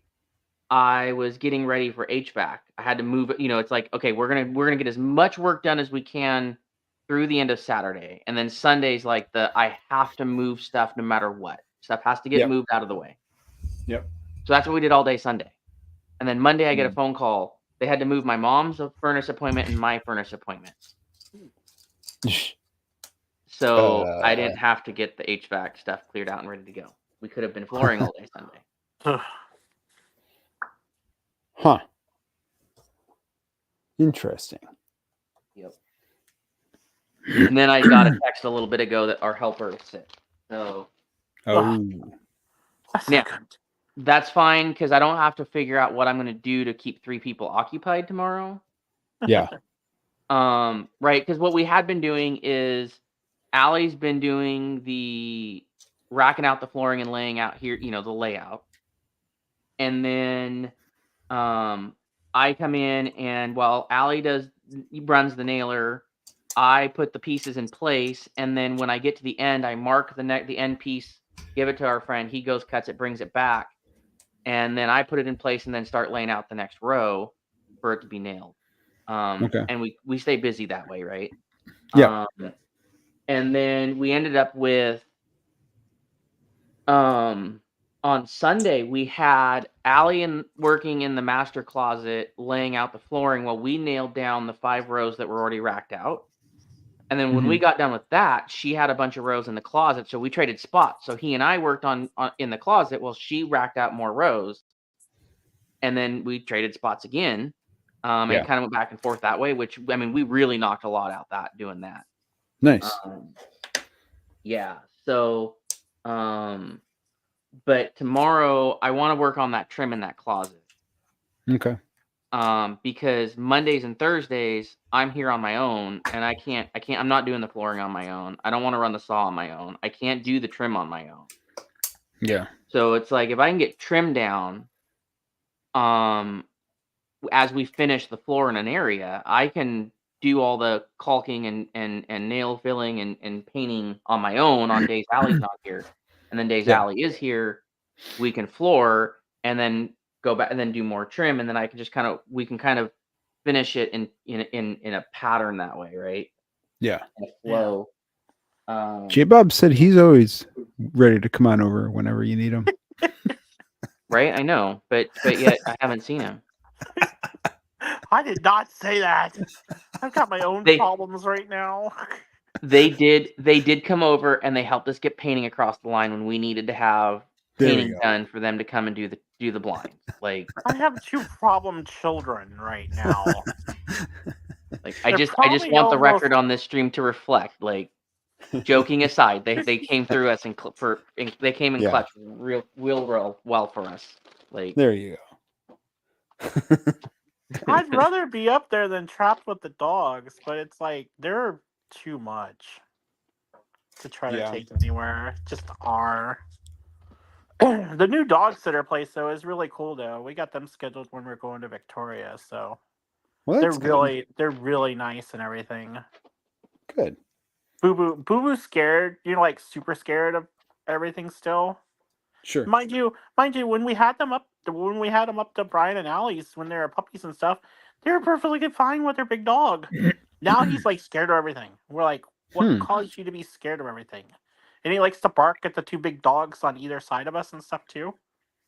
Speaker 2: I was getting ready for HVAC. I had to move it. It's like, okay, we're gonna get as much work done as we can through the end of Saturday, and then Sunday's like I have to move stuff no matter what. Stuff has to get moved out of the way.
Speaker 1: Yep.
Speaker 2: So that's what we did all day Sunday, and then Monday I get a phone call. They had to move my mom's furnace appointment and my furnace appointment. So I didn't have to get the HVAC stuff cleared out and ready to go. We could have been flooring all day Sunday.
Speaker 1: Huh. Interesting.
Speaker 2: Yep. And then I got a text a little bit ago that our helper is sick. So
Speaker 3: Yeah,
Speaker 2: that's fine because I don't have to figure out what I'm going to do to keep 3 people occupied tomorrow.
Speaker 1: Yeah.
Speaker 2: Right, because what we had been doing is Allie's been doing the racking out the flooring and laying out here, the layout. And then I come in and while Allie runs the nailer, I put the pieces in place, and then when I get to the end, I mark the end piece, give it to our friend, he goes, cuts it, brings it back, and then I put it in place and then start laying out the next row for it to be nailed.
Speaker 1: Okay.
Speaker 2: And we stay busy that way, right?
Speaker 1: Yeah.
Speaker 2: And then we ended up with on Sunday we had Allie working in the master closet laying out the flooring while we nailed down the 5 rows that were already racked out. And then when we got done with that, she had a bunch of rows in the closet, so we traded spots. So he and I worked on in the closet while she racked out more rows. And then we traded spots again. And kind of went back and forth that way, which I mean we really knocked a lot out doing that.
Speaker 1: Nice.
Speaker 2: Yeah. So but tomorrow I want to work on that trim in that closet.
Speaker 1: Okay.
Speaker 2: Because Mondays and Thursdays I'm here on my own and I'm not doing the flooring on my own. I don't want to run the saw on my own. I can't do the trim on my own.
Speaker 1: Yeah.
Speaker 2: So it's like if I can get trim down as we finish the floor in an area, I can do all the caulking and nail filling and painting on my own on days Allie's not here. And then days Allie is here, we can floor and then go back and then do more trim. And then I can just we can kind of finish it in a pattern that way, right?
Speaker 1: Yeah.
Speaker 2: In a flow.
Speaker 1: J-Bob said he's always ready to come on over whenever you need him.
Speaker 2: Right? I know, but yet I haven't seen him.
Speaker 3: I did not say that. I've got my own problems right now.
Speaker 2: They did come over and they helped us get painting across the line when we needed to have painting done for them to come and do the blinds. Like
Speaker 3: I have 2 problem children right now.
Speaker 2: Like I just want the record on this stream to reflect. Like joking aside, they came through us they came in clutch real well for us. Like
Speaker 1: there you go.
Speaker 3: I'd rather be up there than trapped with the dogs, but it's like they're too much to try to take anywhere. Just are. The new dog sitter place though is really cool though. We got them scheduled when we're going to Victoria, so they're really nice and everything.
Speaker 1: Good.
Speaker 3: Boo Boo's scared, like super scared of everything still.
Speaker 1: Sure.
Speaker 3: Mind you, when we had them up to Brian and Allie's when they were puppies and stuff, they were perfectly fine with their big dog. Now he's like scared of everything. We're like, what caused you to be scared of everything? and he likes to bark at the two big dogs on either side of us and stuff too.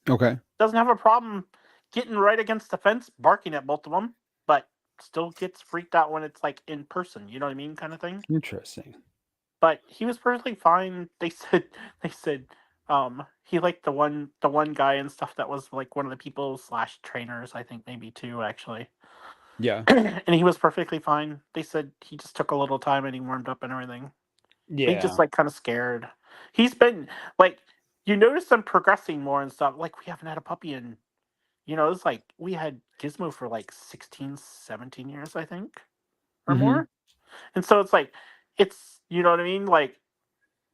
Speaker 1: Okay.
Speaker 3: Doesn't have a problem getting right against the fence, barking at both of them, but still gets freaked out when it's like in person. You know what I mean, kind of thing.
Speaker 1: Interesting.
Speaker 3: But he was perfectly fine. They said he liked the one guy and stuff that was like one of the people / trainers, I think maybe two actually.
Speaker 1: Yeah.
Speaker 3: And he was perfectly fine. They said he just took a little time and he warmed up and everything. He just like kind of scared. He's been like, you notice him progressing more and stuff. Like we haven't had a puppy in, it's like we had Gizmo for like 16, 17 years, I think, or
Speaker 1: Mm-hmm.
Speaker 3: more. And so it's like, you know what I mean? Like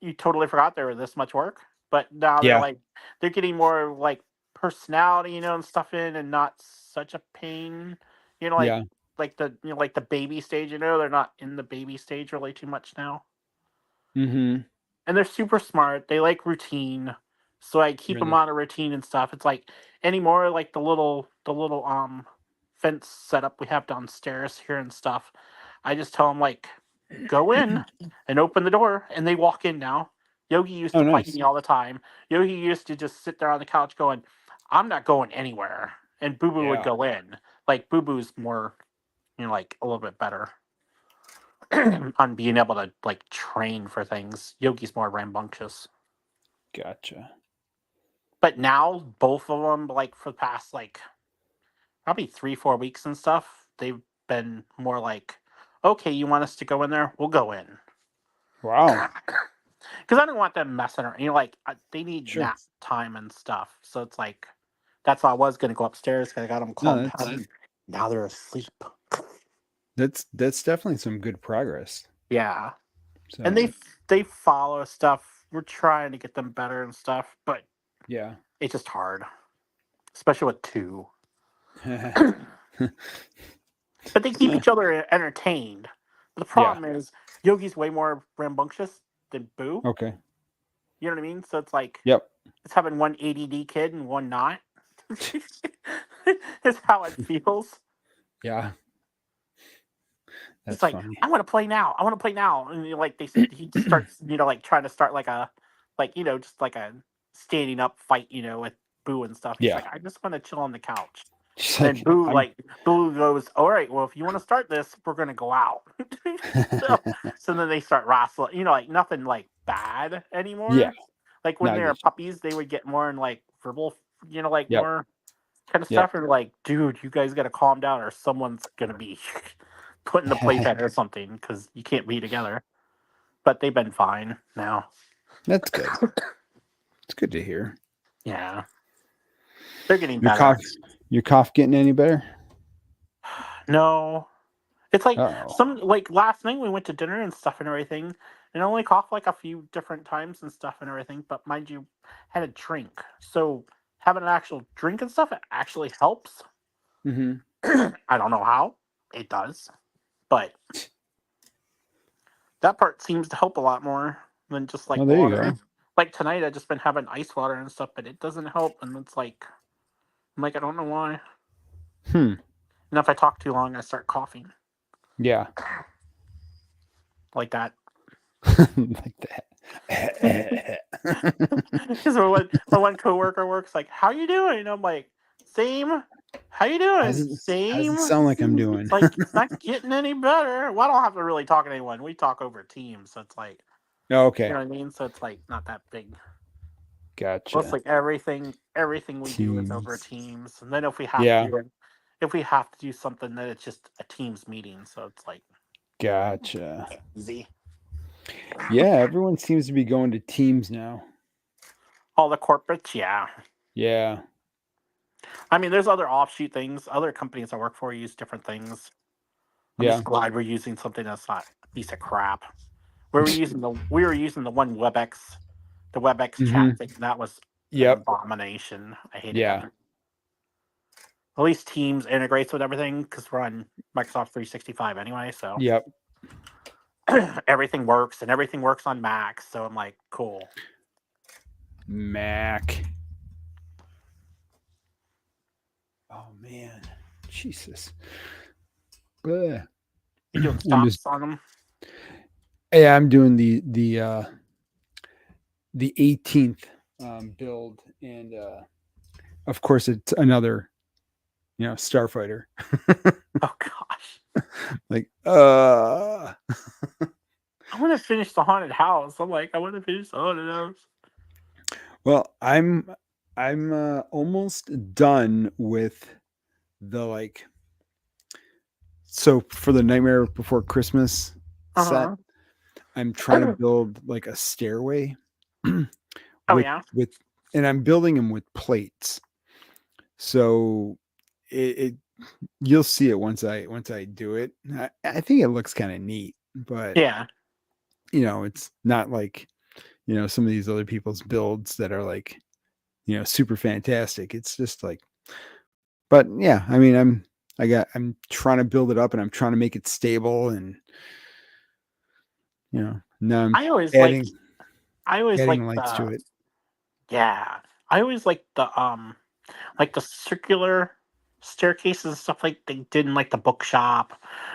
Speaker 3: you totally forgot there was this much work, but now
Speaker 1: Yeah.
Speaker 3: they're getting more like personality, and stuff in, and not such a pain, like
Speaker 1: Yeah.
Speaker 3: like the baby stage, they're not in the baby stage really too much now.
Speaker 1: Mm-hmm.
Speaker 3: And they're super smart. They like routine, so I keep them
Speaker 1: Really?
Speaker 3: on a routine and stuff. It's like anymore like the little fence setup we have downstairs here and stuff. I just tell them like go in and open the door, and they walk in now. Yogi used
Speaker 1: Oh,
Speaker 3: to fight
Speaker 1: nice.
Speaker 3: me all the time. Yogi used to just sit there on the couch going, "I'm not going anywhere," and Boo Boo would
Speaker 1: Yeah.
Speaker 3: go in. Like Boo Boo's more, like a little bit better on being able to like train for things. Yogi's more rambunctious.
Speaker 1: Gotcha.
Speaker 3: But now both of them, like for the past like probably 3-4 weeks and stuff, they've been more like, okay, you want us to go in there? We'll go in.
Speaker 1: Wow.
Speaker 3: Because I don't want them messing around. Like they need
Speaker 1: Sure.
Speaker 3: nap time and stuff. So it's like that's why I was gonna go upstairs because I got them
Speaker 1: No,
Speaker 3: calmed down. Now they're asleep.
Speaker 1: that's definitely some good progress.
Speaker 3: Yeah,
Speaker 1: So
Speaker 3: and they follow stuff. We're trying to get them better and stuff, but
Speaker 1: yeah.
Speaker 3: it's just hard, especially with two. But they keep each other entertained. But the
Speaker 1: Yeah.
Speaker 3: problem is Yogi's way more rambunctious than Boo.
Speaker 1: Okay.
Speaker 3: You know what I mean? So it's like
Speaker 1: Yep.
Speaker 3: it's having one ADD kid and one not. Is how it feels.
Speaker 1: Yeah.
Speaker 3: He's
Speaker 1: That's
Speaker 3: like,
Speaker 1: funny.
Speaker 3: I want to play now. I want to play now. And he starts, like trying to start like a, just like a standing up fight, with Boo and stuff. He's
Speaker 1: Yeah.
Speaker 3: like, I just want to chill on the couch.
Speaker 1: She's
Speaker 3: And then
Speaker 1: I'm-
Speaker 3: Boo goes, all right, well, if you want to start this, we're gonna go out. so then they start wrestling, like nothing like bad anymore.
Speaker 1: Yeah.
Speaker 3: Like when
Speaker 1: No, I
Speaker 3: they were
Speaker 1: get
Speaker 3: puppies, they would get more in like verbal, like
Speaker 1: Yep.
Speaker 3: more kind of
Speaker 1: Yep.
Speaker 3: stuff. And like, dude, you guys gotta calm down, or someone's gonna be put in the playpen or something because you can't be together. But they've been fine now.
Speaker 1: That's good. It's good to hear.
Speaker 3: Yeah, they're getting
Speaker 1: Your
Speaker 3: better.
Speaker 1: cough getting any better?
Speaker 3: No, it's like
Speaker 1: Uh-oh.
Speaker 3: like last night we went to dinner and stuff and everything, and I only coughed like a few different times and stuff and everything. But mind you, had a drink, so having an actual drink and stuff, it actually helps.
Speaker 1: Mm-hmm.
Speaker 3: I don't know how it does, but that part seems to help a lot more than just like
Speaker 1: Oh, there you
Speaker 3: water.
Speaker 1: go.
Speaker 3: Like tonight, I just been having ice water and stuff, but it doesn't help, and it's like, I'm like, I don't know why.
Speaker 1: Hmm.
Speaker 3: And if I talk too long, I start coughing
Speaker 1: Yeah.
Speaker 3: like that.
Speaker 1: Like that.
Speaker 3: Because my one coworker works like, "How you doing?" And I'm like, "Same. How you doing?
Speaker 1: How's it
Speaker 3: Same."
Speaker 1: sound like I'm doing?
Speaker 3: It's like it's not getting any better. Well, I don't have to really talk to anyone. We talk over Teams, so it's like,
Speaker 1: Oh,
Speaker 3: you
Speaker 1: okay.
Speaker 3: know what I mean. So it's like not that big.
Speaker 1: Gotcha.
Speaker 3: Well, it's like everything we do is over Teams, and then if we have
Speaker 1: Yeah.
Speaker 3: to do something, then it's just a Teams meeting. So it's like
Speaker 1: Gotcha.
Speaker 3: easy.
Speaker 1: Yeah, everyone seems to be going to Teams now.
Speaker 3: All the corporates, yeah.
Speaker 1: Yeah.
Speaker 3: I mean, there's other offshoot things. Other companies I work for use different things. I'm
Speaker 1: Yeah.
Speaker 3: just glad we're using something that's not a piece of crap. We were using the one WebEx, the WebEx chat thing. That was an
Speaker 1: Yep.
Speaker 3: abomination. I hated
Speaker 1: Yeah.
Speaker 3: that. At least Teams integrates with everything because we're on Microsoft 365 anyway. So
Speaker 1: Yep.
Speaker 3: everything works, and everything works on Mac. So I'm like, cool.
Speaker 1: Mac. Oh man, Jesus. Bleh.
Speaker 3: You doing
Speaker 1: I'm just-
Speaker 3: stops on them?
Speaker 1: Yeah, I'm doing the the 18th build, and of course it's another, starfighter.
Speaker 3: Oh gosh.
Speaker 1: Like,
Speaker 3: I want to finish the haunted house. I'm like, I want to finish the haunted house.
Speaker 1: well, I'm almost done with the so for the Nightmare Before Christmas set,
Speaker 3: Uh-huh.
Speaker 1: I'm trying to build like a stairway
Speaker 3: Oh
Speaker 1: with
Speaker 3: yeah.
Speaker 1: and I'm building them with plates. So it you'll see it once I do it. I think it looks kind of neat, but
Speaker 3: Yeah.
Speaker 1: it's not like, some of these other people's builds that are like, super fantastic. It's just like, but yeah, I mean, I'm trying to build it up and I'm trying to make it stable, and now I'm
Speaker 3: I always like
Speaker 1: adding
Speaker 3: I always like
Speaker 1: lights to
Speaker 3: the
Speaker 1: it.
Speaker 3: yeah. I always like the circular staircases and stuff like they did in like the bookshop.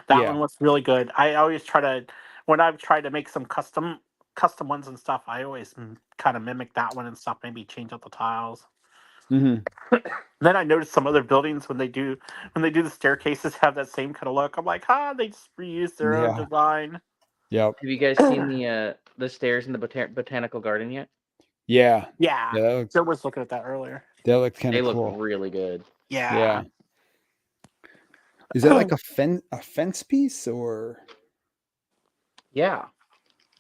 Speaker 3: That one
Speaker 1: Yeah.
Speaker 3: was really good. I always try to when I've tried to make some custom ones and stuff, I always kind of mimic that one and stuff, maybe change out the tiles.
Speaker 1: Hmm.
Speaker 3: Then I noticed some other buildings when they do the staircases have that same kind of look. I'm like, they just reuse their own
Speaker 1: Yeah.
Speaker 3: design.
Speaker 1: Yep.
Speaker 2: Have you guys seen the stairs in the botanical garden yet?
Speaker 1: Yeah.
Speaker 3: Yeah.
Speaker 1: Yeah.
Speaker 3: Joe was looking at that earlier.
Speaker 1: That looked kind
Speaker 2: They
Speaker 1: of
Speaker 2: look
Speaker 1: cool.
Speaker 2: really good.
Speaker 3: Yeah.
Speaker 1: Yeah. Is that like a fence piece or?
Speaker 2: Yeah.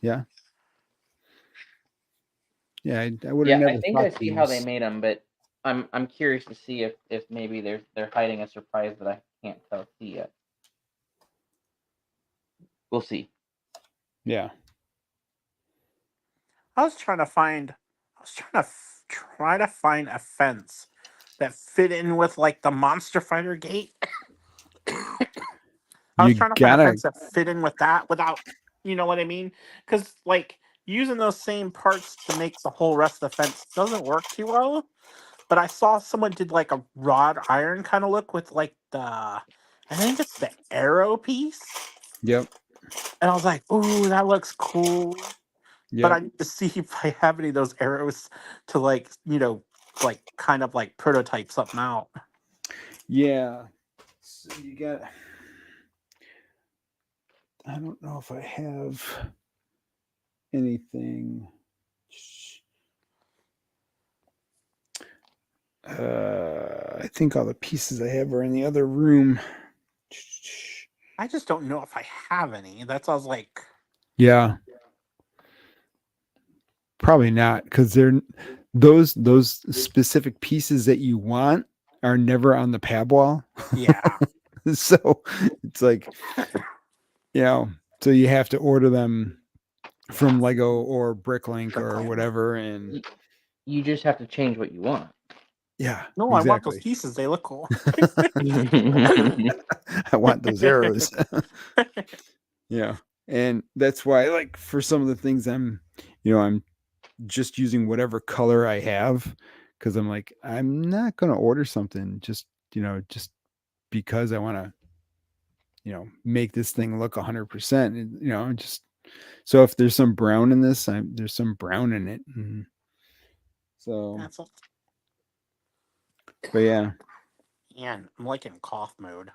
Speaker 1: Yeah. Yeah. I would have
Speaker 2: Yeah, I
Speaker 1: never
Speaker 2: think I
Speaker 1: thought
Speaker 2: see how they
Speaker 1: these.
Speaker 2: made them, but I'm curious to see if maybe they're hiding a surprise that I can't see yet. We'll see.
Speaker 1: Yeah.
Speaker 3: I was trying to find try to find a fence that fit in with like the Monster Fighter gate. I was
Speaker 1: You
Speaker 3: trying to find a
Speaker 1: gotta.
Speaker 3: fence that fit in with that without, you know what I mean? Because like using those same parts to make the whole rest of the fence doesn't work too well. But I saw someone did like a wrought iron kind of look with like I think it's the arrow piece,
Speaker 1: Yep.
Speaker 3: and I was like, "Ooh, that looks cool." But
Speaker 1: Yep.
Speaker 3: I need to see if I have any of those arrows to like, like kind of like prototype something out.
Speaker 1: Yeah. So you got. I don't know if I have anything. I think all the pieces I have are in the other room.
Speaker 3: I just don't know if I have any. That's I was like,
Speaker 1: Yeah, probably not, because they're those specific pieces that you want are never on the pab wall.
Speaker 3: yeah,
Speaker 1: So it's like, so you have to order them from Lego or Bricklink or whatever, and
Speaker 2: You just have to change what you want.
Speaker 1: yeah,
Speaker 3: no, I want those
Speaker 1: exactly.
Speaker 3: pieces. They look cool.
Speaker 1: I want those arrows. Yeah. And that's why, like, for some of the things I'm just using whatever color I have, because I'm like, I'm not going to order something just because I want to, make this thing look 100%. Just so if there's some brown in this, there's some brown in it. So,
Speaker 3: That's all.
Speaker 1: but yeah.
Speaker 3: Man, I'm like in cough mode.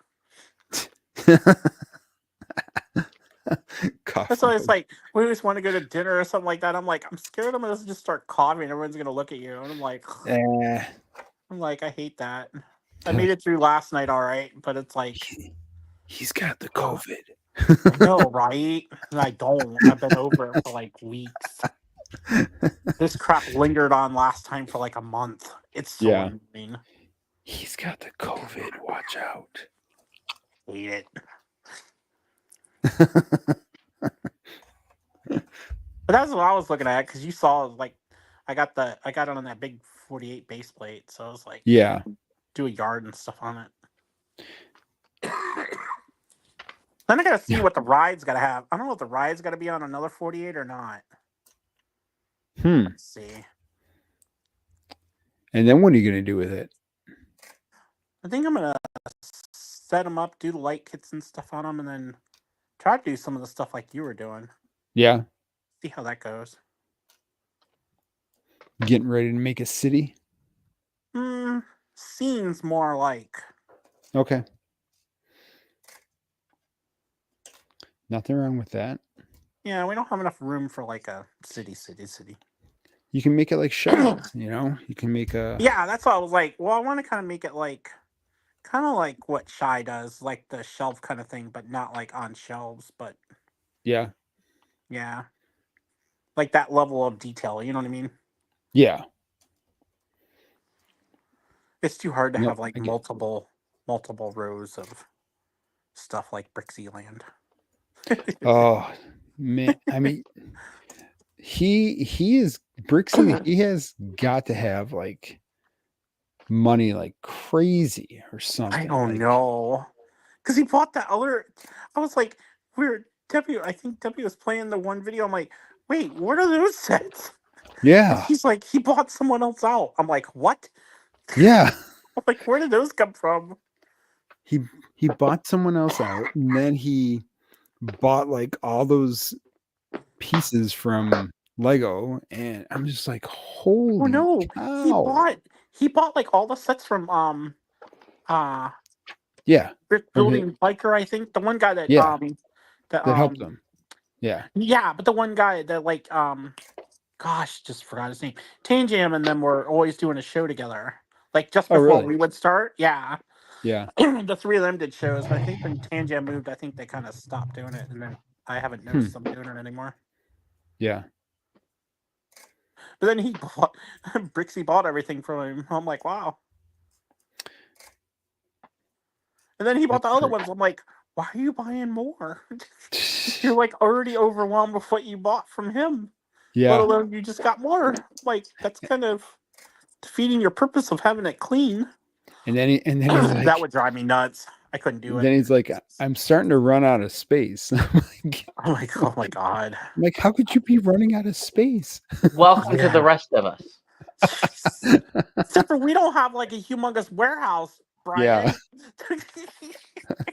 Speaker 1: Cough
Speaker 3: That's why it's
Speaker 1: mode.
Speaker 3: like we always want to go to dinner or something like that. I'm like, I'm scared I'm gonna just start coughing. Everyone's gonna look at you, and
Speaker 1: Eh,
Speaker 3: I hate that. I made it through last night, all right, but it's like,
Speaker 1: he's got the
Speaker 3: I
Speaker 1: COVID.
Speaker 3: know, right? And I don't. I've been over it for like weeks. This crap lingered on last time for like a month. It's so
Speaker 1: Yeah.
Speaker 3: annoying.
Speaker 1: He's got the COVID. Watch out.
Speaker 3: Hate it. But that's what I was looking at because you saw like I got it on that big 48 base plate, so I was like,
Speaker 1: Yeah.
Speaker 3: do a yard and stuff on it. Then I gotta see what the ride's gotta have. I don't know if the ride's gotta be on another 48 or not. Let's see.
Speaker 1: And then what are you going to do with it?
Speaker 3: I think I'm gonna set them up, do the light kits and stuff on them, and then try to do some of the stuff like you were doing.
Speaker 1: Yeah.
Speaker 3: See how that goes.
Speaker 1: Getting ready to make a city.
Speaker 3: Seems more like.
Speaker 1: Okay. Nothing wrong with that.
Speaker 3: Yeah, we don't have enough room for like a city.
Speaker 1: You can make it like shelves, you know? You can make a
Speaker 3: Yeah, that's what I was like. Well, I want to kind of make it like, kind of like what Shy does, like the shelf kind of thing, but not like on shelves. But
Speaker 1: yeah.
Speaker 3: yeah, like that level of detail. You know what I mean?
Speaker 1: Yeah.
Speaker 3: It's too hard to
Speaker 1: No,
Speaker 3: have like
Speaker 1: I get it.
Speaker 3: multiple rows of stuff like Brixie Land.
Speaker 1: Oh man, I mean he is Brixie, he has got to have like money like crazy or
Speaker 3: I
Speaker 1: something.
Speaker 3: don't
Speaker 1: Like
Speaker 3: know, because he bought that other. I was like, we're W. I think W was playing the one video. I'm like, wait, what are those sets? And
Speaker 1: yeah.
Speaker 3: he's like, he bought someone else out. I'm like, what?
Speaker 1: Yeah.
Speaker 3: I'm like, where did those come from?
Speaker 1: He bought someone else out and then he bought like all those pieces from Lego and I'm just like,
Speaker 3: Oh
Speaker 1: holy
Speaker 3: no,
Speaker 1: cow.
Speaker 3: he bought like all the sets from uh
Speaker 1: Yeah.
Speaker 3: Brick
Speaker 1: From his,
Speaker 3: Building Biker. I think the one guy that
Speaker 1: yeah, that helped them. Yeah.
Speaker 3: yeah, but the one guy that like gosh, just forgot his name. Tanjam and them were always doing a show together. Like just
Speaker 1: Oh
Speaker 3: before
Speaker 1: really?
Speaker 3: we would start. Yeah.
Speaker 1: Yeah.
Speaker 3: The three of them did shows, but I think when Tanjam moved, I think they kind of stopped doing it, and then I haven't
Speaker 1: Hmm.
Speaker 3: noticed them doing it anymore.
Speaker 1: Yeah.
Speaker 3: But then he bought Brixie bought everything from him. I'm like, wow. And then he bought
Speaker 1: That's
Speaker 3: the other
Speaker 1: great.
Speaker 3: ones. I'm like, why are you buying more? You're like already overwhelmed with what you bought from him. Let
Speaker 1: Yeah.
Speaker 3: alone you just got more. Like that's kind of defeating your purpose of having it clean.
Speaker 1: And then he's
Speaker 3: That
Speaker 1: like
Speaker 3: would drive me nuts. I couldn't do it.
Speaker 1: then he's like, I'm starting to run out of space.
Speaker 3: I'm like, oh my god.
Speaker 1: I'm like, how could you be running out of space?
Speaker 2: Welcome to the
Speaker 3: Yeah.
Speaker 2: rest of us.
Speaker 3: Except for we don't have like a humongous warehouse,
Speaker 1: Yeah.
Speaker 3: Brian.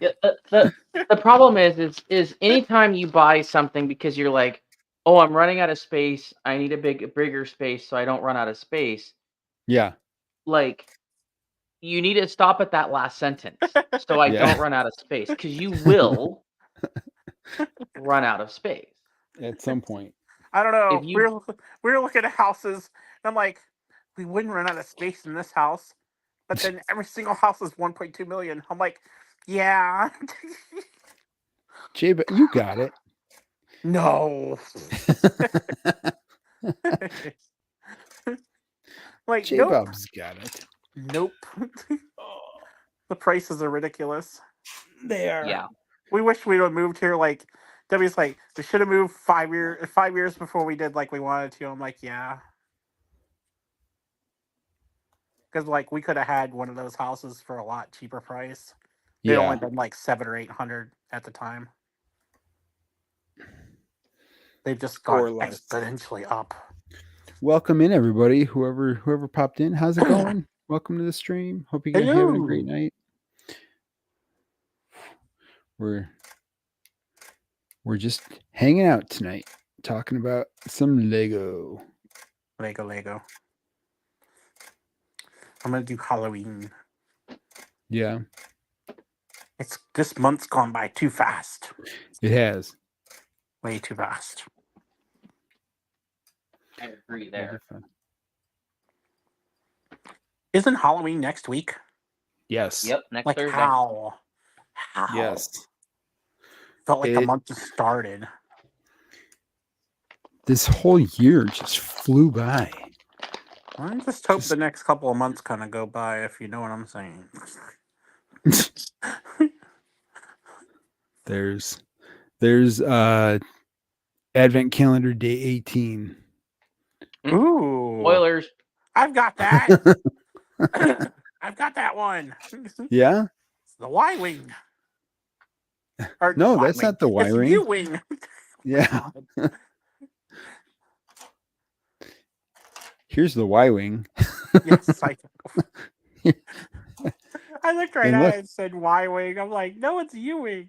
Speaker 2: Yeah, the problem is anytime you buy something because you're like, oh, I'm running out of space. I need a bigger space so I don't run out of space.
Speaker 1: Yeah.
Speaker 2: Like you need to stop at that last sentence so I
Speaker 1: Yeah.
Speaker 2: don't run out of space because you will run out of space.
Speaker 1: At some point.
Speaker 3: I don't
Speaker 2: If
Speaker 3: know.
Speaker 2: you
Speaker 3: We were looking at houses, and I'm like, we wouldn't run out of space in this house, but then every single house is 1.2 million. I'm like, yeah,
Speaker 1: Jay, but you got it.
Speaker 3: no. Like,
Speaker 1: J
Speaker 3: nope,
Speaker 1: Bob's got it.
Speaker 3: nope. The prices are ridiculous.
Speaker 1: They are.
Speaker 2: yeah.
Speaker 3: We wish we'd have moved here. Like, Debbie's like, we should have moved 5 years before we did like we wanted to. I'm like, yeah, because like we could have had one of those houses for a lot cheaper price. They'd only
Speaker 1: Yeah.
Speaker 3: been like 700 or 800 at the time. They've just
Speaker 1: Or
Speaker 3: gone
Speaker 1: less.
Speaker 3: exponentially up.
Speaker 1: Welcome in everybody. Whoever popped in. How's it going? Welcome to the stream. Hope you're having a great
Speaker 3: Hello.
Speaker 1: night. We're just hanging out tonight, talking about some Lego.
Speaker 3: Lego. I'm gonna do Halloween.
Speaker 1: Yeah,
Speaker 3: This month's gone by too fast.
Speaker 1: it has.
Speaker 3: Way too fast.
Speaker 2: I agree there.
Speaker 3: Isn't Halloween next week?
Speaker 1: Yes.
Speaker 2: Yep, next
Speaker 3: Like
Speaker 2: Thursday.
Speaker 3: how?
Speaker 1: Yes.
Speaker 3: Felt like the
Speaker 1: It-
Speaker 3: month just started.
Speaker 1: This whole year just flew by.
Speaker 3: I just hope the next couple of months kind of go by, if you know what I'm saying.
Speaker 1: There's Advent Calendar Day 18.
Speaker 3: Ooh.
Speaker 2: Spoilers.
Speaker 3: I've got that. I've got that one.
Speaker 1: Yeah?
Speaker 3: The Y-Wing. Or
Speaker 1: No, that's not the
Speaker 3: It's
Speaker 1: Y-Wing.
Speaker 3: U-Wing.
Speaker 1: Yeah. Here's the Y-Wing.
Speaker 3: Yes, I looked right
Speaker 1: And
Speaker 3: at
Speaker 1: look.
Speaker 3: it and said Y-Wing. I'm like, no, it's U-Wing.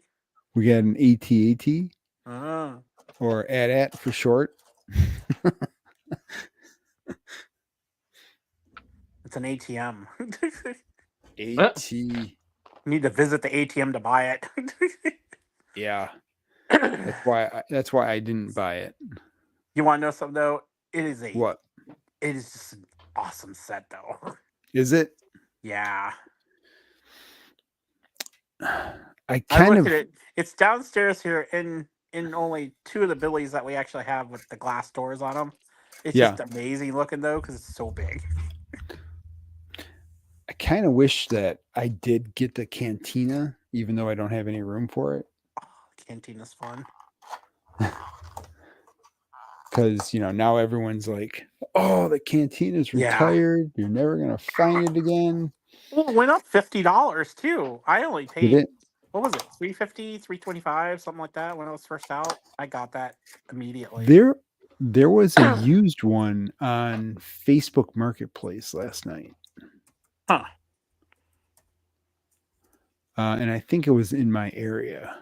Speaker 1: We got an AT-AT
Speaker 3: Oh.
Speaker 1: or AT-AT for short.
Speaker 3: an ATM.
Speaker 1: AT.
Speaker 3: Need to visit the ATM to buy it.
Speaker 1: Yeah. That's why I didn't buy it.
Speaker 3: You want to know something though?
Speaker 1: What?
Speaker 3: It is just an awesome set though.
Speaker 1: Is it?
Speaker 3: Yeah.
Speaker 1: I
Speaker 3: I
Speaker 1: kind
Speaker 3: looked
Speaker 1: of
Speaker 3: at it. It's downstairs here in only two of the Billies that we actually have with the glass doors on them. It's
Speaker 1: Yeah.
Speaker 3: just amazing looking though because it's so big.
Speaker 1: I kind of wish that I did get the cantina, even though I don't have any room for it.
Speaker 3: Oh, Cantina's fun.
Speaker 1: Because now everyone's like, "Oh, the cantina's
Speaker 3: Yeah.
Speaker 1: retired. You're never gonna find it again."
Speaker 3: Well, it went up $50 too. I only
Speaker 1: Did
Speaker 3: paid
Speaker 1: it?
Speaker 3: what was it, $350, $325, something like that when it was first out. I got that immediately.
Speaker 1: There was a used one on Facebook Marketplace last night.
Speaker 3: Huh.
Speaker 1: And I think it was in my area.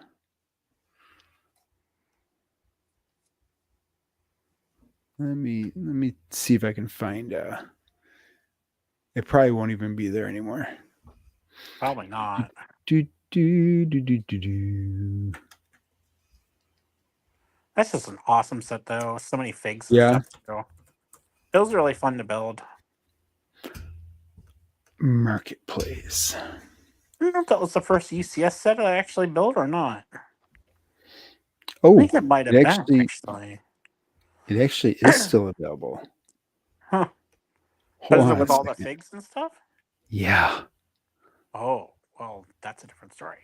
Speaker 1: Let me see if I can find it probably won't even be there anymore.
Speaker 3: Probably not.
Speaker 1: Do, do, do, do, do, do.
Speaker 3: That's just an awesome set though. So many figs and
Speaker 1: Yeah.
Speaker 3: stuff too. It was really fun to build.
Speaker 1: Marketplace.
Speaker 3: I don't know if that was the first UCS set I actually built or not. I
Speaker 1: Oh,
Speaker 3: think it might have
Speaker 1: it
Speaker 3: been
Speaker 1: actually it actually is still available.
Speaker 3: Huh.
Speaker 1: Hold
Speaker 3: Is it
Speaker 1: on a
Speaker 3: with all the
Speaker 1: second.
Speaker 3: figs and stuff?
Speaker 1: Yeah.
Speaker 3: Oh, well, that's a different story.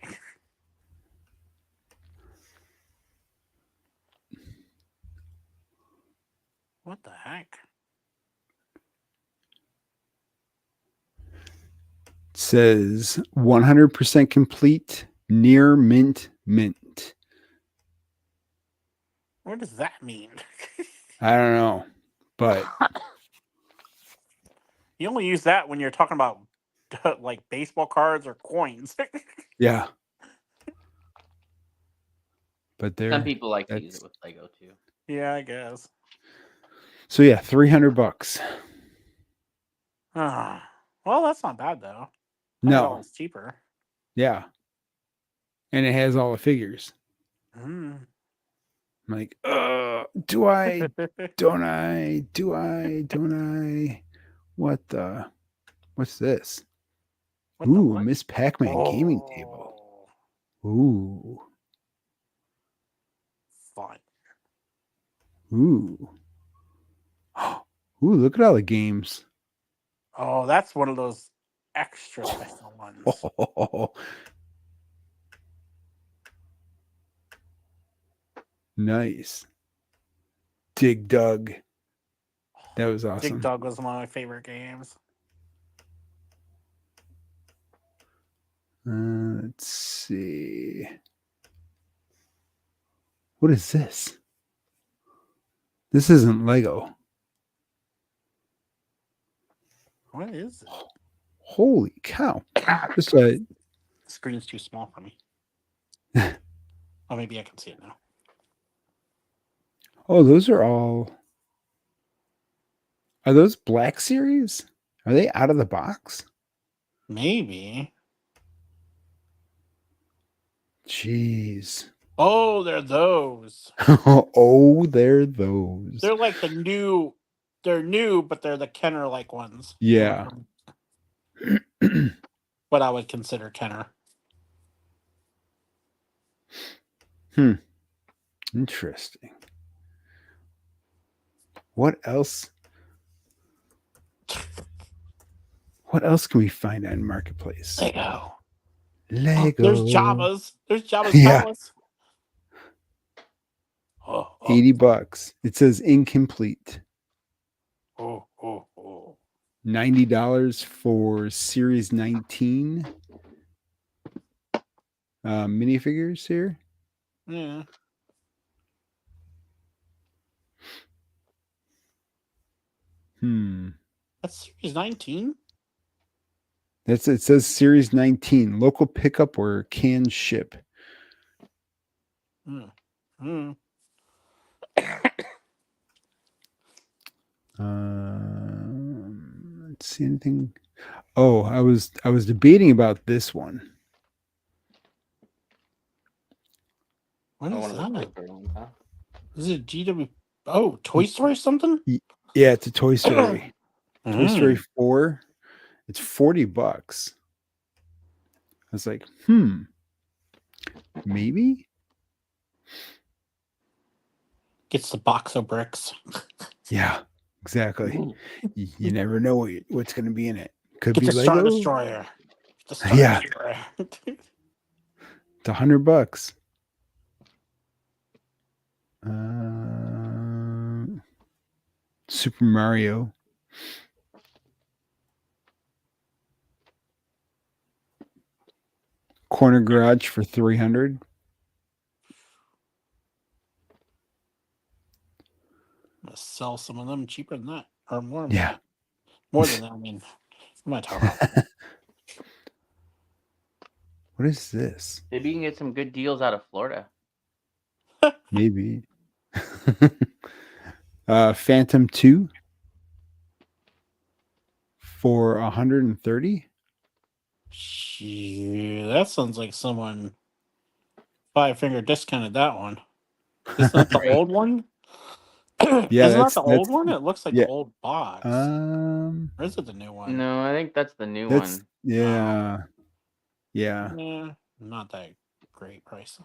Speaker 3: What the heck?
Speaker 1: It says 100% complete, near mint.
Speaker 3: What does that mean?
Speaker 1: I don't know, but
Speaker 3: You only use that when you're talking about like baseball cards or coins.
Speaker 1: yeah. But
Speaker 2: Some people like to use
Speaker 1: that's
Speaker 2: it with Lego too.
Speaker 3: Yeah, I guess.
Speaker 1: so yeah, $300.
Speaker 3: Ah, well, that's not bad though.
Speaker 1: No,
Speaker 3: $100 cheaper.
Speaker 1: yeah, and it has all the figures.
Speaker 3: Mm.
Speaker 1: I'm like, do I? Don't I? Do I? Don't I? What's this?
Speaker 3: What the
Speaker 1: Ooh,
Speaker 3: what?
Speaker 1: Miss Pac-Man gaming table.
Speaker 3: Oh,
Speaker 1: Ooh,
Speaker 3: fun.
Speaker 1: ooh, ooh! Look at all the games.
Speaker 3: Oh, that's one of those extra special ones.
Speaker 1: Nice. Dig Dug. That was awesome.
Speaker 3: Dig Dug was one of my favorite games.
Speaker 1: Let's see. What is this? This isn't Lego.
Speaker 3: What is it?
Speaker 1: Holy cow. Just
Speaker 3: The screen's too small for me. Oh, maybe I can see it now.
Speaker 1: oh, those are all. Are those Black Series? Are they out of the box?
Speaker 3: Maybe.
Speaker 1: Jeez.
Speaker 3: Oh, they're those.
Speaker 1: Oh, they're those.
Speaker 3: They're like the new. They're new, but they're the Kenner-like ones.
Speaker 1: Yeah.
Speaker 3: What I would consider Kenner.
Speaker 1: Interesting. What else? What else can we find on Marketplace?
Speaker 3: Lego.
Speaker 1: Lego.
Speaker 3: There's Java's. There's Java's
Speaker 1: Yeah.
Speaker 3: Palace. Oh,
Speaker 1: $80. It says incomplete.
Speaker 3: oh.
Speaker 1: $90 for Series 19 minifigures here.
Speaker 3: Yeah. That's Series 19?
Speaker 1: It says Series 19. Local pickup or can ship. Let's see anything. Oh, I was debating about this one.
Speaker 3: What
Speaker 2: Oh,
Speaker 3: is
Speaker 2: one of the Toy
Speaker 3: that?
Speaker 2: Story ones, huh?
Speaker 3: Is it GW? Oh, Toy Story something?
Speaker 1: Yeah, it's a Toy Story. Toy Story
Speaker 3: Mm.
Speaker 1: 4. It's $40. I was like, maybe?
Speaker 3: Gets the box of bricks.
Speaker 1: Yeah, exactly. You never know what's going to be in it. Could
Speaker 3: Get
Speaker 1: be
Speaker 3: the Star
Speaker 1: Lego.
Speaker 3: Destroyer. The Star
Speaker 1: Yeah,
Speaker 3: Destroyer.
Speaker 1: it's $100. Uh, Super Mario. Corner Garage for 300.
Speaker 3: I'm gonna sell some of them cheaper than that, or more.
Speaker 1: Yeah.
Speaker 3: More than that. I mean, what am I talking about?
Speaker 1: What is this?
Speaker 2: Maybe you can get some good deals out of Florida.
Speaker 1: Maybe. Phantom 2 for 130.
Speaker 3: Shit, that sounds like someone 5-finger discounted that one. Isn't that the
Speaker 2: Right.
Speaker 3: old one?
Speaker 1: Yeah,
Speaker 3: Isn't that the old
Speaker 1: that's
Speaker 3: one? It looks like the
Speaker 1: yeah.
Speaker 3: old box.
Speaker 1: Um
Speaker 3: Or is it the new one?
Speaker 2: No, I think that's the new
Speaker 1: that's
Speaker 2: one.
Speaker 1: yeah. Yeah.
Speaker 3: Yeah, not that great price.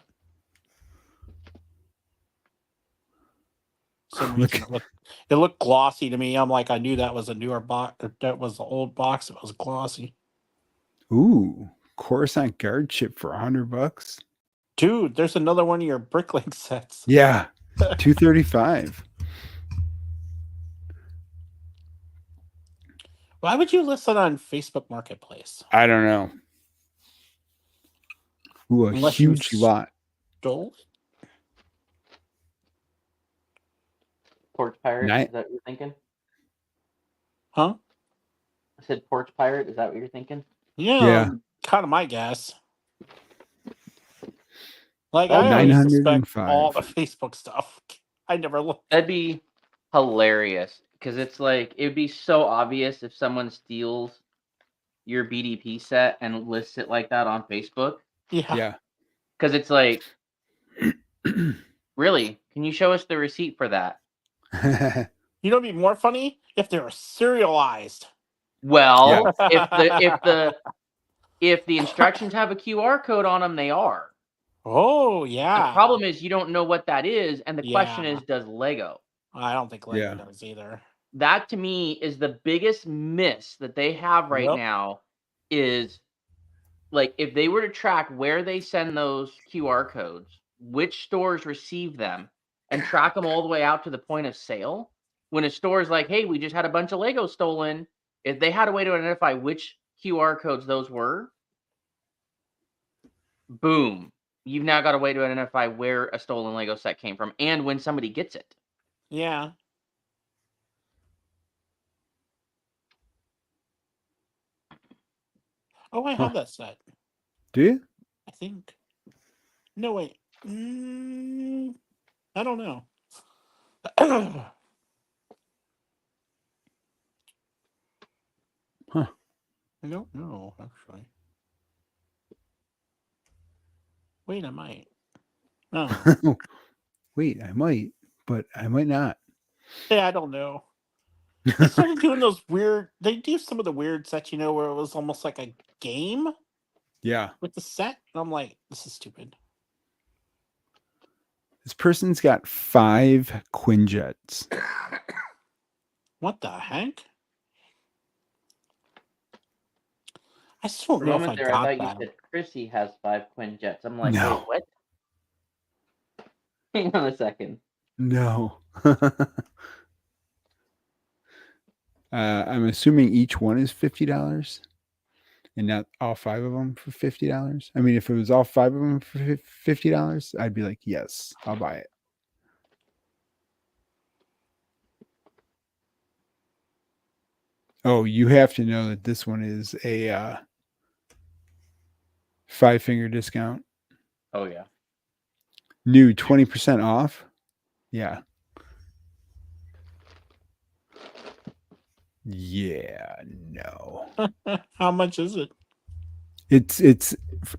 Speaker 3: Some
Speaker 1: Look.
Speaker 3: reason it looked glossy to me. I'm like, I knew that was a newer box. That was the old box. It was glossy.
Speaker 1: Ooh, Coruscant guard chip for $100.
Speaker 3: Dude, there's another one of your Bricklink sets.
Speaker 1: Yeah. 235.
Speaker 3: Why would you list it on Facebook Marketplace?
Speaker 1: I don't know. Ooh, a
Speaker 3: Unless you
Speaker 1: huge lot.
Speaker 3: stole it?
Speaker 2: Porch Pirate,
Speaker 1: Nine,
Speaker 2: is that what you're thinking?
Speaker 3: Huh?
Speaker 2: I said Porch Pirate, is that what you're thinking?
Speaker 3: Yeah,
Speaker 1: yeah.
Speaker 3: kind of my guess. Like,
Speaker 2: That'd
Speaker 3: I
Speaker 2: be,
Speaker 3: always suspect all
Speaker 1: 905.
Speaker 3: the Facebook stuff. I never look.
Speaker 2: that'd be hilarious because it's like it'd be so obvious if someone steals your BDP set and lists it like that on Facebook.
Speaker 3: Yeah.
Speaker 2: Because it's like, really, can you show us the receipt for that?
Speaker 1: Yeah.
Speaker 3: You know what'd be more funny? If they were serialized.
Speaker 2: Well, if the instructions have a QR code on them, they are.
Speaker 3: Oh,
Speaker 2: The
Speaker 3: yeah.
Speaker 2: problem is you don't know what that is, and the question
Speaker 3: Yeah.
Speaker 2: is, does Lego?
Speaker 3: I don't think Lego
Speaker 1: Yeah.
Speaker 3: does either.
Speaker 2: That to me is the biggest miss that they have right
Speaker 3: Yep.
Speaker 2: now is like if they were to track where they send those QR codes, which stores receive them, and track them all the way out to the point of sale. When a store is like, hey, we just had a bunch of Lego stolen, if they had a way to identify which QR codes those were, boom, you've now got a way to identify where a stolen Lego set came from and when somebody gets it.
Speaker 3: Yeah. Oh, I
Speaker 1: Huh.
Speaker 3: have that set.
Speaker 1: Do you?
Speaker 3: I think. No, wait. I don't know.
Speaker 1: Huh.
Speaker 3: I don't know, actually. Wait, I might. Oh.
Speaker 1: Wait, I might, but I might not.
Speaker 3: Yeah, I don't know. They started doing those weird. They do some of the weird sets, where it was almost like a game
Speaker 1: Yeah.
Speaker 3: with the set. And I'm like, this is stupid.
Speaker 1: This person's got 5 Quinjets.
Speaker 3: What the heck? I still
Speaker 2: For
Speaker 3: don't
Speaker 2: a
Speaker 3: know if
Speaker 2: moment
Speaker 3: I
Speaker 2: there, I
Speaker 3: got
Speaker 2: thought you
Speaker 3: that.
Speaker 2: said Chrissy has 5 Quinjets. I'm like,
Speaker 1: No.
Speaker 2: wait, what? Hang on a second.
Speaker 1: No. I'm assuming each one is $50 and not all 5 of them for $50. I mean, if it was all 5 of them for $50, I'd be like, yes, I'll buy it. Oh, you have to know that this one is a 5-finger discount.
Speaker 2: Oh, yeah.
Speaker 1: New 20% off. Yeah. Yeah, no.
Speaker 3: How much is it?
Speaker 1: It's $80.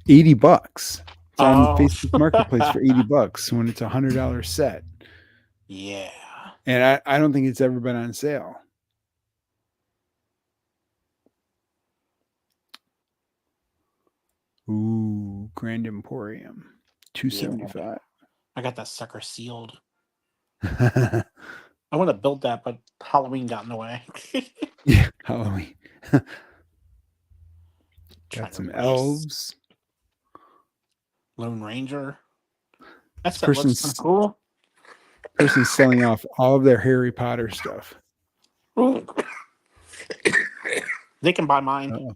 Speaker 1: It's on
Speaker 3: Oh.
Speaker 1: Facebook Marketplace for $80 when it's $100 set.
Speaker 3: Yeah.
Speaker 1: And I don't think it's ever been on sale. Ooh, Grand Emporium. $275.
Speaker 3: I got that sucker sealed.
Speaker 1: Yeah,
Speaker 3: I want to build that, but Halloween got in the way.
Speaker 1: Halloween.
Speaker 3: Trying
Speaker 1: Got
Speaker 3: to
Speaker 1: some
Speaker 3: race.
Speaker 1: elves.
Speaker 3: Lone Ranger. That
Speaker 1: This
Speaker 3: set looks
Speaker 1: person's
Speaker 3: kind of cool.
Speaker 1: person's selling off all of their Harry Potter stuff.
Speaker 3: They can buy mine.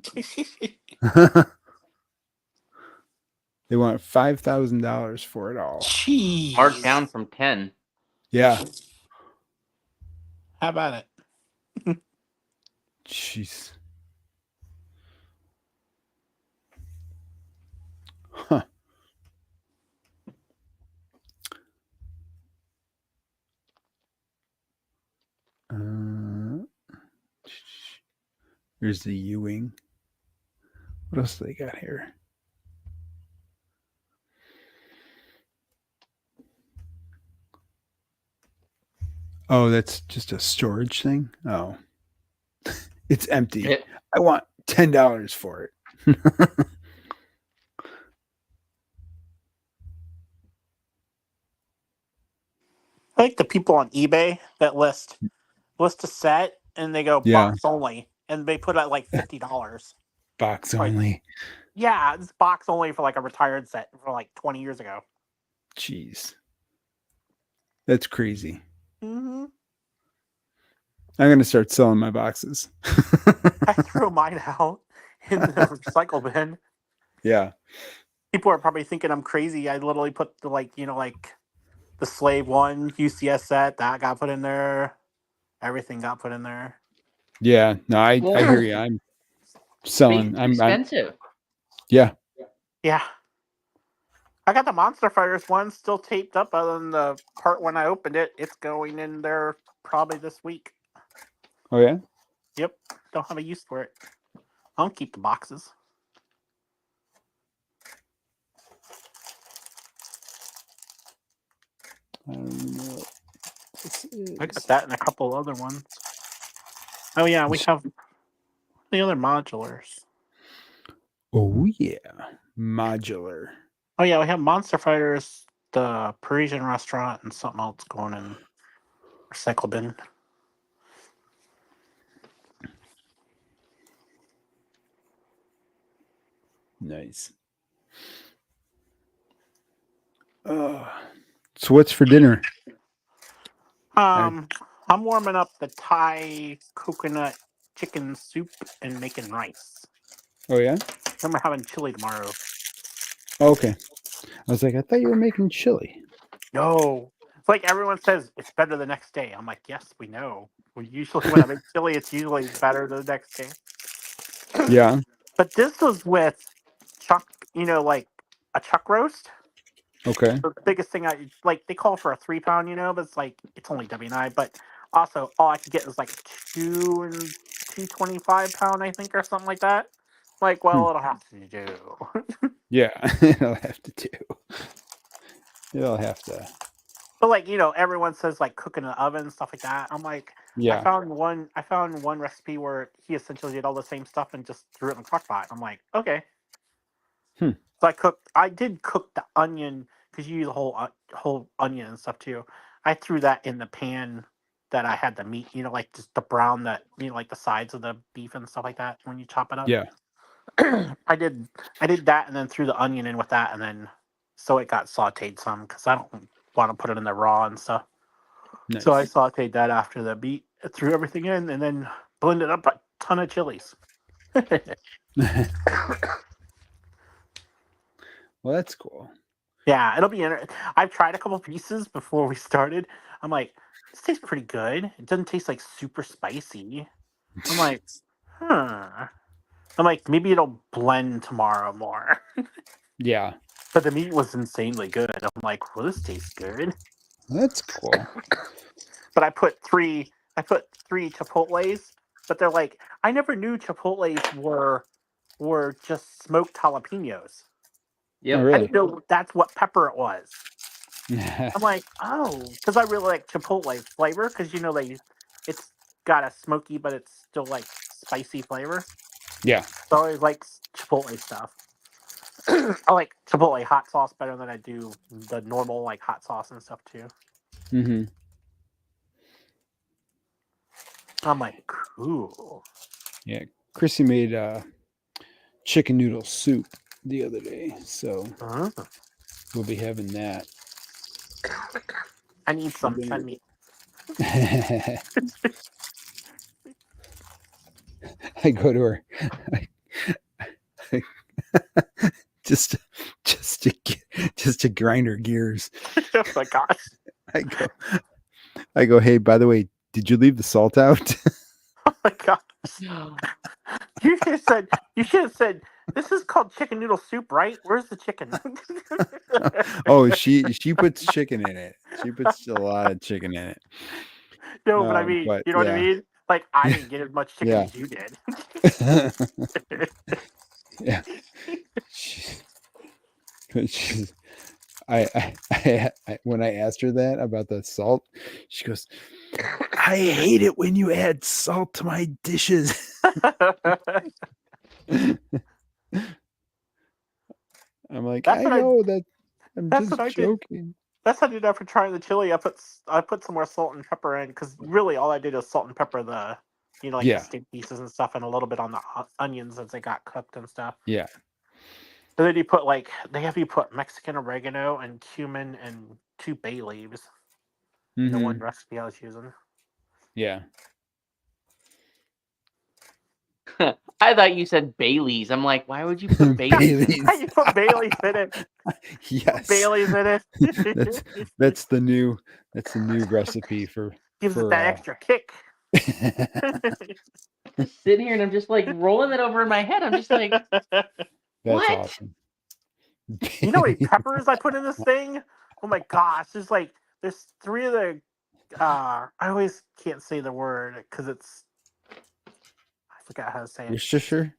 Speaker 1: They want $5,000 for it all.
Speaker 3: Jeez.
Speaker 2: Marked down from 10.
Speaker 1: Yeah.
Speaker 3: How about it?
Speaker 1: Jeez. Huh. There's the Ewing. What else do they got here? Oh, that's just a storage thing? Oh. It's empty.
Speaker 2: It-
Speaker 1: I want $10 for it.
Speaker 3: I like the people on eBay that list a set and they go
Speaker 1: Yeah.
Speaker 3: box only, and they put out like $50.
Speaker 1: Box
Speaker 3: Like-
Speaker 1: only.
Speaker 3: Yeah, it's box only for like a retired set from like 20 years ago.
Speaker 1: Jeez. That's crazy.
Speaker 3: Mm-hmm.
Speaker 1: I'm going to start selling my boxes.
Speaker 3: I threw mine out in the recycle bin.
Speaker 1: Yeah.
Speaker 3: People are probably thinking I'm crazy. I literally put the like the Slave 1 UCS set that got put in there. Everything got put in there.
Speaker 1: Yeah. No, I hear you. I'm selling.
Speaker 2: Space
Speaker 1: I'm
Speaker 2: expensive.
Speaker 1: yeah.
Speaker 3: Yeah. I got the Monster Fighters one still taped up other than the part when I opened it. It's going in there probably this week.
Speaker 1: Oh yeah.
Speaker 3: Yep. Don't have a use for it. I'll keep the boxes.
Speaker 1: I don't even know what this is.
Speaker 3: I got that and a couple other ones. Oh yeah, we have the other modulars.
Speaker 1: Oh yeah. Modular.
Speaker 3: Oh yeah, we have Monster Fighters, the Parisian restaurant, and something else going in recycle bin.
Speaker 1: Nice. So what's for dinner?
Speaker 3: I'm warming up the Thai coconut chicken soup and making rice.
Speaker 1: Oh yeah.
Speaker 3: Then we're having chili tomorrow.
Speaker 1: Oh, okay. I was like, I thought you were making chili.
Speaker 3: No. It's like everyone says it's better the next day. I'm like, yes, we know. We usually when I make chili, it's usually better the next day.
Speaker 1: Yeah.
Speaker 3: But this was with chuck, like a chuck roast.
Speaker 1: Okay.
Speaker 3: The biggest thing I like, they call for a 3 pound, but it's like it's only W9. But also, all I could get was like 225 pound, I think, or something like that. Like, well, it'll have to do.
Speaker 1: Yeah. It'll have to do. It'll have to.
Speaker 3: But like, everyone says like cook in the oven, stuff like that. I'm like,
Speaker 1: Yeah.
Speaker 3: I found one recipe where he essentially did all the same stuff and just threw it in the crock pot. I'm like, okay. So I did cook the onion because you use a whole onion and stuff too. I threw that in the pan that I had the meat, like just the brown that, like the sides of the beef and stuff like that when you chop it up.
Speaker 1: Yeah.
Speaker 3: I did that and then threw the onion in with that, and then so it got sauteed some because I don't want to put it in there raw and stuff.
Speaker 1: Nice.
Speaker 3: So I sauteed that after the meat, threw everything in, and then blended up a ton of chilies.
Speaker 1: Well, that's cool.
Speaker 3: Yeah, it'll be interesting. I've tried a couple pieces before we started. I'm like, this tastes pretty good. It doesn't taste like super spicy. I'm like, I'm like, maybe it'll blend tomorrow more.
Speaker 1: Yeah.
Speaker 3: But the meat was insanely good. I'm like, well, this tastes good.
Speaker 1: That's cool.
Speaker 3: But I put three chipotles but they're like, I never knew Chipotle's were just smoked jalapenos.
Speaker 1: Oh,
Speaker 2: Yep.
Speaker 3: I
Speaker 1: really?
Speaker 3: didn't know that's what pepper it was. I'm like, oh, because I really like Chipotle flavor because it's got a smoky but it's still like spicy flavor.
Speaker 1: Yeah.
Speaker 3: So I always like Chipotle stuff. I like Chipotle hot sauce better than I do the normal like hot sauce and stuff too.
Speaker 1: Mm-hmm.
Speaker 3: I'm like, cool.
Speaker 1: Yeah. Chrissy made chicken noodle soup the other day, so
Speaker 3: Uh,
Speaker 1: we'll be having that.
Speaker 3: I need
Speaker 1: for
Speaker 3: some.
Speaker 1: dinner.
Speaker 3: Send me.
Speaker 1: I go to her just to grind her gears.
Speaker 3: Oh my gosh.
Speaker 1: I go, hey, by the way, did you leave the salt out?
Speaker 3: Oh my gosh. You should have said this is called chicken noodle soup, right? Where's the chicken?
Speaker 1: Oh, she puts chicken in it. She puts a lot of chicken in it.
Speaker 3: No, but I mean,
Speaker 1: But
Speaker 3: you know what I
Speaker 1: yeah,
Speaker 3: mean? Like I didn't get as much chicken
Speaker 1: yeah,
Speaker 3: as you did.
Speaker 1: yeah. She, she's, when I asked her that about the salt, she goes, I hate it when you add salt to my dishes. I'm like,
Speaker 3: That's
Speaker 1: I
Speaker 3: what I.
Speaker 1: know that. I'm
Speaker 3: That's
Speaker 1: just
Speaker 3: what I did.
Speaker 1: joking.
Speaker 3: That's what I did after trying the chili. I put some more salt and pepper in because really all I did was salt and pepper the like the
Speaker 1: Yeah,
Speaker 3: steak pieces and stuff and a little bit on the onions as they got cooked and stuff.
Speaker 1: yeah.
Speaker 3: And then you put they have you put Mexican oregano and cumin and 2 bay leaves in the one
Speaker 1: Mm-hmm.
Speaker 3: recipe I was using.
Speaker 1: Yeah.
Speaker 2: I thought you said Bailey's. I'm like, why would you put Bailey's?
Speaker 1: Bailey's.
Speaker 3: You put bay leaves in it.
Speaker 1: Yes.
Speaker 3: Bay leaves in it.
Speaker 1: That's the new recipe for
Speaker 3: Gives it that extra kick.
Speaker 2: Just sitting here and I'm just like rolling it over in my head. I'm just like,
Speaker 1: That's
Speaker 2: what?
Speaker 1: awesome.
Speaker 3: You know how many peppers I put in this thing? Oh my gosh! There's 3 of the. I always can't say the word because I forgot how to say it.
Speaker 1: Worcestershire?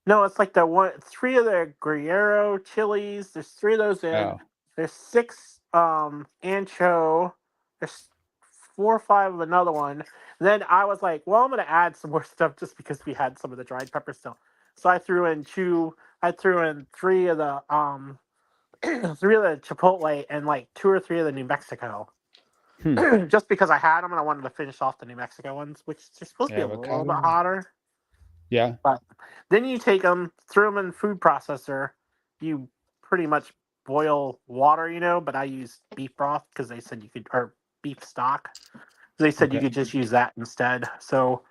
Speaker 3: No, it's like 3 of the Gruyere chilies. There's 3 of those in.
Speaker 1: Oh,
Speaker 3: There's 6 ancho. There's 4 or 5 of another one. And then I was like, well, I'm gonna add some more stuff just because we had some of the dried peppers still. So I threw in 3 of the 3 of the Chipotle and like 2 or 3 of the New Mexico. Just because I had them and I wanted to finish off the New Mexico ones, which are supposed to be a little
Speaker 1: avocado.
Speaker 3: bit hotter.
Speaker 1: Yeah.
Speaker 3: But then you take them, throw them in the food processor. You pretty much boil water, but I use beef broth because they said you could, or beef stock. They said you
Speaker 1: Okay.
Speaker 3: could just use that instead. So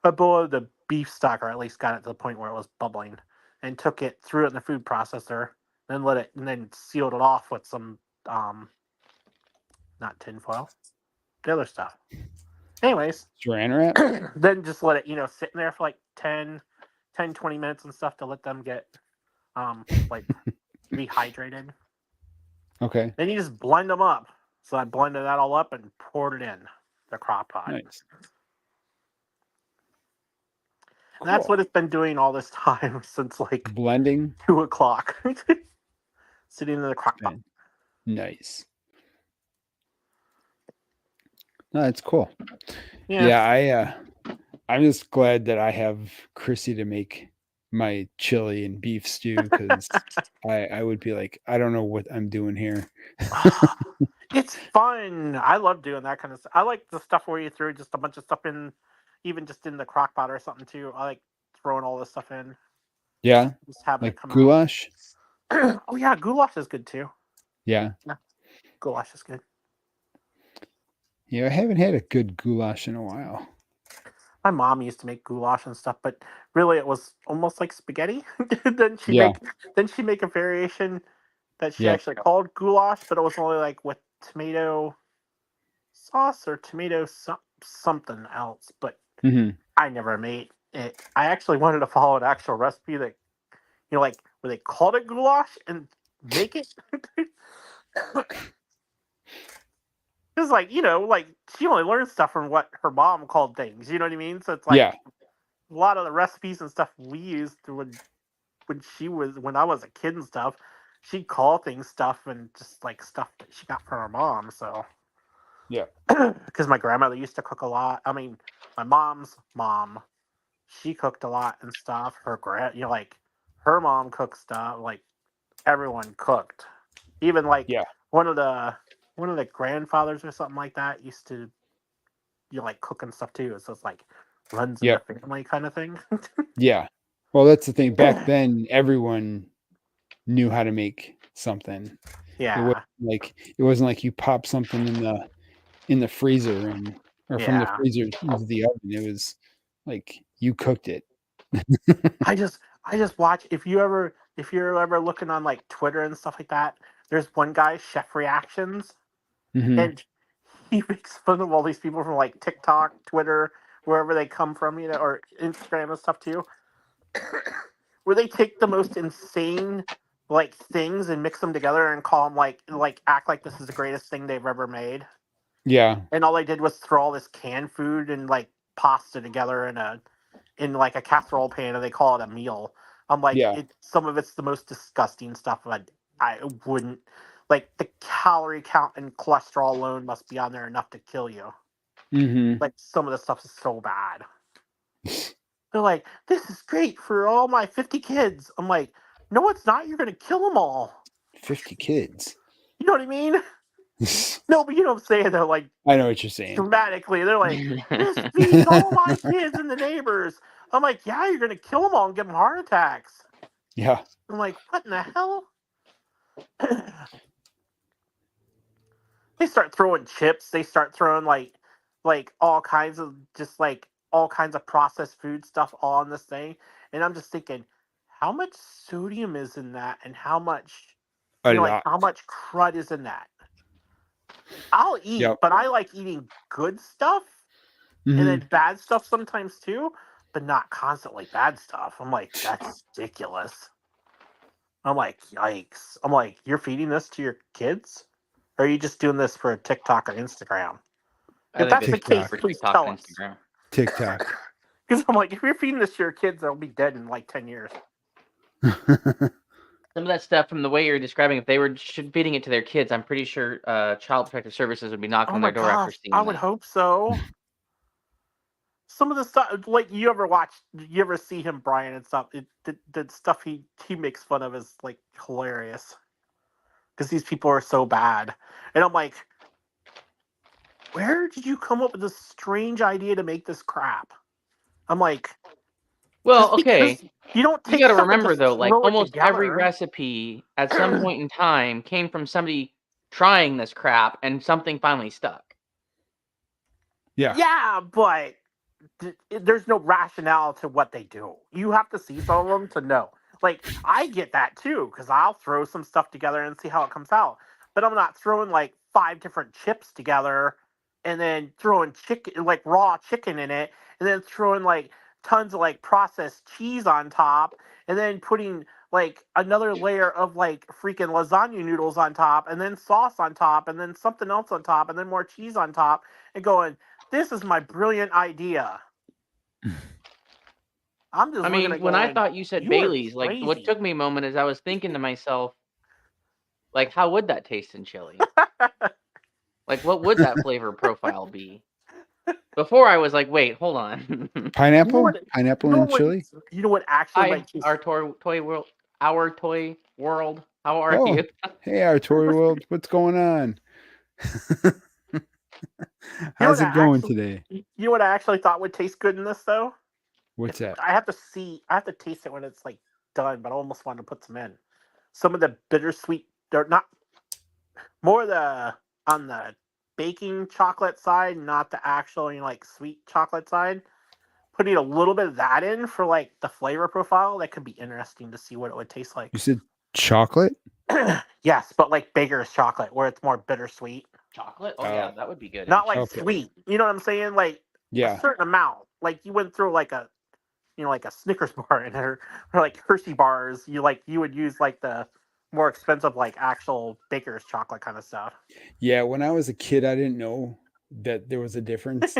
Speaker 3: I boiled the beef stock, or at least got it to the point where it was bubbling, and took it, threw it in the food processor, then and then sealed it off with some, not tinfoil, the other stuff. Anyways,
Speaker 1: Saran wrap?
Speaker 3: then just let it, sit in there for like 10, 20 minutes and stuff to let them get, like rehydrated.
Speaker 1: Okay.
Speaker 3: Then you just blend them up. So I blended that all up and poured it in the crock pot.
Speaker 1: Nice.
Speaker 3: And that's what it's been doing all this time since like
Speaker 1: Blending.
Speaker 3: 2:00. Sitting in the crock pot.
Speaker 1: Nice. No, that's cool.
Speaker 3: Yeah.
Speaker 1: I'm just glad that I have Chrissy to make my chili and beef stew because I would be like, I don't know what I'm doing here.
Speaker 3: It's fun. I love doing that kind of stuff. I like the stuff where you throw just a bunch of stuff in, even just in the crock pot or something too. I like throwing all this stuff in.
Speaker 1: Yeah.
Speaker 3: Just having
Speaker 1: Like
Speaker 3: it come
Speaker 1: goulash.
Speaker 3: out. Oh yeah, goulash is good too.
Speaker 1: Yeah.
Speaker 3: Goulash is good.
Speaker 1: Yeah, I haven't had a good goulash in a while.
Speaker 3: My mom used to make goulash and stuff, but really it was almost like spaghetti. then
Speaker 1: Yeah.
Speaker 3: she'd make a variation that she
Speaker 1: Yep.
Speaker 3: actually called goulash, but it was only like with tomato sauce or tomato something else. But
Speaker 1: Mhm.
Speaker 3: I never made it. I actually wanted to follow an actual recipe that, like where they called it goulash and make it. It's like, like she only learned stuff from what her mom called things. You know what I mean? So it's like,
Speaker 1: Yeah.
Speaker 3: lot of the recipes and stuff we used when when I was a kid and stuff, she'd call things stuff and just like stuff that she got from her mom. So
Speaker 1: Yeah.
Speaker 3: because my grandmother used to cook a lot. I mean, my mom's mom, she cooked a lot and stuff. Like her mom cooked stuff. Like everyone cooked. Even like
Speaker 1: Yeah.
Speaker 3: one of the grandfathers or something like that used to like cook and stuff too. So it's like runs in the
Speaker 1: Yep.
Speaker 3: family kind of thing.
Speaker 1: Yeah. Well, that's the thing. Back then, everyone knew how to make something.
Speaker 3: Yeah,
Speaker 1: It wasn't like you pop something in the freezer or from the
Speaker 3: yeah.
Speaker 1: freezer into the oven. It was like you cooked it.
Speaker 3: I just watch if you're ever looking on like Twitter and stuff like that. There's one guy, Chef Reactions,
Speaker 1: Hmm.
Speaker 3: and he makes fun of all these people from like TikTok, Twitter, wherever they come from, or Instagram and stuff too, where they take the most insane like things and mix them together and call them like act like this is the greatest thing they've ever made.
Speaker 1: Yeah.
Speaker 3: And all they did was throw all this canned food and like pasta together in like a casserole pan, and they call it a meal. I'm like,
Speaker 1: Yeah.
Speaker 3: some of it's the most disgusting stuff. I wouldn't like the calorie count and cholesterol alone must be on there enough to kill you.
Speaker 1: Hmm.
Speaker 3: Like some of the stuff is so bad. They're like, this is great for all my 50 kids. I'm like, no, it's not. You're gonna kill them all.
Speaker 1: 50 kids.
Speaker 3: You know what I mean? No, but you know what I'm saying. They're like
Speaker 1: I know what you're saying.
Speaker 3: dramatically. They're like, this feeds all my kids and the neighbors. I'm like, yeah, you're gonna kill them all and give them heart attacks.
Speaker 1: Yeah.
Speaker 3: I'm like, what in the hell? They start throwing chips. They start throwing like all kinds of just like all kinds of processed food stuff all on this thing. And I'm just thinking, how much sodium is in that, and how much
Speaker 1: A
Speaker 3: like
Speaker 1: lot.
Speaker 3: how much crud is in that? I'll eat,
Speaker 1: Yep.
Speaker 3: but I like eating good stuff and
Speaker 1: Hmm.
Speaker 3: then bad stuff sometimes too, but not constantly bad stuff. I'm like, that's ridiculous. I'm like, yikes. I'm like, you're feeding this to your kids? Or are you just doing this for TikTok or Instagram?
Speaker 2: I
Speaker 3: If
Speaker 2: think
Speaker 3: that's
Speaker 2: they
Speaker 3: the
Speaker 2: should do it
Speaker 3: case,
Speaker 1: TikTok.
Speaker 2: for
Speaker 3: please
Speaker 2: TikTok
Speaker 3: tell
Speaker 2: and
Speaker 3: us.
Speaker 2: Instagram.
Speaker 1: TikTok.
Speaker 3: Because I'm like, if you're feeding this to your kids, they'll be dead in like 10 years.
Speaker 2: Some of that stuff from the way you're describing, if they were feeding it to their kids, I'm pretty sure Child Protective Services would be knocking
Speaker 3: Oh
Speaker 2: on
Speaker 3: my
Speaker 2: their door after
Speaker 3: gosh, I
Speaker 2: seeing
Speaker 3: would
Speaker 2: that.
Speaker 3: hope so. Some of the stuff, like you ever see him, Brian, and stuff, the stuff he makes fun of is like hilarious. Because these people are so bad. And I'm like, where did you come up with this strange idea to make this crap? I'm like,
Speaker 2: Well,
Speaker 3: just
Speaker 2: okay.
Speaker 3: because you don't
Speaker 2: You
Speaker 3: take
Speaker 2: got to
Speaker 3: stuff and
Speaker 2: remember
Speaker 3: just
Speaker 2: though, like
Speaker 3: throw it
Speaker 2: almost every
Speaker 3: together.
Speaker 2: recipe at some point in time came from somebody trying this crap and something finally stuck.
Speaker 1: Yeah.
Speaker 3: Yeah, but there's no rationale to what they do. You have to see some of them to know. Like, I get that too, because I'll throw some stuff together and see how it comes out. But I'm not throwing like 5 different chips together and then throwing chicken, like raw chicken in it, and then throwing like tons of like processed cheese on top, and then putting like another layer of like freaking lasagna noodles on top, and then sauce on top, and then something else on top, and then more cheese on top, and going, this is my brilliant idea. I'm just
Speaker 2: I
Speaker 3: looking
Speaker 2: mean,
Speaker 3: at
Speaker 2: when I
Speaker 3: going,
Speaker 2: thought you said
Speaker 3: you are
Speaker 2: Bailey's, like what
Speaker 3: crazy.
Speaker 2: took me a moment is I was thinking to myself, like, how would that taste in chili? Like, what would that flavor profile be? Before I was like, wait, hold on.
Speaker 3: You know
Speaker 1: Pineapple?
Speaker 3: what? You
Speaker 1: Pineapple
Speaker 3: know
Speaker 1: and
Speaker 3: what?
Speaker 1: chili?
Speaker 3: You know what actually
Speaker 2: Hi,
Speaker 3: might taste.
Speaker 2: our toy world, our toy world. How are
Speaker 1: Oh,
Speaker 2: you?
Speaker 1: hey, Artori World. What's going on?
Speaker 3: You know
Speaker 1: How's
Speaker 3: what
Speaker 1: it
Speaker 3: I
Speaker 1: going
Speaker 3: actually.
Speaker 1: today?
Speaker 3: You know what I actually thought would taste good in this though.
Speaker 1: What's that?
Speaker 3: I have to see. I have to taste it when it's like done. But I almost wanted to put some in. Some of the bittersweet. They're not more the on the baking chocolate side, not the actual like sweet chocolate side. Putting a little bit of that in for like the flavor profile, that could be interesting to see what it would taste like.
Speaker 1: You said chocolate?
Speaker 3: Yes, but like Baker's chocolate, where it's more bittersweet,
Speaker 2: Chocolate? Oh
Speaker 1: Oh,
Speaker 2: yeah, that would be good in
Speaker 3: not like
Speaker 1: okay.
Speaker 2: chili.
Speaker 3: sweet. You know what I'm saying? Like a
Speaker 1: Yeah.
Speaker 3: certain amount. Like you wouldn't throw like a like a Snickers bar in there, or like Hershey bars. You would use like the more expensive like actual Baker's chocolate kind of stuff.
Speaker 1: Yeah. When I was a kid, I didn't know that there was a difference.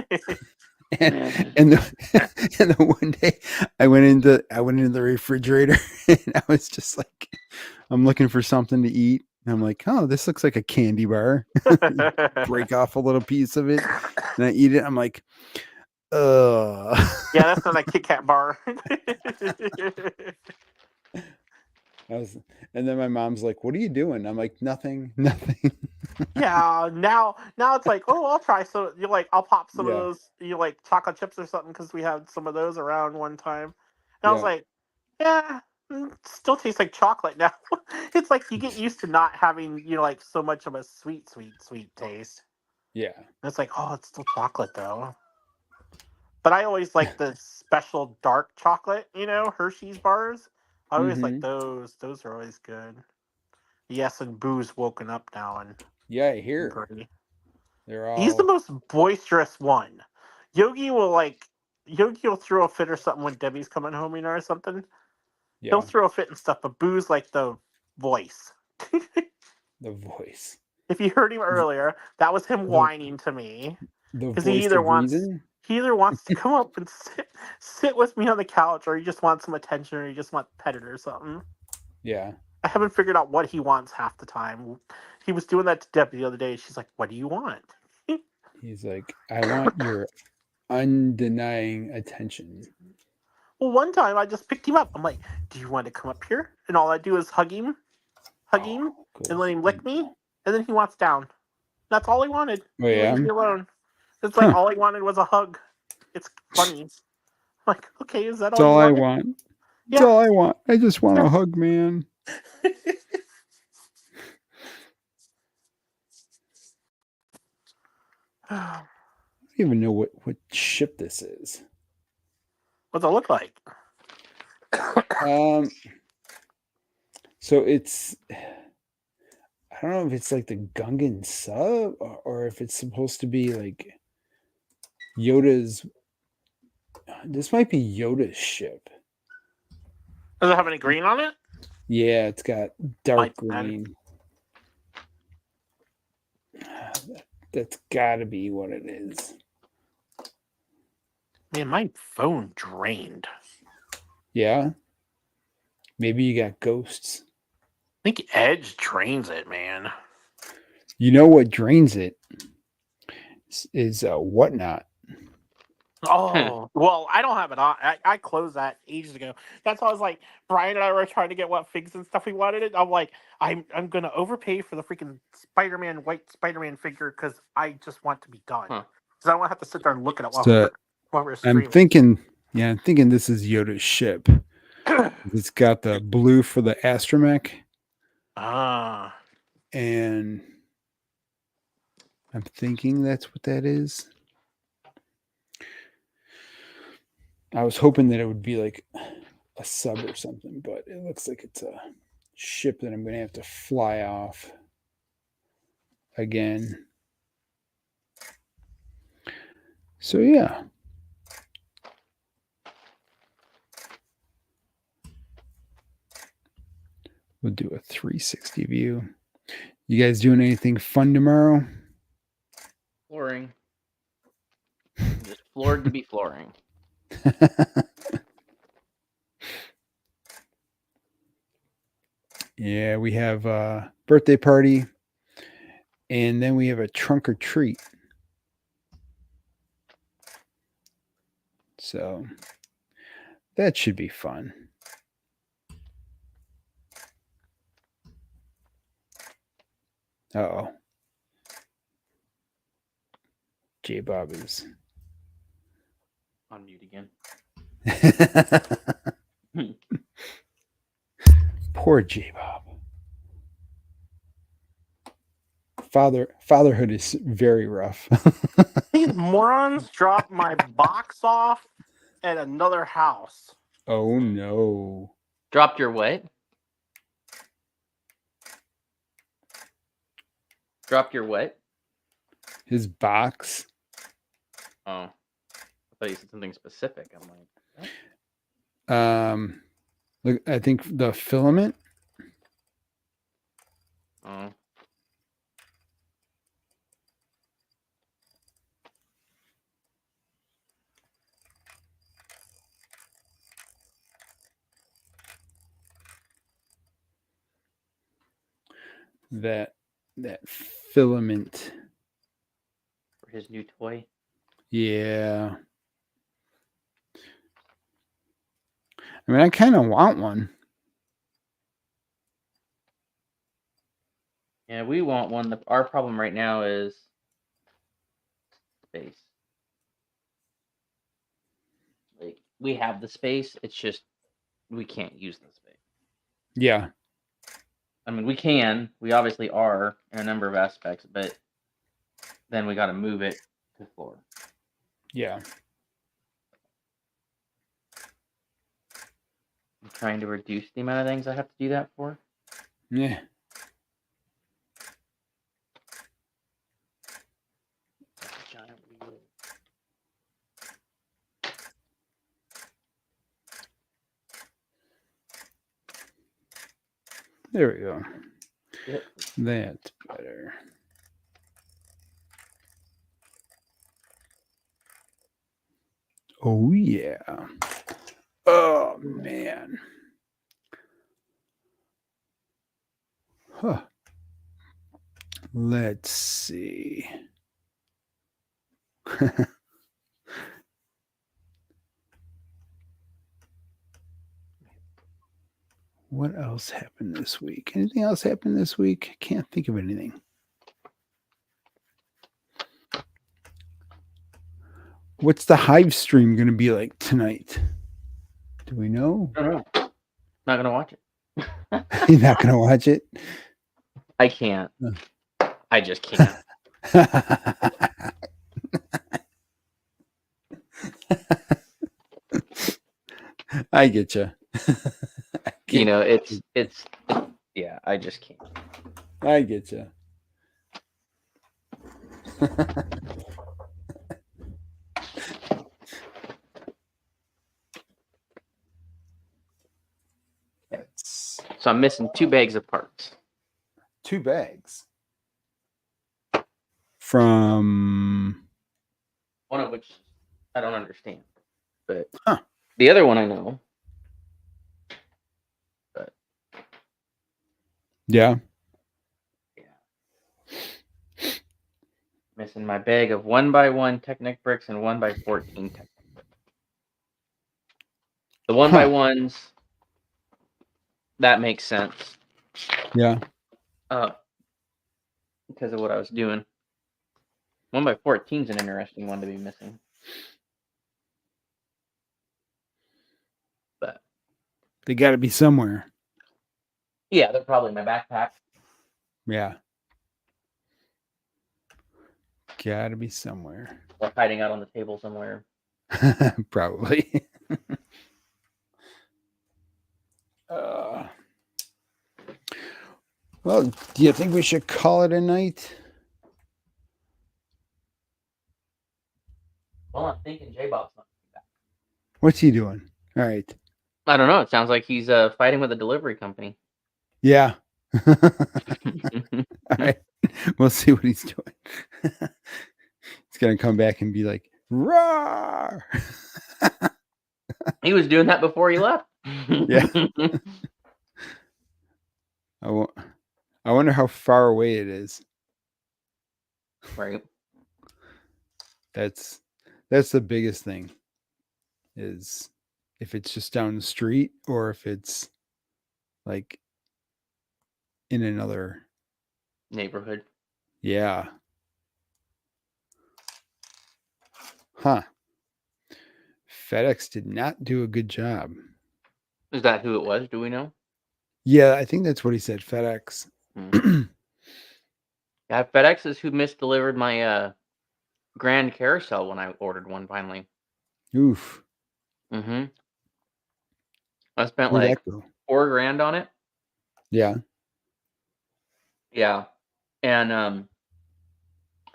Speaker 1: and and the one day I went into the refrigerator and I was just like, I'm looking for something to eat. And I'm like, oh, this looks like a candy bar. Break off a little piece of it and I eat it. I'm like,
Speaker 3: Yeah, that's not a Kit Kat bar.
Speaker 1: And then my mom's like, what are you doing? I'm like, nothing, nothing.
Speaker 3: Yeah, now it's like, oh, I'll try some. You like, I'll pop some of
Speaker 1: Yeah.
Speaker 3: those, like chocolate chips or something, because we had some of those around one time. And I was
Speaker 1: Yeah.
Speaker 3: like, yeah, still tastes like chocolate now. It's like you get used to not having, like so much of a sweet taste.
Speaker 1: Yeah.
Speaker 3: And it's like, oh, it's still chocolate though. But I always like the special dark chocolate, Hershey's bars. I always like
Speaker 1: Mm-hmm.
Speaker 3: those. Those are always good. Yes, and Boo's woken up now and
Speaker 1: Yeah, I hear.
Speaker 3: Gray.
Speaker 1: They're
Speaker 3: He's the
Speaker 1: all
Speaker 3: most boisterous one. Yogi will throw a fit or something when Debbie's coming home, or something. He'll
Speaker 1: yeah,
Speaker 3: throw a fit and stuff, but Boo's like the voice.
Speaker 1: the voice.
Speaker 3: If you heard him earlier, that was him
Speaker 1: The
Speaker 3: whining to me
Speaker 1: the
Speaker 3: because
Speaker 1: voice of reason.
Speaker 3: he either wants to come up and sit with me on the couch, or he just wants some attention, or he just wants petted or something.
Speaker 1: Yeah.
Speaker 3: I haven't figured out what he wants half the time. He was doing that to Debbie the other day. She's like, "What do you want?"
Speaker 1: He's like, I want your undenying attention.
Speaker 3: Well, one time I just picked him up. I'm like, "Do you want to come up here?" And all I do is hug him,
Speaker 1: Oh,
Speaker 3: and
Speaker 1: good.
Speaker 3: let him lick me, and then he wants down. That's all he wanted.
Speaker 1: Oh
Speaker 3: He
Speaker 1: yeah.
Speaker 3: leaves me alone. It's like
Speaker 1: Huh.
Speaker 3: all he wanted was a hug. It's funny. I'm like, okay, is that
Speaker 1: That's
Speaker 3: all you
Speaker 1: all I
Speaker 3: wanted?
Speaker 1: want. That's
Speaker 3: Yeah.
Speaker 1: all I want. I just want a hug, man. I don't even know what ship this is.
Speaker 3: What's it look like?
Speaker 1: So it's, I don't know if it's like the Gungan sub or if it's supposed to be like Yoda's. This might be Yoda's ship.
Speaker 3: Does it have any green on it?
Speaker 1: Yeah, it's got dark
Speaker 3: Might be then.
Speaker 1: green. That's got to be what it is.
Speaker 3: Man, my phone drained.
Speaker 1: Yeah. Maybe you got ghosts.
Speaker 3: I think Edge drains it, man.
Speaker 1: You know what drains it is whatnot.
Speaker 3: Oh, well, I don't have it on. I closed that ages ago. That's why I was like, Brian and I were trying to get what figs and stuff we wanted. It. I'm like, I'm gonna overpay for the freaking white Spider-Man figure because I just want to be done. Because I don't want to have to sit there and look at it
Speaker 1: So
Speaker 3: while we're
Speaker 1: I'm
Speaker 3: streaming.
Speaker 1: thinking this is Yoda's ship. It's got the blue for the astromech.
Speaker 3: Ah.
Speaker 1: And I'm thinking that's what that is. I was hoping that it would be like a sub or something, but it looks like it's a ship that I'm going to have to fly off again. So, yeah. We'll do a 360 view. You guys doing anything fun tomorrow?
Speaker 2: Flooring. Just floored to be flooring.
Speaker 1: Yeah, we have a birthday party, and then we have a trunk or treat. So that should be fun. Uh-oh. J Bob is
Speaker 2: On mute again.
Speaker 1: Poor J Bob. Fatherhood is very rough.
Speaker 3: These morons dropped my box off at another house.
Speaker 1: Oh no.
Speaker 2: Dropped your what? Dropped your what?
Speaker 1: His box.
Speaker 2: Oh. I thought you said something specific. I'm like, what?
Speaker 1: Look, I think the filament.
Speaker 2: Oh.
Speaker 1: that filament.
Speaker 2: For his new toy.
Speaker 1: Yeah. I mean, I kind of want one.
Speaker 2: Yeah, we want one. Our problem right now is space. Like, we have the space. It's just we can't use the space.
Speaker 1: Yeah.
Speaker 2: I mean, we can. We obviously are in a number of aspects, but then we got to move it to the floor.
Speaker 1: Yeah.
Speaker 2: I'm trying to reduce the amount of things I have to do that for.
Speaker 1: Yeah.
Speaker 2: Giant wheel.
Speaker 1: There we go.
Speaker 2: Yep.
Speaker 1: That's better. Oh, yeah. Oh, man. Huh. Let's see. What else happened this week? Anything else happened this week? Can't think of anything. What's the Hive stream going to be like tonight? Do we know?
Speaker 2: I don't know. Not gonna watch it.
Speaker 1: You're not going to watch it?
Speaker 2: I can't. I just can't.
Speaker 1: I get you.
Speaker 2: You know, it's yeah. I just can't.
Speaker 1: I get you.
Speaker 2: So I'm missing 2 bags of parts.
Speaker 1: 2 bags. From
Speaker 2: One of which I don't understand, but
Speaker 1: Huh.
Speaker 2: the other one I know. But
Speaker 1: yeah.
Speaker 2: missing my bag of 1x1 Technic bricks and 1x14 Technic bricks. The 1x1s, that makes sense.
Speaker 1: Yeah.
Speaker 2: Because of what I was doing. 1x14 is an interesting one to be missing. But
Speaker 1: They got to be somewhere.
Speaker 2: yeah, they're probably in my backpack.
Speaker 1: Yeah. Got to be somewhere.
Speaker 2: Or hiding out on the table somewhere.
Speaker 1: Probably. Well, do you think we should call it a night?
Speaker 2: Well, I'm thinking J-Bob's not coming back.
Speaker 1: What's he doing? All right.
Speaker 2: I don't know. It sounds like he's fighting with a delivery company.
Speaker 1: Yeah. All right. We'll see what he's doing. He's going to come back and be like, "Roar!"
Speaker 2: He was doing that before he left.
Speaker 1: Yeah. I wonder how far away it is.
Speaker 2: Right.
Speaker 1: That's the biggest thing, is if it's just down the street or if it's like in another
Speaker 2: Neighborhood.
Speaker 1: Yeah. Huh. FedEx did not do a good job.
Speaker 2: Is that who it was? Do we know?
Speaker 1: Yeah, I think that's what he said. FedEx.
Speaker 2: Yeah, FedEx is who misdelivered my Grand Carousel when I ordered one finally.
Speaker 1: Oof.
Speaker 2: Mm-hmm. I spent
Speaker 1: Where'd
Speaker 2: like
Speaker 1: that go?
Speaker 2: $4,000 on it.
Speaker 1: Yeah.
Speaker 2: Yeah. And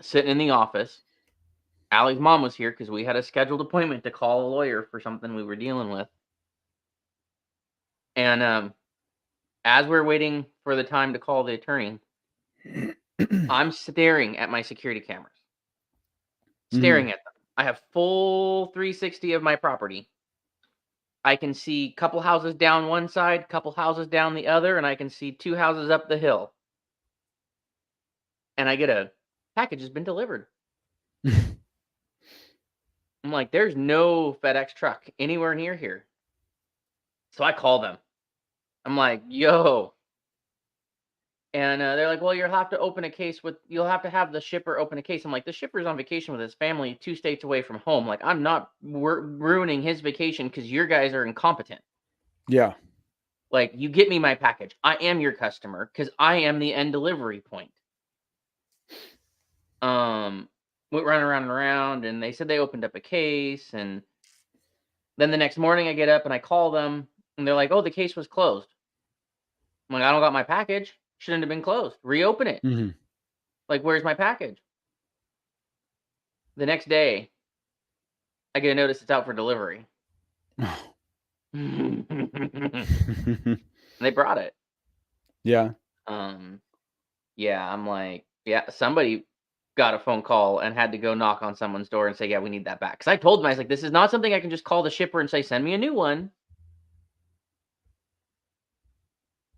Speaker 2: sitting in the office, Allie's mom was here because we had a scheduled appointment to call a lawyer for something we were dealing with. And as we're waiting for the time to call the attorney, I'm staring at my security cameras. Staring at them. I have full 360 of my property. I can see a couple houses down one side, couple houses down the other, and I can see 2 houses up the hill. and I get a package has been delivered. I'm like, there's no FedEx truck anywhere near here. So I call them. I'm like, yo. And they're like, well, you'll have to have the shipper open a case. I'm like, the shipper's on vacation with his family 2 states away from home. Like, I'm not ruining his vacation because your guys are incompetent.
Speaker 1: Yeah.
Speaker 2: Like, you get me my package. I am your customer because I am the end delivery point. Went running around and around, and they said they opened up a case, and then the next morning I get up and I call them, and they're like, oh, the case was closed. I'm like, I don't got my package. Shouldn't have been closed. Reopen it.
Speaker 1: Mm-hmm.
Speaker 2: Like, where's my package? The next day, I get a notice it's out for delivery. And they brought it.
Speaker 1: Yeah.
Speaker 2: Yeah, I'm like, yeah, somebody got a phone call and had to go knock on someone's door and say, yeah, we need that back. Because I told them, I was like, this is not something I can just call the shipper and say, send me a new one.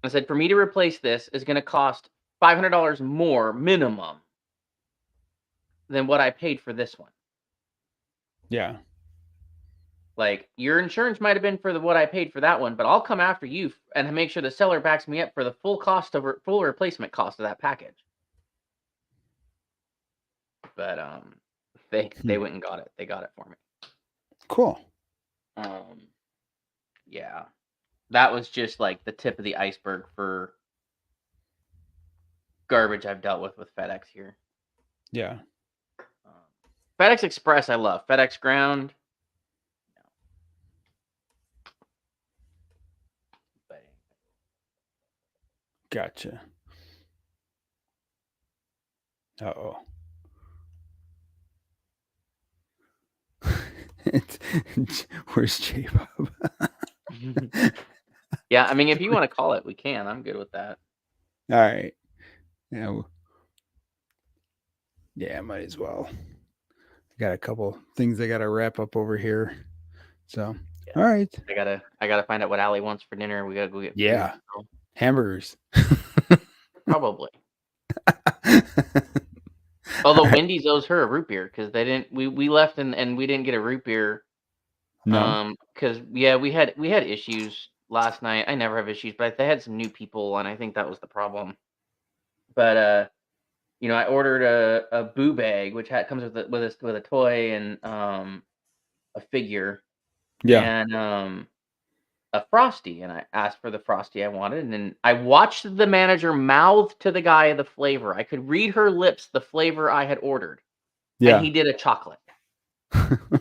Speaker 2: I said, for me to replace this is going to cost $500 more minimum than what I paid for this one.
Speaker 1: Yeah.
Speaker 2: Like, your insurance might have been for what I paid for that one, but I'll come after you and make sure the seller backs me up for the full replacement cost of that package. But they went and got it. They got it for me.
Speaker 1: Cool.
Speaker 2: Yeah. That was just like the tip of the iceberg for garbage I've dealt with FedEx here.
Speaker 1: Yeah.
Speaker 2: FedEx Express I love. FedEx Ground.
Speaker 1: Gotcha. Uh-oh. Where's J-Bob?
Speaker 2: Yeah, I mean, if you want to call it, we can. I'm good with that.
Speaker 1: All right. Yeah. Yeah, might as well. I got a couple things I got to wrap up over here. So,
Speaker 2: yeah.
Speaker 1: All right.
Speaker 2: I gotta find out what Allie wants for dinner. We gotta go get
Speaker 1: food. Hamburgers.
Speaker 2: Probably. Although Wendy's owes her a root beer because they didn't. We left and we didn't get a root beer.
Speaker 1: No.
Speaker 2: Because yeah, we had issues last night. I never have issues, but they had some new people, and I think that was the problem. But I ordered a boo bag, which comes with a toy and a figure.
Speaker 1: Yeah.
Speaker 2: And a Frosty, and I asked for the Frosty I wanted, and then I watched the manager mouth to the guy the flavor. I could read her lips the flavor I had ordered.
Speaker 1: Yeah.
Speaker 2: And he did a chocolate. And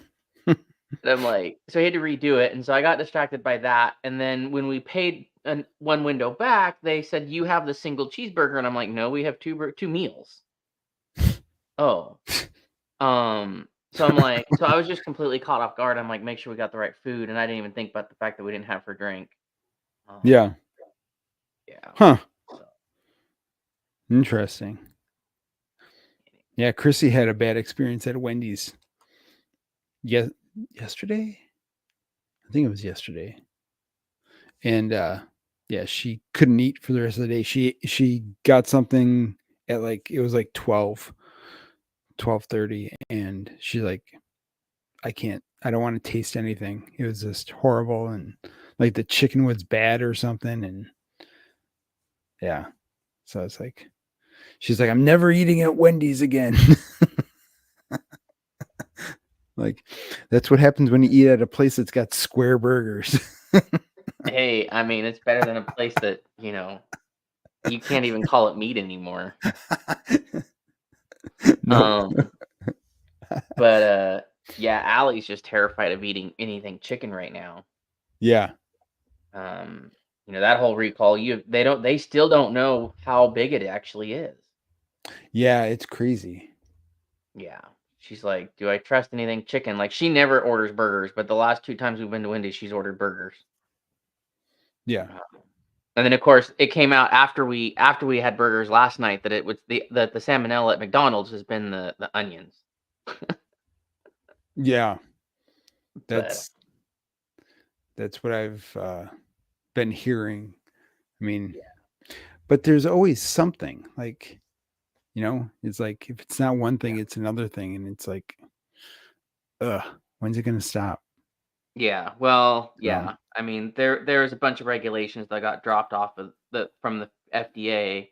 Speaker 2: I'm like, so he had to redo it, and so I got distracted by that. And then when we paid one window back, they said, you have the single cheeseburger, and I'm like, no, we have two meals. Oh. So I'm like, so I was just completely caught off guard. I'm like, make sure we got the right food, and I didn't even think about the fact that we didn't have her drink.
Speaker 1: Yeah.
Speaker 2: Yeah.
Speaker 1: Huh. So. Interesting. Yeah, Chrissy had a bad experience at Wendy's. Yesterday? I think it was yesterday. And yeah, she couldn't eat for the rest of the day. She got something at it was 12:30, and she's like, I don't want to taste anything. It was just horrible, and the chicken was bad or something, and yeah. So it's she's like, I'm never eating at Wendy's again. That's what happens when you eat at a place that's got square burgers.
Speaker 2: Hey, I mean, it's better than a place that, you can't even call it meat anymore. No. But yeah, Allie's just terrified of eating anything chicken right now.
Speaker 1: Yeah.
Speaker 2: That whole recall, they still don't know how big it actually is.
Speaker 1: Yeah, it's crazy.
Speaker 2: Yeah. She's like, do I trust anything chicken? Like, she never orders burgers, but the last 2 times we've been to Wendy's, she's ordered burgers.
Speaker 1: Yeah.
Speaker 2: And then of course it came out after we had burgers last night that it was the salmonella at McDonald's has been the onions.
Speaker 1: Yeah. That's what I've been hearing. I mean, but there's always something You know, it's like if it's not one thing, it's another thing, and it's like, when's it gonna stop?
Speaker 2: Yeah, well,
Speaker 1: So,
Speaker 2: yeah. I mean, there's a bunch of regulations that got dropped off of from the FDA,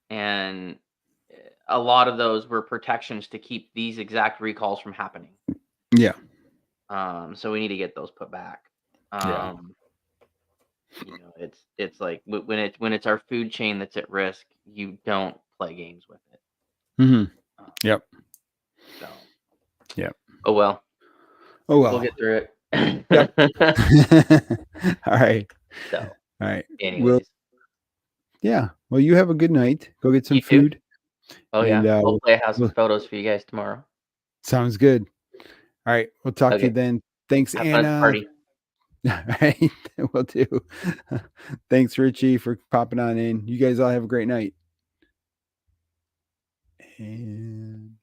Speaker 2: and a lot of those were protections to keep these exact recalls from happening.
Speaker 1: yeah,
Speaker 2: So we need to get those put back.
Speaker 1: yeah,
Speaker 2: It's like when it's our food chain that's at risk, you don't play games with it.
Speaker 1: hmm
Speaker 2: Um,
Speaker 1: yep,
Speaker 2: so,
Speaker 1: yep.
Speaker 2: oh well,
Speaker 1: Oh
Speaker 2: we'll
Speaker 1: well,
Speaker 2: get through
Speaker 1: yep.
Speaker 2: it.
Speaker 1: All right,
Speaker 2: So,
Speaker 1: all right. Well,
Speaker 2: anyways,
Speaker 1: yeah. Well, you have a good night. Go get some
Speaker 2: you too.
Speaker 1: food,
Speaker 2: Oh
Speaker 1: and
Speaker 2: yeah. Hopefully, I have some
Speaker 1: we'll
Speaker 2: photos for you guys tomorrow.
Speaker 1: sounds good. All right, we'll talk to you
Speaker 2: Okay.
Speaker 1: then. Thanks,
Speaker 2: Have fun at the
Speaker 1: Anna.
Speaker 2: party.
Speaker 1: All right, will do. Thanks, Richie, for popping on in. You guys all have a great night. And